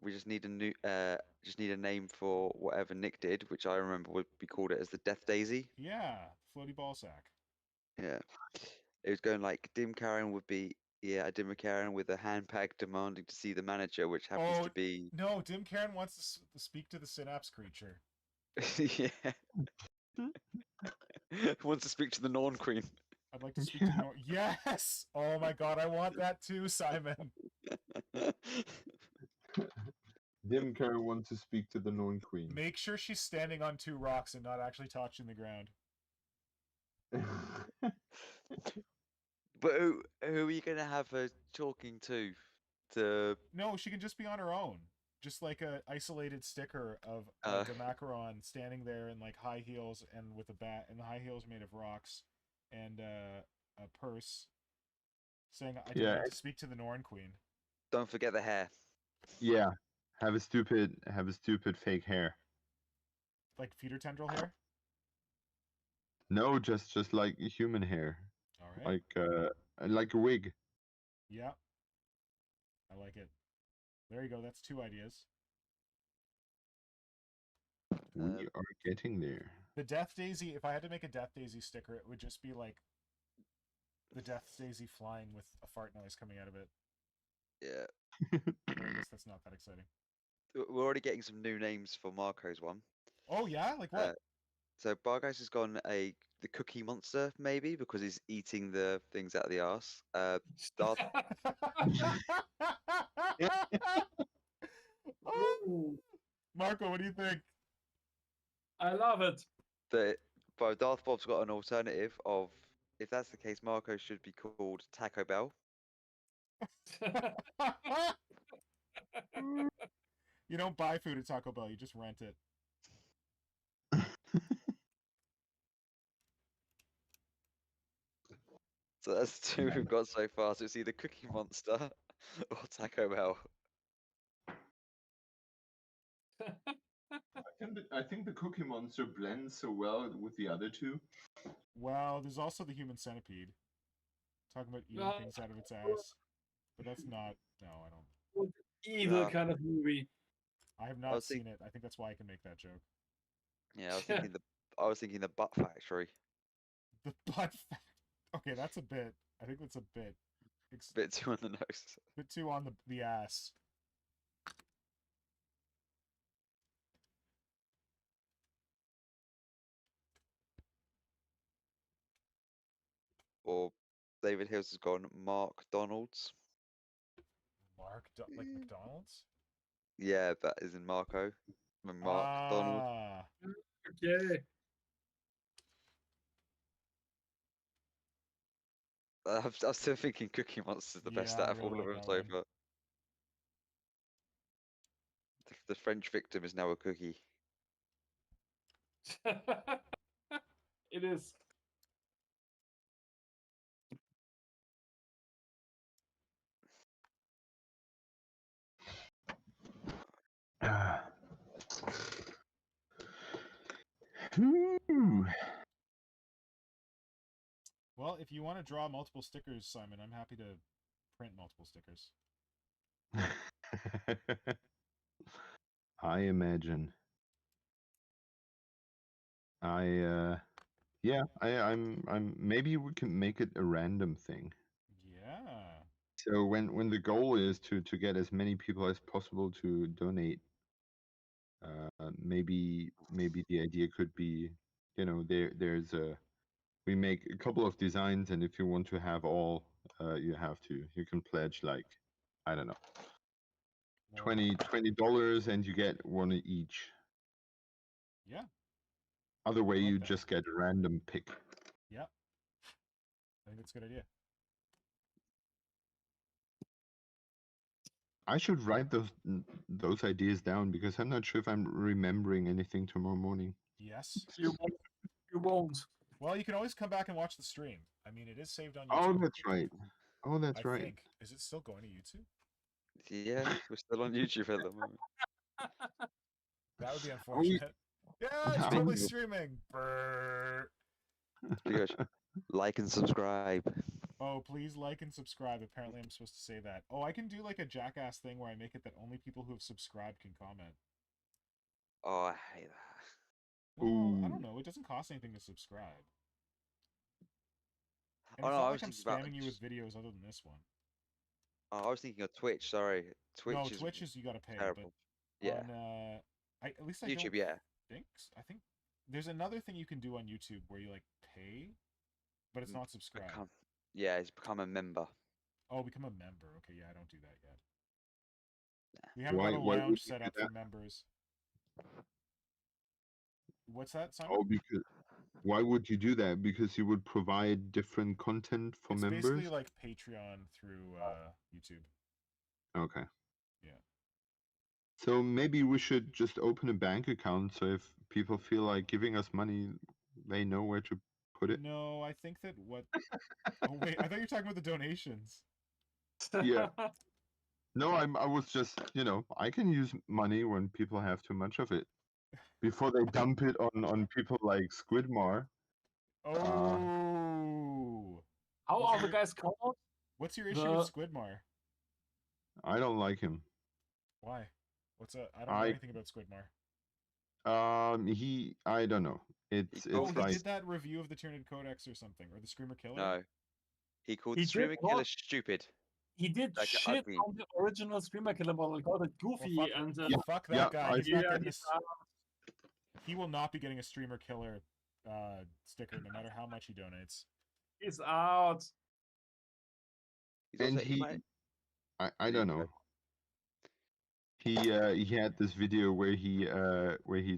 We just need a name for whatever Nick did, which I remember would be called it as the Death Daisy. Yeah, floaty ball sack. Yeah, it was going like Dim Karen would be a Dim Karen with a handbag demanding to see the manager, which happens to be no. Dim Karen wants to speak to the Synapse creature. yeah. Wants to speak to the Norn Queen. I'd like to speak to the Norn. Yes! Oh my god, I want that too, Simon. Dim Karen wants to speak to the Norn Queen. Make sure she's standing on two rocks and not actually touching the ground. But who are you gonna have her talking to? No, she can just be on her own. Just like a isolated sticker of Demacaron standing there in like high heels and with a bat, and the high heels made of rocks, and a purse, saying, "I'd like to speak to the Norn Queen." Don't forget the hair. Yeah, have a stupid fake hair. Like feeder tendril hair. No, just like human hair. All right. Like a wig. Yeah. I like it. There you go. That's 2 ideas. We are getting there. The Death Daisy, if I had to make a Death Daisy sticker, it would just be like the Death Daisy flying with a fart noise coming out of it. Yeah. I guess that's not that exciting. We're already getting some new names for Marco's one. Oh yeah? Like what? So Barghouse has gone the cookie monster, maybe, because he's eating the things out of the arse. Darth Marco, what do you think? I love it. But Darth Bob's got an alternative of, if that's the case, Marco should be called Taco Bell. You don't buy food at Taco Bell, you just rent it. So that's 2 we've got so far. So it's either Cookie Monster or Taco Bell. I think the Cookie Monster blends so well with the other two. Well, there's also the Human Centipede. Talking about eating things out of its ass. But that's not... No, I don't... Either kind of movie. I have not seen it. I think that's why I can make that joke. Yeah, I was thinking the Butt Factory. The Butt Factory. Okay, that's a bit... I think that's a bit... Bit too on the nose. Bit too on the ass. Or David Hills has gone Mark Donalds. Like McDonald's? Yeah, but as in Marco. Mark Donald. Okay. I'm still thinking Cookie Monster's the best out of all of them so far. The French victim is now a cookie. It is. Well, if you want to draw multiple stickers, Simon, I'm happy to print multiple stickers. I imagine. I'm maybe we can make it a random thing. Yeah. So when the goal is to get as many people as possible to donate, maybe the idea could be, there's a we make a couple of designs, and if you want to have all, you can pledge like, I don't know, Well, $20 and you get one each. yeah. Other way, I like you that. just get a random pick. Yeah. I think that's a good idea. I should write those ideas down because I'm not sure if I'm remembering anything tomorrow morning. Yes. You won't. Well, you can always come back and watch the stream. I mean, it is saved on Oh, YouTube. that's right. Oh, that's I right. think. Is it still going to YouTube? Yeah, we're still on YouTube at the moment. That would be unfortunate. Yeah, it's Oh, totally yeah. streaming. Brrr. You guys like and subscribe. Oh, please like and subscribe. Apparently, I'm supposed to say that. Oh, I can do like a jackass thing where I make it that only people who have subscribed can comment. Oh, I hate that. Well, I don't Ooh. know. It doesn't cost anything to subscribe. And Oh it's no, not I like was I'm thinking about. spamming you with videos other than this one. Oh, I was thinking of Twitch. Sorry, Twitch No, is Twitch is you gotta pay, terrible. but Yeah, on at least I YouTube. don't Yeah, think. I think there's another thing you can do on YouTube where you like pay, but it's not subscribe. it's become a member. Oh, become a member. Okay, yeah, I don't do that yet. Nah. We haven't got a Why would lounge you set do up that? for members. What's that, Simon? Oh, because why would you do that? Because you would provide different content for It's members. basically like Patreon through YouTube. Okay. Yeah. So maybe we should just open a bank account, so if people feel like giving us money, they know where to put it. No, I think that what. Oh wait, I thought you were talking about the donations. Yeah. No, I was just, I can use money when people have too much of it. Before they dump it on people like Squidmar. Oh. How are the guys called? What's your issue with Squidmar? I don't like him. Why? I don't know anything about Squidmar. I don't know. It's he like did that review of the Tyranid Codex or something, or the Screamer Killer. No, he called the Screamer Killer stupid. He did like shit ugly. on the original Screamer Killer model. He called it goofy and fuck that guy. He's not getting he will not be getting a Streamer Killer sticker no matter how much he donates. He's out. And I don't know. He had this video where he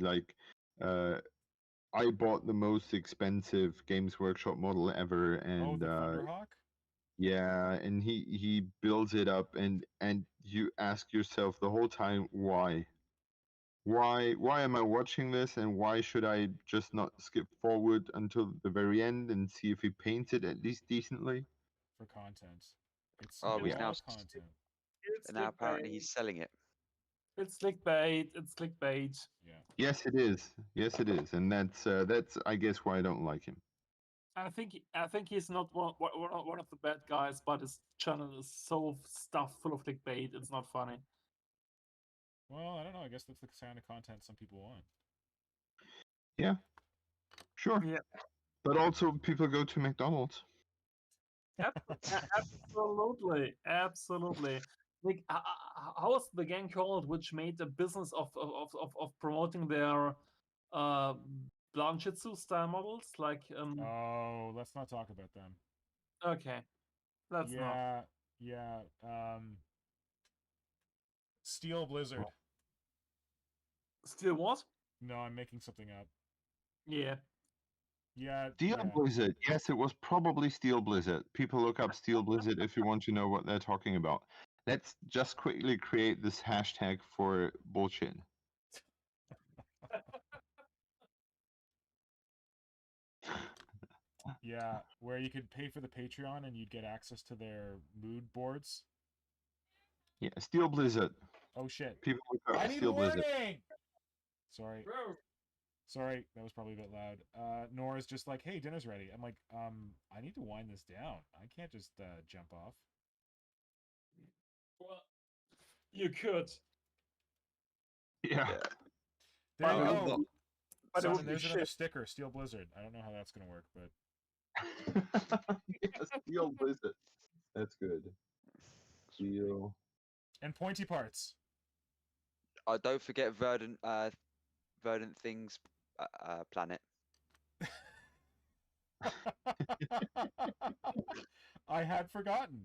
like I bought the most expensive Games Workshop model ever, and the Thunderhawk? Yeah, and he builds it up, and you ask yourself the whole time, why am I watching this, and why should I just not skip forward until the very end and see if he paints it at least decently? For content. It's he's now content. And now apparently he's selling it. It's clickbait. It's clickbait. Yeah. Yes, it is. Yes, it is, and that's I guess why I don't like him. I think he's not one of the bad guys, but his channel is so stuffed full of clickbait. It's not funny. Well, I don't know. I guess that's the kind of content some people want. Yeah. Sure. Yeah. But also, people go to McDonald's. Absolutely, absolutely. Like, how is the gang called, which made a business of promoting their Blanchitsu style models? Like, oh, let's not talk about them. Okay, let's not. Yeah. Steel Blizzard. Steel what? No, I'm making something up. Yeah. Yeah. Steel Blizzard. Yes, it was probably Steel Blizzard. People look up Steel Blizzard if you want to know what they're talking about. Let's just quickly create this hashtag for bullshit. Yeah, where you could pay for the Patreon and you'd get access to their mood boards. Yeah, Steel Blizzard. Oh shit. People look up I need Steel warning! Blizzard. Sorry. Sorry, that was probably a bit loud. Nora's just like, hey, dinner's ready. I'm like, I need to wind this down. I can't just jump off. You could. Yeah. There you Well, go. But it Simon, would be there's another shit. sticker, Steel Blizzard. I don't know how that's gonna work, but Yes, Steel Blizzard. That's good. Steel. and pointy parts. Don't forget Verdant Things planet. I had forgotten.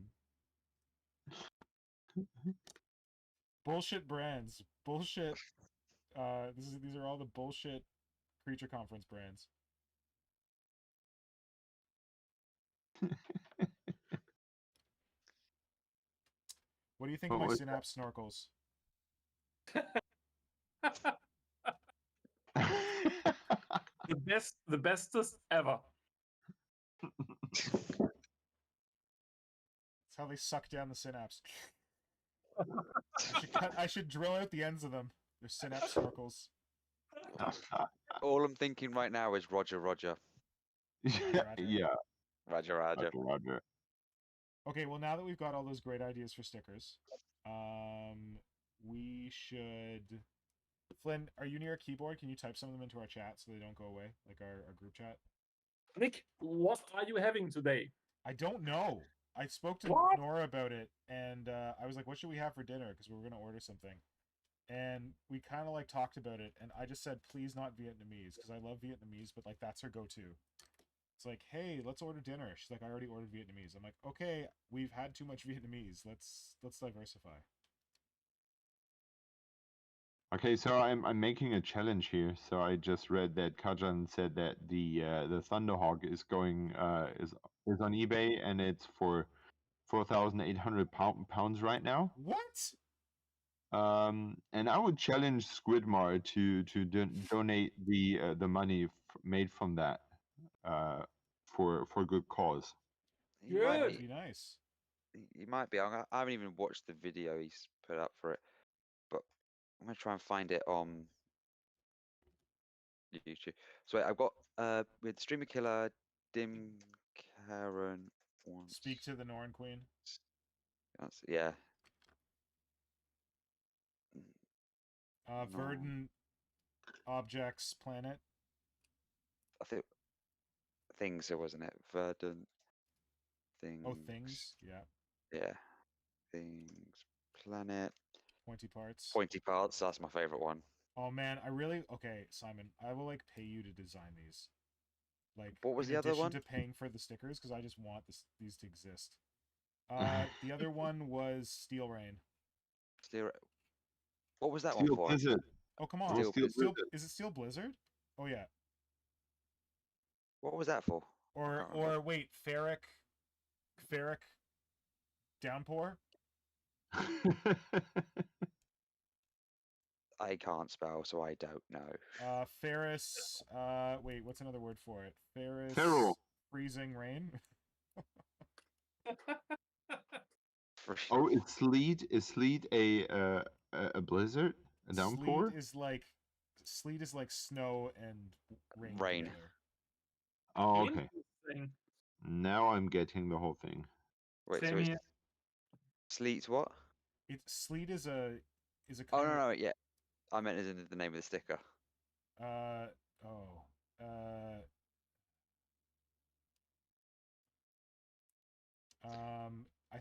Bullshit brands. Bullshit. These are all the bullshit Creature Conference brands. What do you think of my Synapse snorkels? The bestest ever. That's how they suck down the Synapse. I should drill out the ends of them. They're Synapse snorkels. All I'm thinking right now is Roger. Yeah. Roger. Okay, well, now that we've got all those great ideas for stickers, we should... Flynn, are you near a keyboard? Can you type some of them into our chat so they don't go away, like our group chat? Nick, what are you having today? I don't know. I spoke to Nora about it, and I was like, what should we have for dinner? Because we were going to order something. And we kind of, like, talked about it, and I just said, please not Vietnamese, because I love Vietnamese, but, like, that's her go-to. It's like, hey, let's order dinner. She's like, I already ordered Vietnamese. I'm like, okay, we've had too much Vietnamese. Let's diversify. Okay, so I'm making a challenge here. So I just read that Kajan said that the Thunderhawk is going is on eBay and it's for 4,800 pounds right now. What? And I would challenge Squidmar to donate the money made from that for good cause. That'd be nice. He might be. I haven't even watched the video he's put up for it, but I'm gonna try and find it on YouTube. So I've got with Streamer Killer, Dim Karen. Speak to the Norn Queen. Yeah. Verdant Objects Planet. I think Things, wasn't it? Verdant Things. Oh, Things. Yeah. Yeah. Things. Planet. Pointy Parts. Pointy Parts. That's my favorite one. Oh man, okay, Simon. I will like pay you to design these. Like, what was the other one? In addition to paying for the stickers, because I just want these to exist. The other one was Steel Rain. What was that Steel one for? Blizzard. Oh come on! Is it Steel Blizzard? Oh yeah. What was that for? Or wait, Ferric Downpour. I can't spell, so I don't know. Ferris. Wait, what's another word for it? Ferris. Feral. Freezing Rain. Oh, is Sleet a blizzard? A downpour? Sleet is like snow and rain. Together. Oh, okay. Now I'm getting the whole thing. Wait, so it's Sleet's what? Sleet is a Oh no, yeah. I meant as in the name of the sticker. I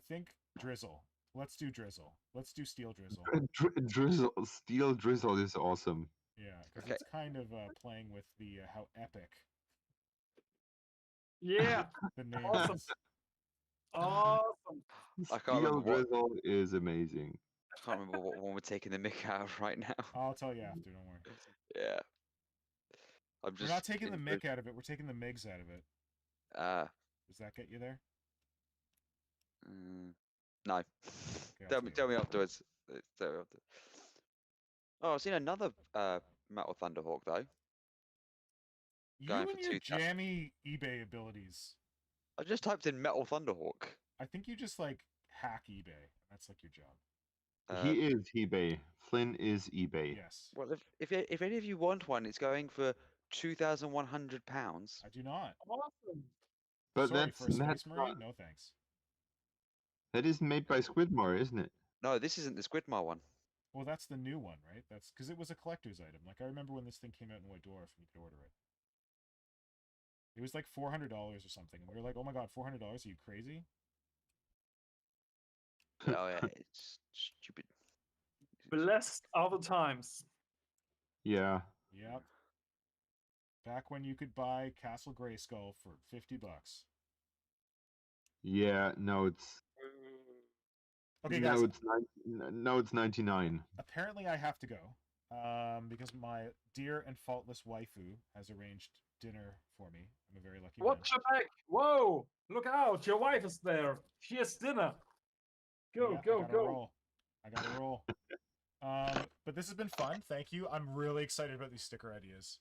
think Drizzle. Let's do Drizzle. Let's do Steel Drizzle. Drizzle, Steel Drizzle is awesome. Yeah, because it's kind of playing with the how epic. Yeah. The name awesome. is. Awesome. Steel Drizzle is amazing. I can't remember what one we're taking the mick out of right now. I'll tell you after. Don't worry. Yeah. We're not taking the mick out of it. We're taking the migs out of it. Does that get you there? No. Okay, tell me afterwards. Oh, I've seen another Metal Thunderhawk though. You and your jammy eBay abilities. I just typed in Metal Thunderhawk. I think you just like hack eBay. That's like your job. He is eBay. Flynn is eBay. Yes. Well, if any of you want one, it's going for £2,100. I do not. Awesome. But sorry, that's for a Space Marine? No thanks. That is made by Squidmar, isn't it? No, this isn't the Squidmar one. Well, that's the new one, right? That's because it was a collector's item. Like I remember when this thing came out in White Dwarf, and you could order it. It was like $400 or something, and we were like, "Oh my god, $400? Are you crazy?" Oh yeah, it's stupid. Blessed are the times. Yeah. Yep. Back when you could buy Castle Grayskull for $50. Yeah. No, it's Okay, guys. Now it's 99. Apparently, I have to go because my dear and faultless waifu has arranged dinner for me. I'm a very lucky man. Watch your back! Whoa! Look out! Your wife is there. She has dinner. Go, Yeah, go, I gotta go! roll. I gotta roll. But this has been fun. Thank you. I'm really excited about these sticker ideas.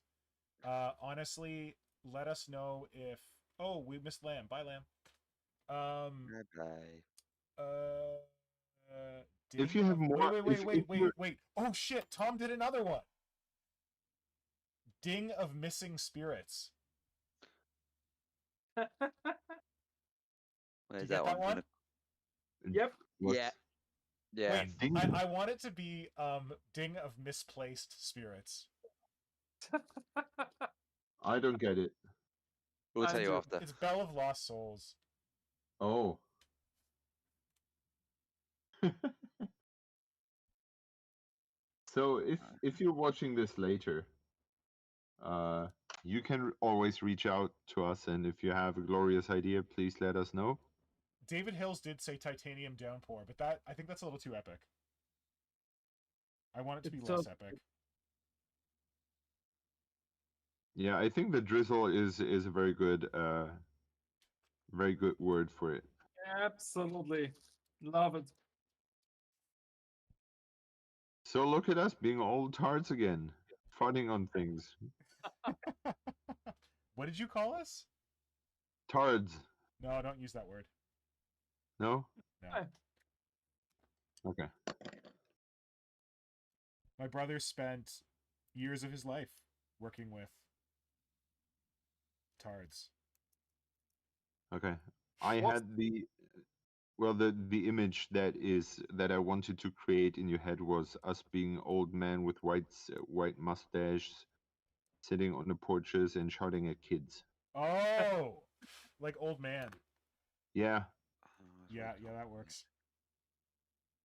Honestly, let us know if. Oh, we missed Lamb. Bye, Lamb. Bye. If you have more, Wait. Oh shit! Tom did another one. Ding of Missing Spirits. Where's Did you get that one? Yep. Yeah. Yeah. Wait, I want it to be Ding of Misplaced Spirits. I don't get it. We'll tell you after. It's Bell of Lost Souls. Oh. So if you're watching this later, you can always reach out to us, and if you have a glorious idea, please let us know. David Hills did say Titanium Downpour, but I think that's a little too epic. I want it to be less epic. Yeah, I think the drizzle is a very good word for it. Absolutely. Love it. So look at us being old tards again, farting on things. What did you call us? Tards. No, don't use that word. No? No. Okay. My brother spent years of his life working with tards. Okay. I had the image that I wanted to create in your head was us being old men with white mustache, sitting on the porches and shouting at kids. Oh, like old man. Yeah. Yeah, that works.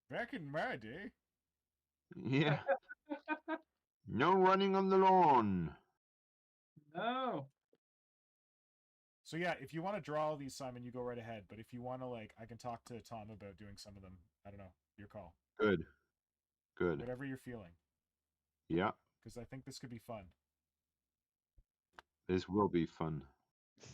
Back in my day. Yeah. No running on the lawn. No. So yeah, if you want to draw all these, Simon, you go right ahead. But if you want to, I can talk to Tom about doing some of them. I don't know. Your call. Good. Whatever you're feeling. Yeah. Because I think this could be fun. This will be fun.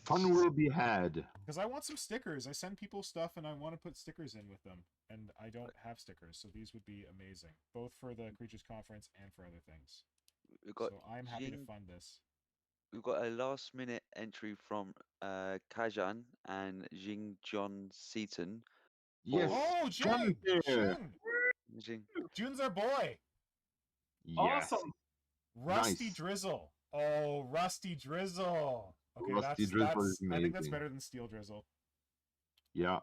Fun will be had. Because I want some stickers. I send people stuff and I want to put stickers in with them. And I don't have stickers, so these would be amazing. Both for the Creatures Conference and for other things. So I'm happy to fund this. We've got a last minute entry from Kajan and Jing John Seaton. Yes. Oh, Jing! June's our boy. Yes. Awesome. Rusty Drizzle. Oh, Rusty Drizzle. Okay, Rusty Drizzle is amazing. I think that's better than Steel Drizzle. Yeah.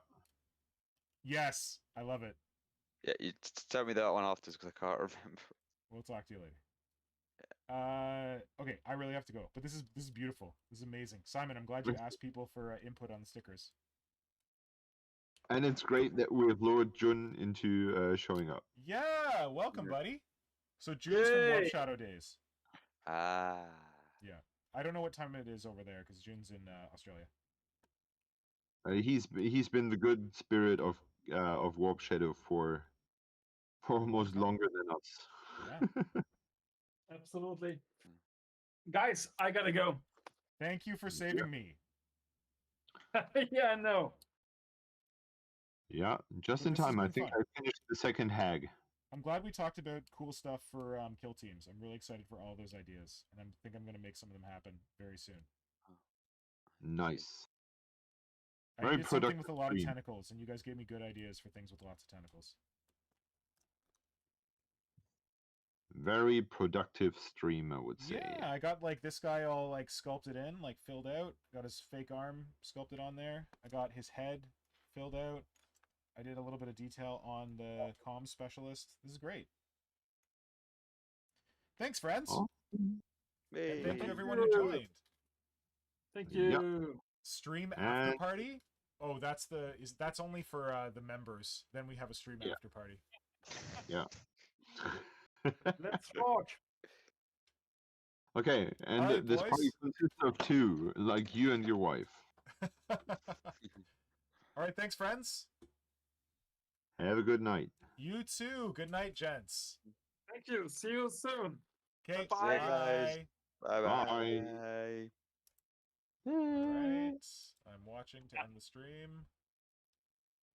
Yes, I love it. Yeah, you tell me that one after because I can't remember. We'll talk to you later. Okay, I really have to go, but this is beautiful. This is amazing. Simon, I'm glad you asked people for input on the stickers. And it's great that we've lured Jun into showing up. Yeah, welcome, buddy. So Jun's from Warp Shadow Days. Yeah, I don't know what time it is over there because Jun's in Australia. He's been the good spirit of Warp Shadow for almost longer than us. Yeah. Absolutely. Guys, I gotta go. Thank you for saving me. Yeah, I know. Yeah, just in time. I think I finished the second hag. I'm glad we talked about cool stuff for kill teams. I'm really excited for all those ideas, and I think I'm going to make some of them happen very soon. Nice. I did something with a lot of tentacles, and you guys gave me good ideas for things with lots of tentacles. Very productive stream, I would say. Yeah, I got this guy all sculpted in, filled out. Got his fake arm sculpted on there. I got his head filled out. I did a little bit of detail on the comm specialist. This is great. Thanks, friends. Oh. And thank you Hey. everyone who joined. Thank you. Stream after And- party. Oh, that's only for the members. Then we have a stream after party. Yeah. Let's rock. Okay, and All right, this party boys. consists of two, like you and your wife. All right, thanks, friends. Have a good night. You too. Good night, gents. Thank you. See you soon. Okay, Bye-bye. bye. Bye-bye. Bye. All right. I'm watching to end the stream.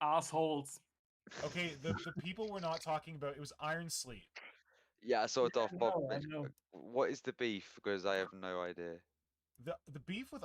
Assholes. Okay, the people we're not talking about, it was Iron Sleet. Yeah, I saw it off, Bob. I know. What is the beef? Because I have no idea. The beef with